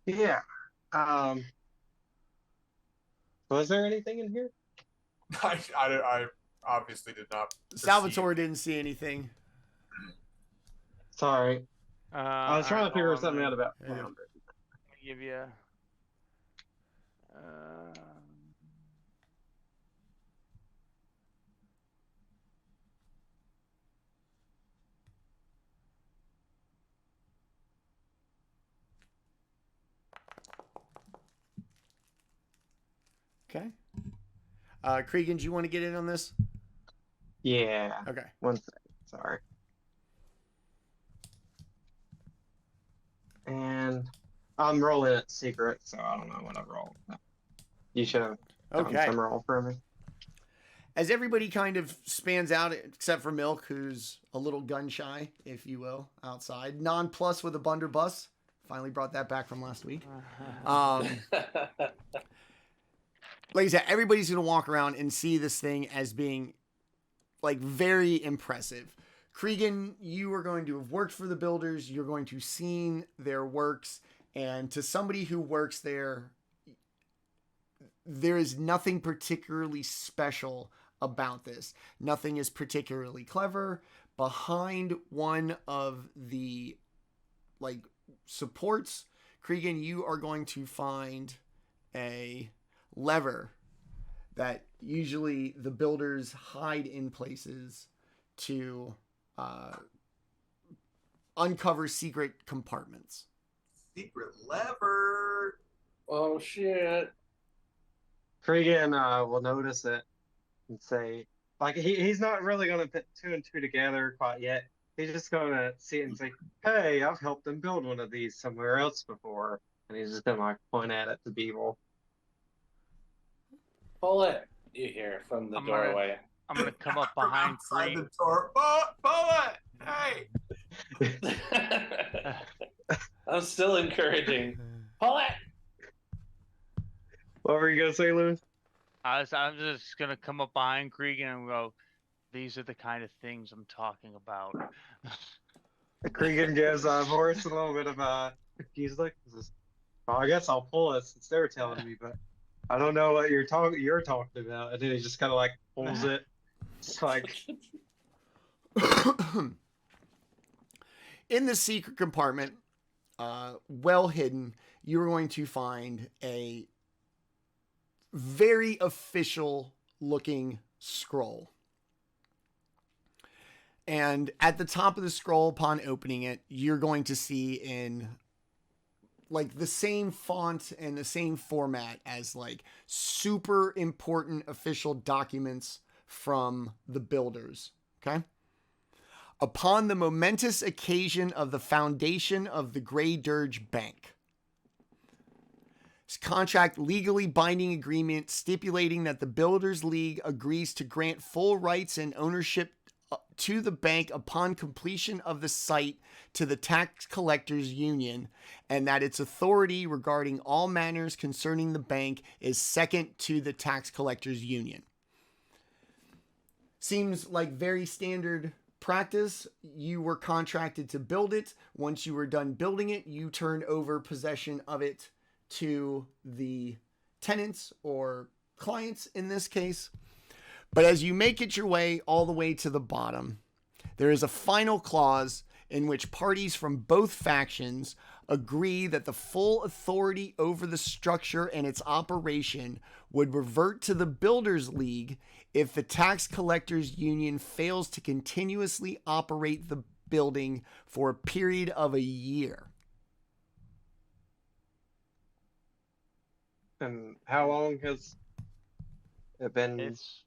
Yeah. Was there anything in here? I obviously did not. Salvatore didn't see anything. Sorry. I was trying to figure something out about Yeah. Flounder. Give you. Okay. Kreegan, do you want to get in on this? Yeah. Okay. One second. Sorry. And I'm rolling it secret, so I don't know what I rolled. You should have done Okay. some roll for me. As everybody kind of spans out, except for Milk, who's a little gun shy, if you will, outside. Non-plus with a blunderbuss. Finally brought that back from last week. Like I said, everybody's going to walk around and see this thing as being, like, very impressive. Kreegan, you are going to have worked for the builders. You're going to have seen their works. And to somebody who works there, there is nothing particularly special about this. Nothing is particularly clever. Behind one of the, like, supports, Kreegan, you are going to find a lever that usually the builders hide in places to uncover secret compartments. Secret lever. Oh shit. Kreegan will notice it and say, like, he's not really going to put two and two together quite yet. He's just going to see it and say, hey, I've helped them build one of these somewhere else before. And he's just going to, like, point at it to Beeble. Pull it. You hear from the doorway. I'm gonna come up behind Outside Kreegan. the door. Pull it. Hey. I'm still encouraging. Pull it. What were you going to say, Louis? I'm just gonna come up behind Kreegan and go, "These are the kind of things I'm talking about." Kreegan gives Vorys a little bit of confused look. Well, I guess I'll pull it since they're telling me, but I don't know what you're talking about. And then he just kind of like pulls it. It's like in the secret compartment, well hidden, you're going to find a very official looking scroll. And at the top of the scroll, upon opening it, you're going to see in like the same font and the same format as like super important official documents from the builders. Okay. Upon the momentous occasion of the foundation of the Greydirge Bank. Contract legally binding agreement stipulating that the Builders League agrees to grant full rights and ownership to the bank upon completion of the site to the Tax Collectors Union, and that its authority regarding all matters concerning the bank is second to the Tax Collectors Union. Seems like very standard practice. You were contracted to build it. Once you were done building it, you turned over possession of it to the tenants or clients in this case. But as you make it your way all the way to the bottom, there is a final clause in which parties from both factions agree that the full authority over the structure and its operation would revert to the Builders League if the Tax Collectors Union fails to continuously operate the building for a period of a year. And how long has it been? It's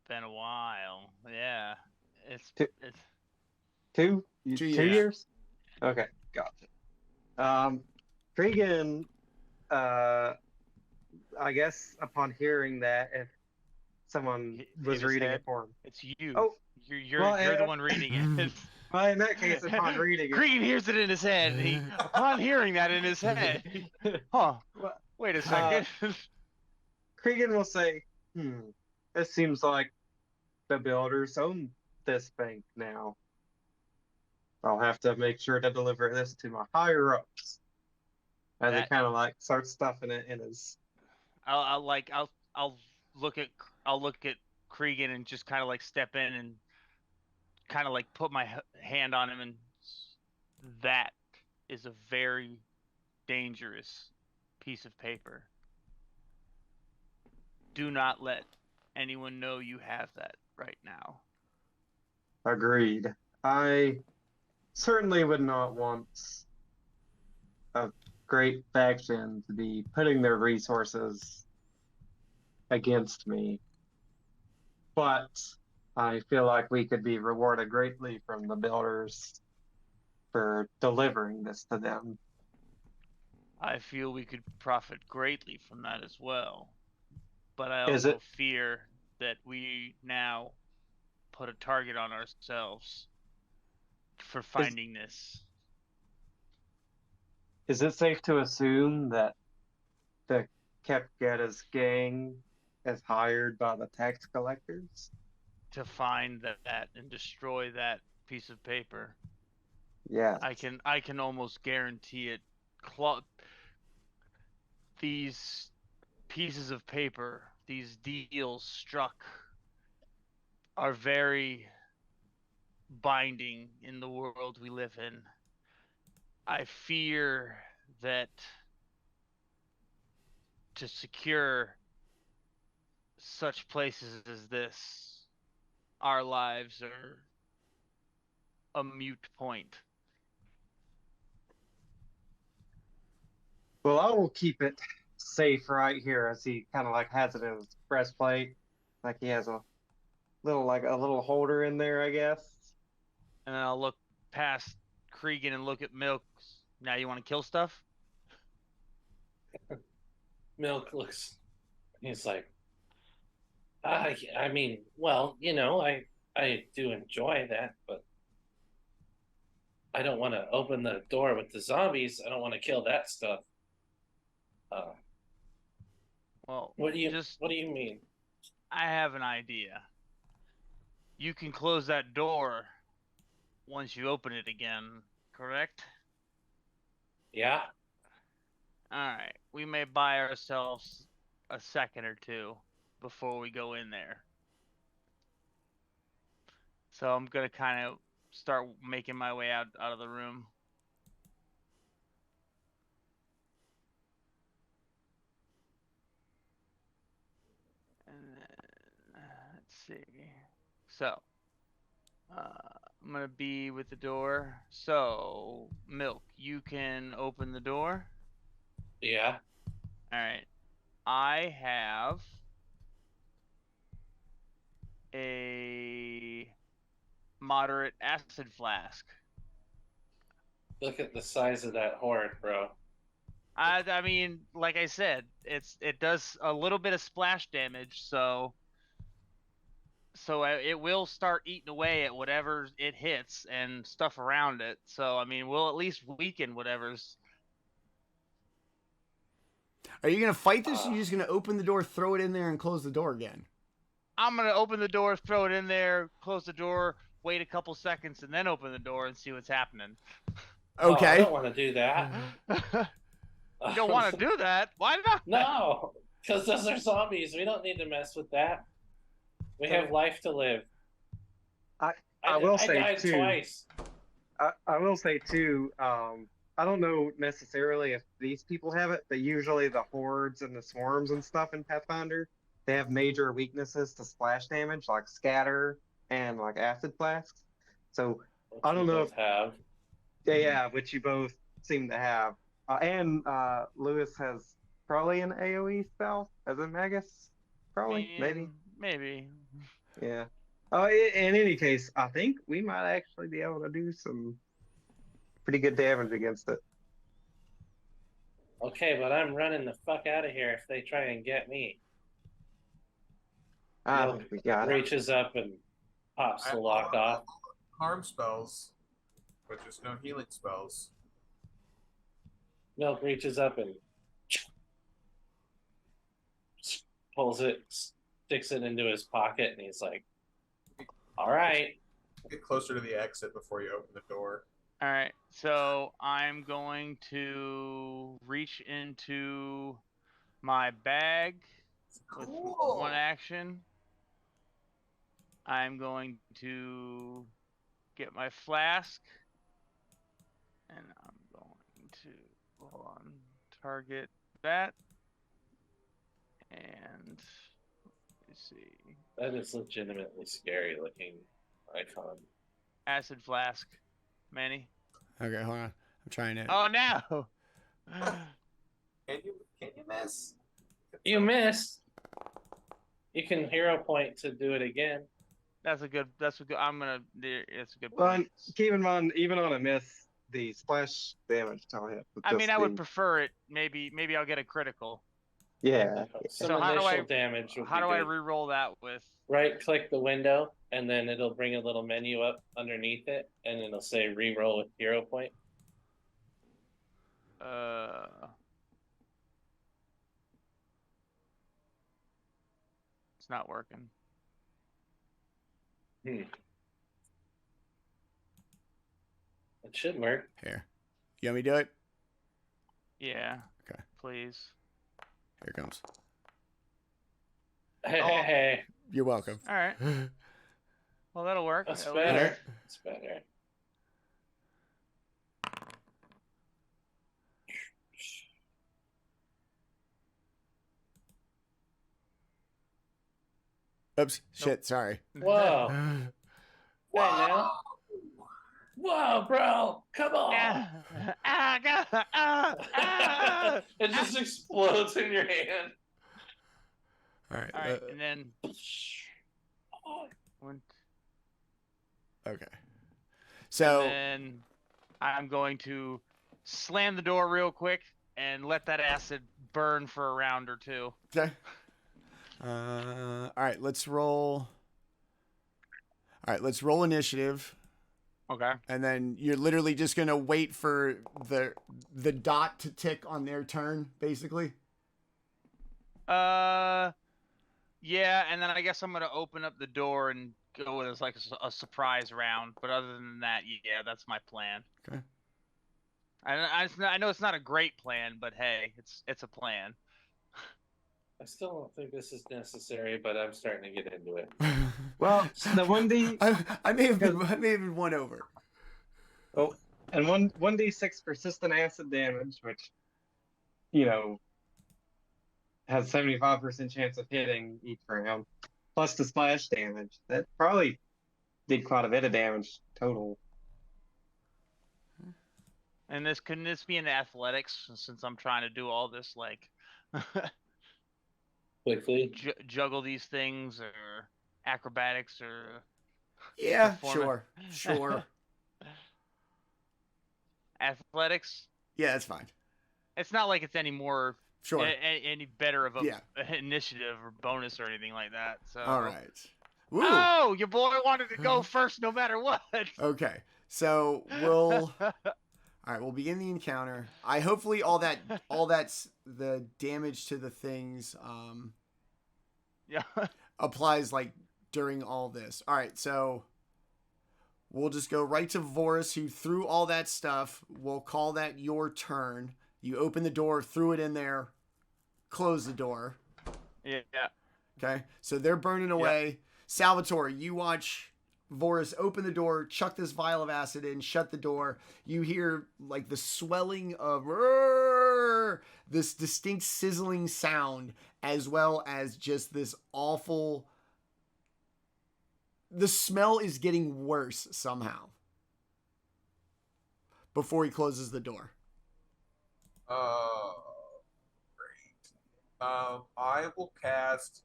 been a while. Yeah. It's Two- it's 2 2 2 years. years? Okay, gotcha. Kreegan, I guess upon hearing that, if someone Hit was his reading head. it for him. it's you. Oh, You're well, the one reading it. well, in that case, upon reading it, Green hears it in his head. Upon hearing that in his head, huh? well, Wait a second. Kreegan will say, it seems like the builders own this bank now. I'll have to make sure to deliver this to my higher ups. As he That- kind of like starts stuffing it in his. I'll look at Kreegan and just kind of like step in and kind of like put my hand on him, and that is a very dangerous piece of paper. Do not let anyone know you have that right now. Agreed. I certainly would not want a great faction to be putting their resources against me. But I feel like we could be rewarded greatly from the builders for delivering this to them. I feel we could profit greatly from that as well. But I Is also it- fear that we now put a target on ourselves for finding this. Is it safe to assume that the Kepgetta's gang is hired by the tax collectors? To find that and destroy that piece of paper. Yeah. I can almost guarantee it. These pieces of paper, these deals struck, are very binding in the world we live in. I fear that to secure such places as this, our lives are a mute point. Well, I will keep it safe right here, as he kind of like has it in his breastplate. Like he has a little holder in there, I guess. And then I'll look past Kreegan and look at Milk. Now you want to kill stuff? Milk looks. He's like, I mean, well, you know, I do enjoy that, but I don't want to open the door with the zombies. I don't want to kill that stuff. Well, What do you mean? I have an idea. You can close that door once you open it again, correct? Yeah. All right. We may buy ourselves a second or two before we go in there. So I'm going to kind of start making my way out of the room. And then, let's see. So, I'm going to be with the door. So, Milk, you can open the door. Yeah. All right. I have a moderate acid flask. Look at the size of that horde, bro. I mean, like I said, it does a little bit of splash damage, so it will start eating away at whatever it hits and stuff around it. So I mean, we'll at least weaken whatever's. Are you going to fight this, or are you just going to open the door, throw it in there, and close the door again? I'm going to open the door, throw it in there, close the door, wait a couple seconds, and then open the door and see what's happening. Oh, I Okay. don't want to do that. You don't want to do that? Why not? No, because those are zombies. We don't need to mess with that. We have life to live. I will say died too. twice. I will say too. I I don't know necessarily if these people have it, but usually the hordes and the swarms and stuff in Pathfinder, they have major weaknesses to splash damage, like scatter and like acid flasks. So Which I don't we know both have. yeah, which you both seem to have. And Lewis has probably an AoE spell as a Magus. Probably, maybe. Maybe. Yeah. In any case, I think we might actually be able to do some pretty good damage against it. Okay, but I'm running the fuck out of here if they try and get me. I Milk think we got it. reaches up and pops the lock off. Harm spells, but there's no healing spells. Milk reaches up and pulls it, sticks it into his pocket, and he's like, all right. Get closer to the exit before you open the door. All right, so I'm going to reach into my bag with one action. I'm going to get my flask, and I'm going to hold on, target that, and let me see, That is legitimately scary looking icon. acid flask, Manny. Okay, hold on. I'm trying to. Oh no! Can you miss? You missed. You can hero point to do it again. That's a good. That's a good. I'm gonna. It's a good Well, point. keep in mind, even on a miss, the splash damage tell hit. I mean, I would prefer it. Maybe I'll get a critical. Yeah. Some So how do initial I- damage would How be do I good. re-roll that with? Right click the window and then it'll bring a little menu up underneath it and it'll say re-roll with hero point. It's not working. It should work. Here. You want me to do it? Yeah. Okay. Please. Here it comes. Hey. You're welcome. All right. Well, that'll work. That's At better. least. That's better. Oops. Shit. Sorry. Whoa. Hey now. Whoa, bro. Come on. It just explodes in your hand. All right. All right, and then Okay. So. and then I'm going to slam the door real quick and let that acid burn for a round or two. Okay. All right. Let's roll. All right. Let's roll initiative. Okay. And then you're literally just gonna wait for the dot to tick on their turn, basically. Yeah, and then I guess I'm gonna open up the door and go with it like a surprise round. But other than that, yeah, that's my plan. Okay. I know it's not a great plan, but hey, it's a plan. I still don't think this is necessary, but I'm starting to get into it. Well, the 1D. I may have been won over. Oh, and 1d6 persistent acid damage, which, has 75% chance of hitting each round, plus the splash damage. That probably did quite a bit of damage total. And couldn't this be in athletics since I'm trying to do all this like Quickly. juggle these things or acrobatics or Yeah, performance? sure. Athletics? Yeah, that's fine. It's not like it's any more Sure. any better of a Yeah. initiative or bonus or anything like that. So All right. Woo. Oh, your boy wanted to go first no matter what. Okay. So we'll. All right, we'll begin the encounter. Hopefully all that's the damage to the things Yeah. applies like during all this. All right, so we'll just go right to Vorys, who threw all that stuff. We'll call that your turn. You open the door, threw it in there, close the door. Yeah. Okay, so they're burning away. Salvatore, you watch Vorys open the door, chuck this vial of acid in, shut the door. You hear like the swelling of this distinct sizzling sound, as well as just this awful. The smell is getting worse somehow before he closes the door. Oh, great. I will cast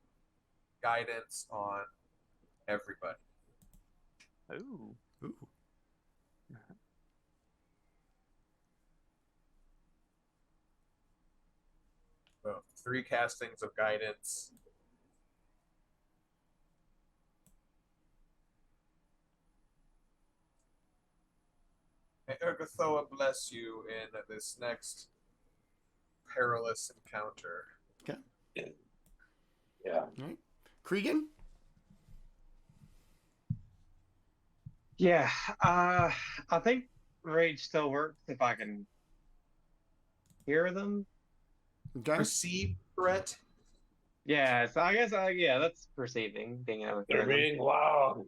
guidance on everybody. Ooh. Ooh. So 3 castings of guidance. May Urgathoa bless you in this next perilous encounter. Okay. Yeah. All right. Kreegan? Yeah, I think rage still works if I can hear them. Okay. Perceive threat. Yeah, so I guess yeah, that's perceiving, being able to hear They're them. being loud.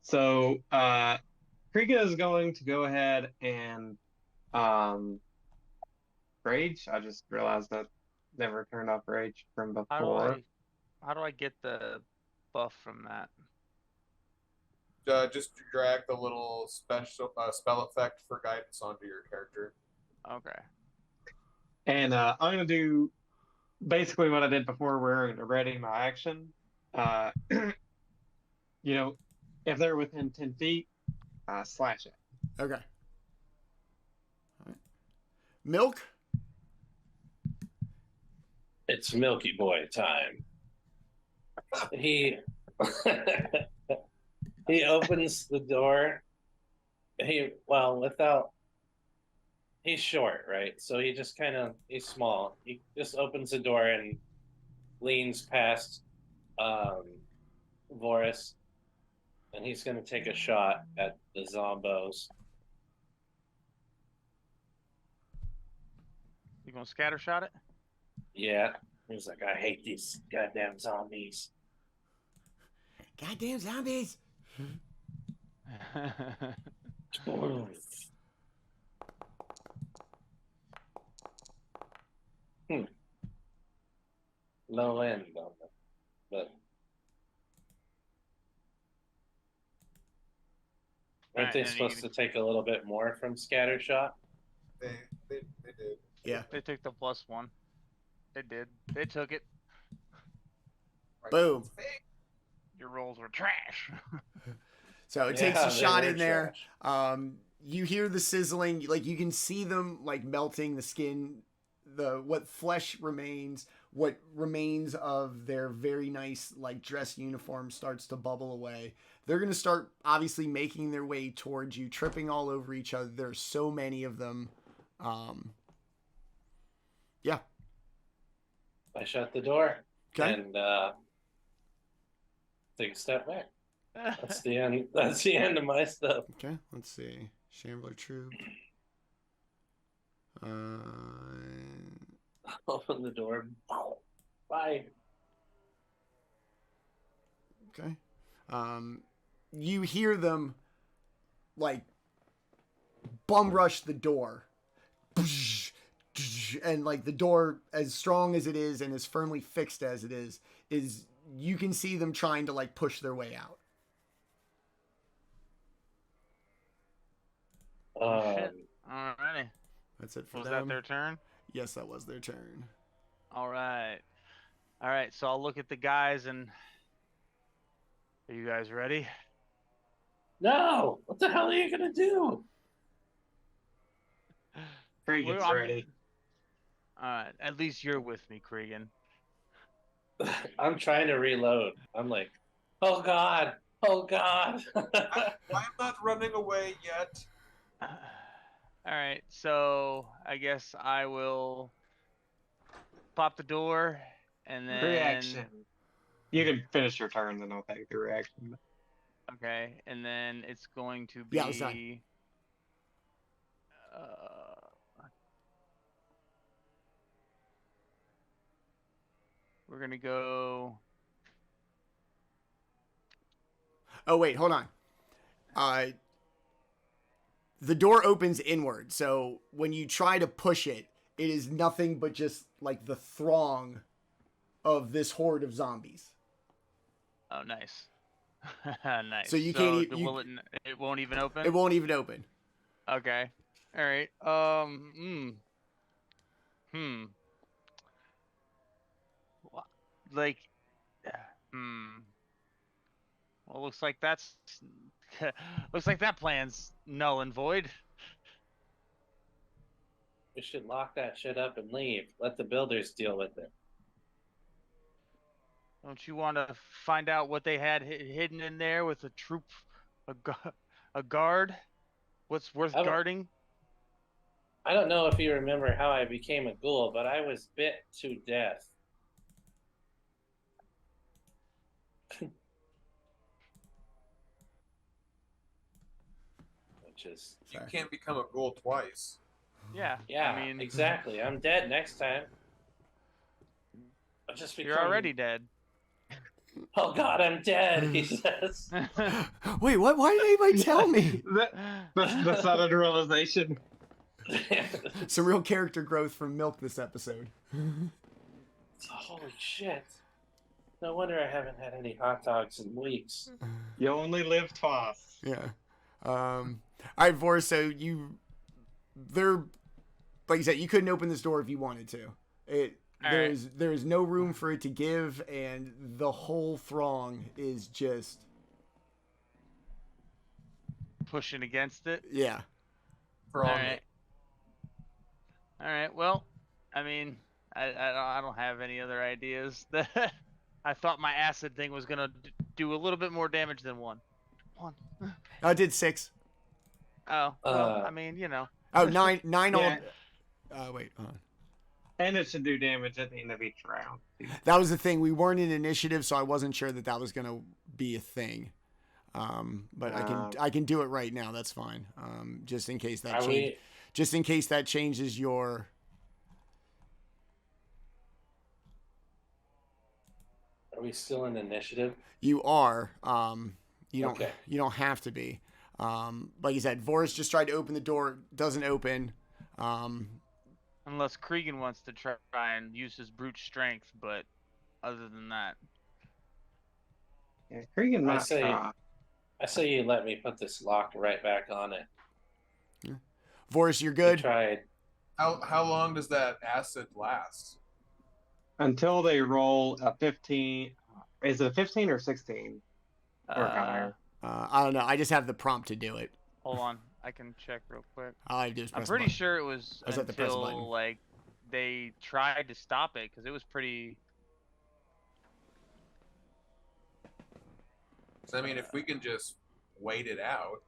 So Kreegan is going to go ahead and rage. I just realized that never turned off rage from before. How do I get the buff from that? Just drag the little special spell effect for guidance onto your character. Okay. And I'm gonna do basically what I did before, where I'm ready my action. You know, if they're within 10 feet, slash it. Okay. All right. Milk? It's Milky Boy time. He he opens the door. He's short, right? So he just he's small. He just opens the door and leans past Vorys, and he's gonna take a shot at the zombos. You gonna scatter shot it? Yeah. He's like, I hate these goddamn zombies. Goddamn zombies! Low end on them, but aren't they and supposed to take a little bit more from scatter shot? They did. Yeah. They took the +1. They did. They took it. Right. Boom. Your rolls were trash. So it takes a they shot were in there. trash. You hear the sizzling, like you can see them like melting the skin, what flesh remains, what remains of their very nice like dress uniform starts to bubble away. They're gonna start obviously making their way towards you, tripping all over each other. There's so many of them. Yeah. I shut the door Okay. and take a step back. That's the end. That's the end of my stuff. Okay. Let's see. Shambler troop. Open the door. Bye. Okay. You hear them like bum rush the door. And like the door, as strong as it is and as firmly fixed as it is you can see them trying to like push their way out. Alrighty. That's it for Was them. that their turn? Yes, that was their turn. All right. So I'll look at the guys and. Are you guys ready? No. What the hell are you gonna do? Kreegan's I'm- ready. All right. At least you're with me, Kreegan. I'm trying to reload. I'm like, oh god, oh god. I'm not running away yet. All right. So I guess I will pop the door and then. Reaction. You can finish your turn, then I'll take the reaction. Okay, and then it's going to be. Yeah, I was done. We're gonna go. Oh wait, hold on. The door opens inward, so when you try to push it, it is nothing but just like the throng of this horde of zombies. Oh, nice. Nice. So you can't. It won't even open. It won't even open. Okay. All right. Like. Well, looks like that's. Looks like that plan's null and void. We should lock that shit up and leave. Let the builders deal with it. Don't you want to find out what they had hidden in there with a troop, a guard? What's worth guarding? I don't know if you remember how I became a ghoul, but I was bit to death. Which is... You can't become a ghoul twice. Yeah. Yeah, I mean, exactly. I'm dead next time. I'll just You're already dead. Oh God, I'm dead, he says. Wait, what? Why did anybody tell me? The sudden realization. Some real character growth from Milk this episode. Holy shit. No wonder I haven't had any hot dogs in weeks. You only live twice. Yeah. All right, Vorys, so like you said, you couldn't open this door if you wanted to. There's no room for it to give, and the whole throng is just pushing against it. Yeah. All right. Well, I mean, I don't have any other ideas. I thought my acid thing was gonna do a little bit more damage than one. I did 6. Oh, well, I mean, you know. Oh, 9 Yeah. all. Wait, hold on. And it should do damage at the end of each round. That was the thing. We weren't in initiative, so I wasn't sure that was going to be a thing. But I can do it right now. That's fine. Just in case that changes your. Are we still in initiative? You are. You don't. Okay. You don't have to be. Like you said, Vorys just tried to open the door. Doesn't open. Unless Kreegan wants to try and use his brute strength, but other than that, Yeah, Kreegan might I say you let me put this lock right back on it. Yeah. Vorys, you're good. I tried. How long does that acid last? until they roll a 15. Is it a 15 or 16? Or higher? I don't know. I just have the prompt to do it. Hold on, I can check real quick. All I do is press I'm pretty button. sure it was I just have to press a button. until like they tried to stop it because it was pretty. So, I mean, if we can just wait it out.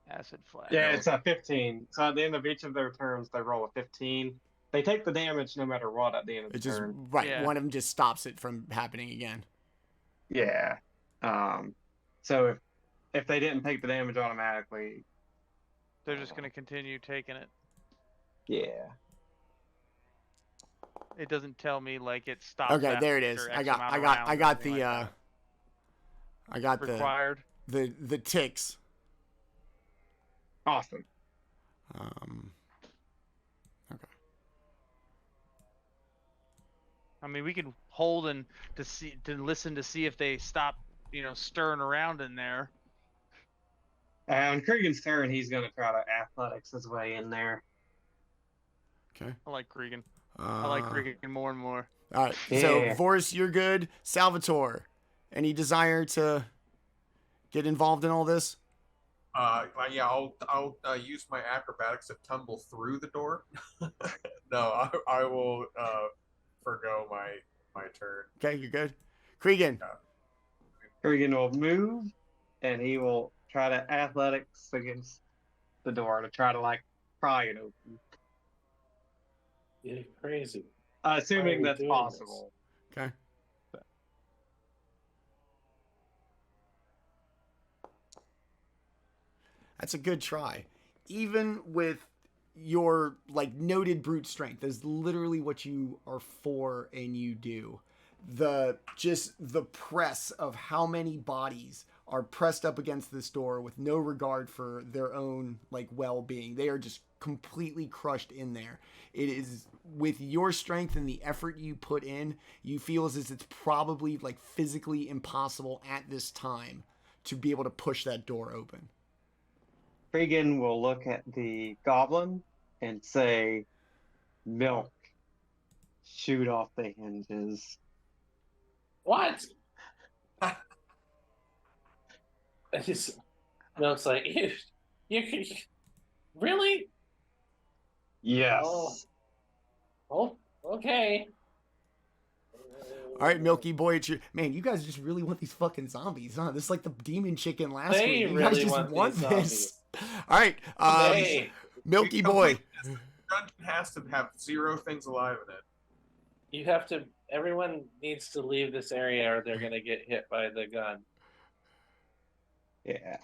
Acid flash. Yeah, it's a 15. So at the end of each of their turns, they roll a 15. They take the damage no matter what at the end of the It just turn. right. Yeah. One of them just stops it from happening again. Yeah. So if they didn't take the damage automatically, They're just gonna continue taking it. yeah. It doesn't tell me like it stops. Okay, there it is. after I X got amount I of got rounds I or got anything the like I got that. Required. the ticks. Awesome. Okay. I mean, we can hold and to listen to see if they stop, stirring around in there. On Kreegan's turn, he's going to try to athletics his way in there. Okay. I like Kreegan. I like Kreegan more and more. All right. So Yeah. Vorys, you're good. Salvatore, any desire to get involved in all this? Yeah, I'll use my acrobatics to tumble through the door. No, I will forgo my turn. Okay, you're good. Kreegan. Kreegan will move, and he will try to athletics against the door to try to, pry it open. You're crazy. Assuming we that's doing possible. Okay. That's a good try. Even with your noted brute strength, is literally what you are for and you do. The press of how many bodies are pressed up against this door with no regard for their own like well-being. They are just completely crushed in there. It is, with your strength and the effort you put in, you feel as if it's probably like physically impossible at this time to be able to push that door open. Kreegan will look at the goblin and say, "Milk, shoot off the hinges." What? I just Milk's like, you really? Yes. Oh, okay. All right, Milky Boy, it's your man. You guys just really want these fucking zombies, huh? This is like the demon chicken last They week. You really guys just want these this. All right, Hey, Milky Boy. The dungeon has to have 0 things alive in it. you have to. Everyone needs to leave this area, or they're gonna get hit by the gun. Yeah.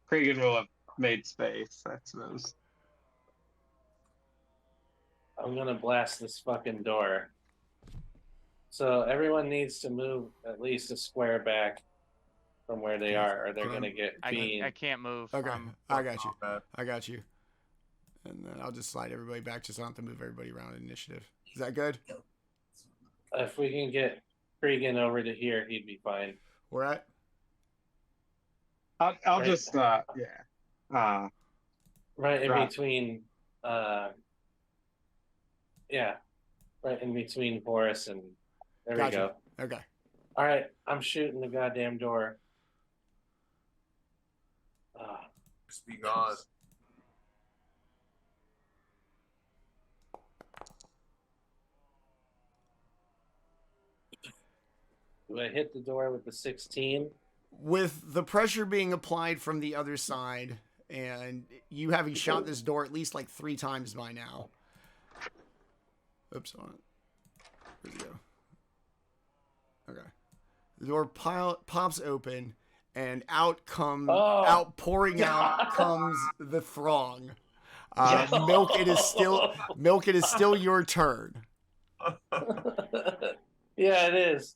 Kreegan will have made space, I suppose. I'm gonna blast this fucking door. So everyone needs to move at least a square back from where they are, or they're gonna get beamed. I can't move. Okay, I got you. Combat. I got you. And then I'll just slide everybody back, just so I don't have to move everybody around in initiative. Is that good? If we can get Kreegan over to here, he'd be fine. We're at. I'll Right. just yeah. Right in Right. between, yeah, right in between Vorys and there we Gotcha. go. Okay. All right, I'm shooting the goddamn door. Just be gone. Do I hit the door with the 16? With the pressure being applied from the other side, and you having shot this door at least like 3 times by now. Oops, hold on. Where'd it go? Okay. The door pops open, and outpouring out comes the throng. Milk, it is still your turn. Yeah, it is.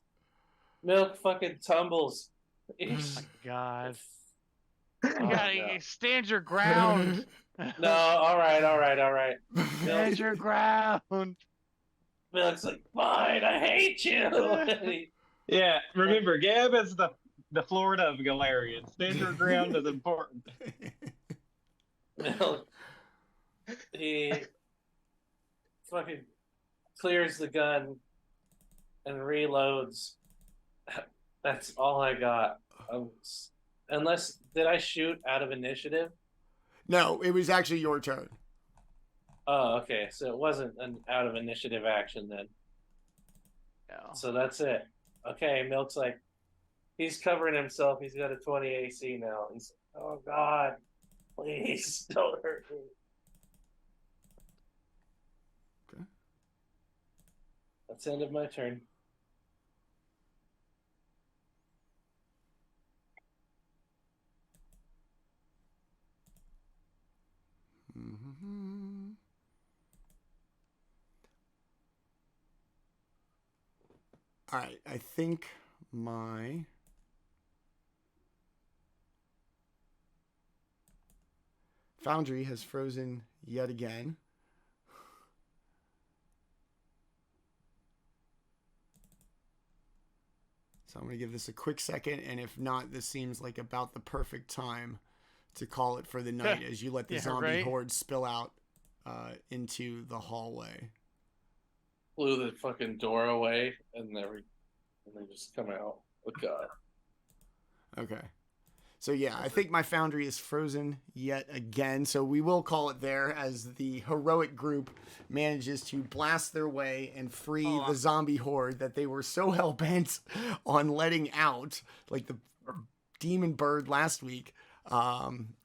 Milk fucking tumbles. God. Oh, You gotta no. stand your ground. No, all right. Stand your ground. Milk's like, fine, I hate you. Yeah, remember, Gab is the Florida of Galarian. Stand your ground is important. Milk, he fucking clears the gun and reloads. That's all I got. Unless, did I shoot out of initiative? No, it was actually your turn. Oh, okay. So it wasn't an out of initiative action then. No. So that's it. Okay, Milk's like, he's covering himself. He's got a 20 AC now. He's, oh God, please don't hurt me. Okay. That's the end of my turn. Mm-hmm. All right, I think my foundry has frozen yet again. So I'm going to give this a quick second, and if not, this seems like about the perfect time to call it for the night as you let the zombie horde spill out into the hallway. Blew the fucking door away, and they just come out. Oh God. Okay. So yeah, I think my foundry is frozen yet again. So we will call it there as the heroic group manages to blast their way and free the zombie horde that they were so hell-bent on letting out, like the demon bird last week.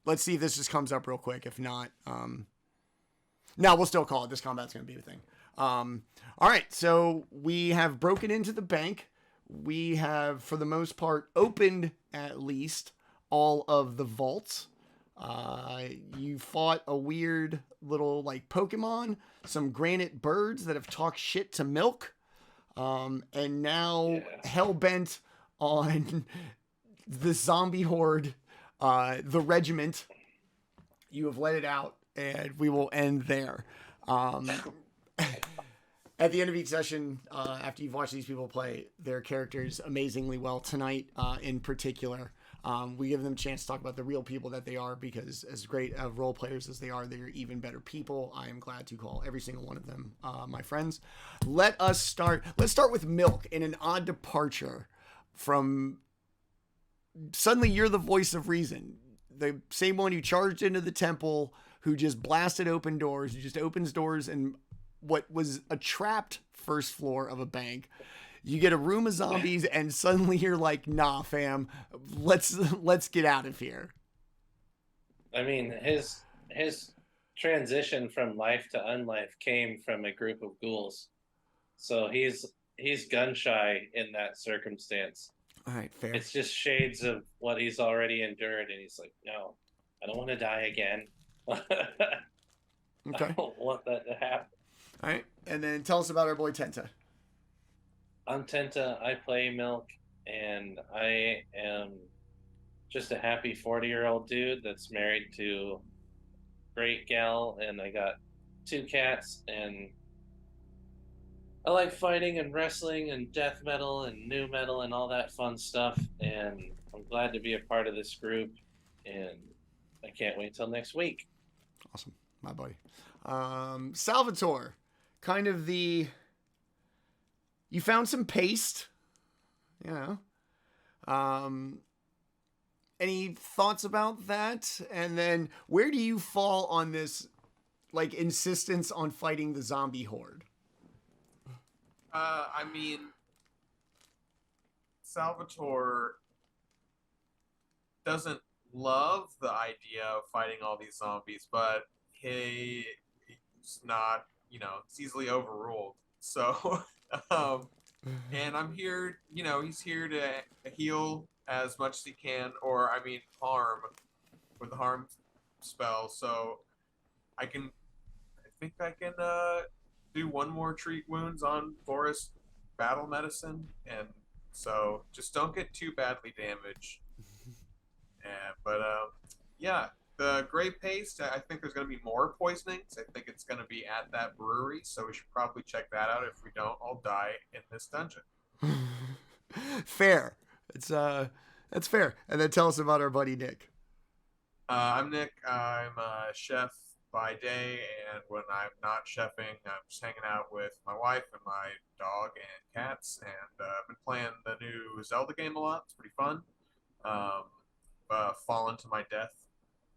Let's see if this just comes up real quick. If not, no, we'll still call it. This combat's going to be a thing. All right, so we have broken into the bank. We have, for the most part, opened at least all of the vaults. You fought a weird little like Pokemon, some granite birds that have talked shit to Milk, and now hell-bent on the zombie horde, the regiment. You have let it out, and we will end there. At the end of each session, after you've watched these people play their characters amazingly well tonight, in particular, we give them a chance to talk about the real people that they are, because as great of role players as they are, they're even better people. I am glad to call every single one of them my friends. Let's start with Milk, in an odd departure from suddenly you're the voice of reason. The same one who charged into the temple, who just blasted open doors, who just opens doors and what was a trapped first floor of a bank. You get a room of zombies and suddenly you're like, nah, fam, let's get out of here. I mean, his transition from life to unlife came from a group of ghouls. So he's gun shy in that circumstance. All right, fair. It's just shades of what he's already endured, and he's like, no, I don't want to die again. Okay. I don't want that to happen. All right, and then tell us about our boy Tenta. I'm Tenta. I play Milk, and I am just a happy 40-year-old dude that's married to a great gal, and I got 2 cats, and I like fighting and wrestling and death metal and new metal and all that fun stuff, and I'm glad to be a part of this group, and I can't wait till next week. Awesome, my buddy. Salvatore, kind of you found some paste, you know. Any thoughts about that? And then where do you fall on this, like, insistence on fighting the zombie horde? I mean, Salvatore doesn't love the idea of fighting all these zombies, but he's not, it's easily overruled. So, and I'm here, he's here to heal as much as he can, or, harm with the harm spell. So I think I can do one more treat wounds on Vorys battle medicine, and so just don't get too badly damaged. But yeah, the gray paste, I think there's going to be more poisonings. I think it's going to be at that brewery, so we should probably check that out. If we don't, I'll die in this dungeon. Fair. That's fair. And then tell us about our buddy Nick. I'm Nick. I'm a chef by day, and when I'm not chefing, I'm just hanging out with my wife and my dog and cats, and I've been playing the new Zelda game a lot. It's pretty fun. Fallen to my death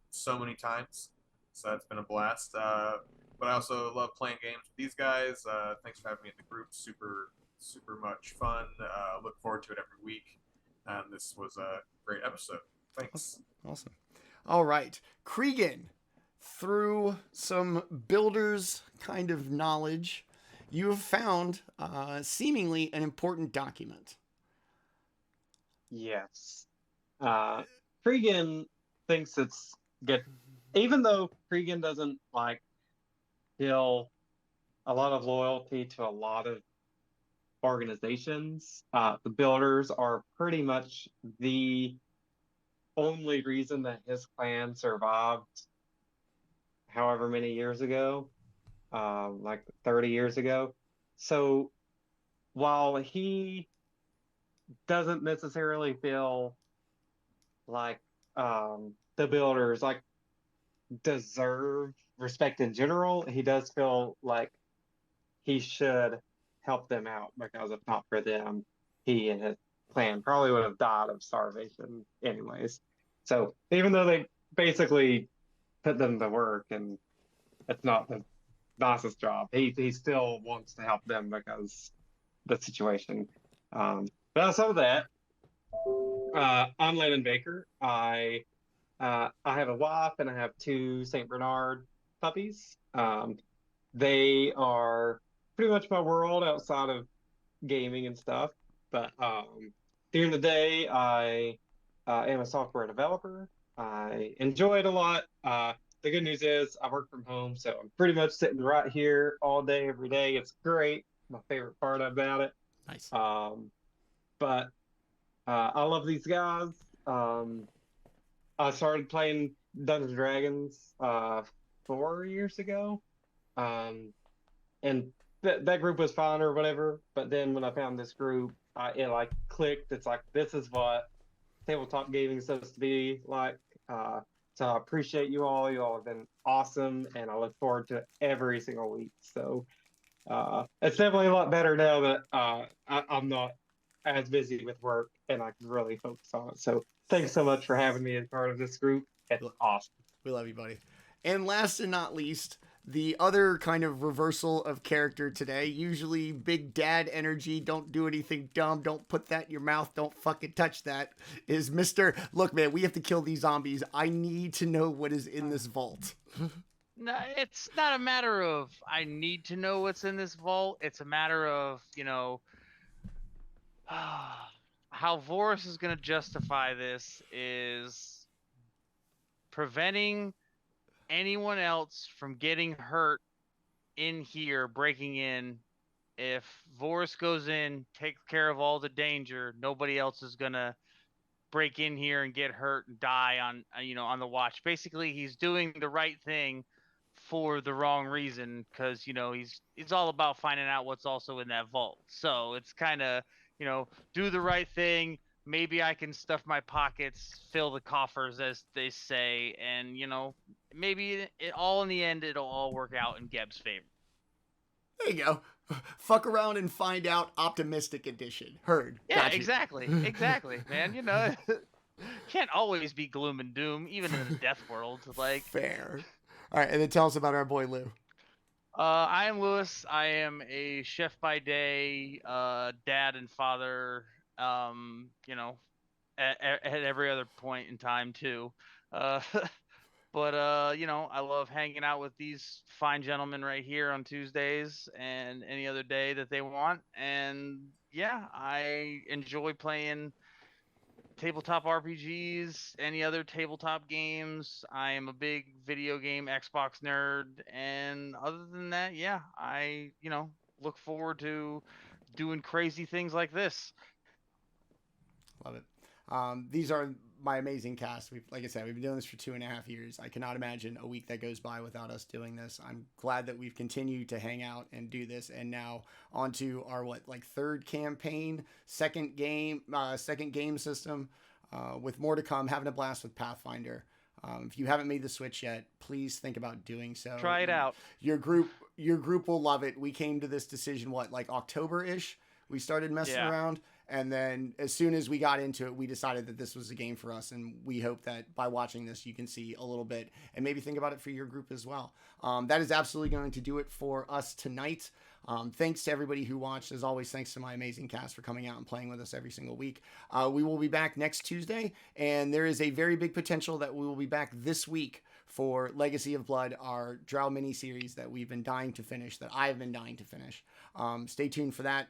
so many times, so that's been a blast. But I also love playing games with these guys. Thanks for having me in the group. Super much fun. Look forward to it every week, and this was a great episode. Thanks. Awesome. All right, Kreegan, through some builder's kind of knowledge, you have found seemingly an important document. Yes. Kreegan thinks it's good. Even though Kreegan doesn't feel a lot of loyalty to a lot of organizations, the builders are pretty much the only reason that his clan survived however many years ago, 30 years ago. So while he doesn't necessarily feel like the builders deserve respect in general, he does feel like he should help them out, because if not for them, he and his clan probably would have died of starvation anyways. So even though they basically put them to work and it's not the nicest job, he still wants to help them because the situation. But outside of that, I'm Landon Baker. I have a wife and I have 2 St. Bernard puppies. They are pretty much my world outside of gaming and stuff. But during the day, I am a software developer. I enjoy it a lot. The good news is I work from home, so I'm pretty much sitting right here all day, every day. It's great. My favorite part about it. Nice. But I love these guys. I started playing Dungeons and Dragons 4 years ago. And that group was fine or whatever. But then when I found this group, it like clicked. It's like, this is what tabletop gaming is supposed to be like. So I appreciate you all. You all have been awesome, and I look forward to every single week. So it's definitely a lot better now that I'm not as busy with work and I can really focus on it. So thanks so much for having me as part of this group. It's awesome. We love you, buddy. And last and not least, the other kind of reversal of character today, usually big dad energy, don't do anything dumb, don't put that in your mouth, don't fucking touch that, is Mr. Look, man, we have to kill these zombies. I need to know what is in this vault. No, it's not a matter of I need to know what's in this vault. It's a matter of, how Vorys is going to justify this is preventing anyone else from getting hurt in here, breaking in. If Vorys goes in, takes care of all the danger, nobody else is going to break in here and get hurt and die on the watch. Basically, he's doing the right thing for the wrong reason because he's all about finding out what's also in that vault. So it's kind of do the right thing. Maybe I can stuff my pockets, fill the coffers, as they say, and maybe it all in the end it'll all work out in Geb's favor. There you go. Fuck around and find out. Optimistic edition. Heard. Yeah, Gotcha. exactly, man. Can't always be gloom and doom, even in the death world. Like fair. All right, and then tell us about our boy Lou. I am Lewis. I am a chef by day, dad and father. At every other point in time too. But I love hanging out with these fine gentlemen right here on Tuesdays and any other day that they want. And yeah, I enjoy playing tabletop RPGs, any other tabletop games. I am a big video game Xbox nerd, and other than that, yeah, I look forward to doing crazy things like this. Love it. These are my amazing cast. Like I said, we've been doing this for 2.5 years. I cannot imagine a week that goes by without us doing this. I'm glad that we've continued to hang out and do this, and now on to our third campaign, second game system, with more to come. Having a blast with Pathfinder. If you haven't made the switch yet, please think about doing so. Try it out. Your group will love it. We came to this decision October-ish. We started messing around. And then as soon as we got into it, we decided that this was a game for us. And we hope that by watching this, you can see a little bit and maybe think about it for your group as well. That is absolutely going to do it for us tonight. Thanks to everybody who watched. As always, thanks to my amazing cast for coming out and playing with us every single week. We will be back next Tuesday. And there is a very big potential that we will be back this week for Legacy of Blood, our Drow mini-series that we've been dying to finish, that I have been dying to finish. Stay tuned for that.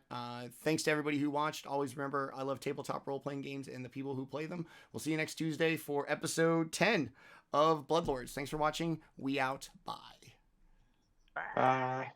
Thanks to everybody who watched. Always remember, I love tabletop role-playing games and the people who play them. We'll see you next Tuesday for episode 10 of Bloodlords. Thanks for watching. We out. Bye. Bye.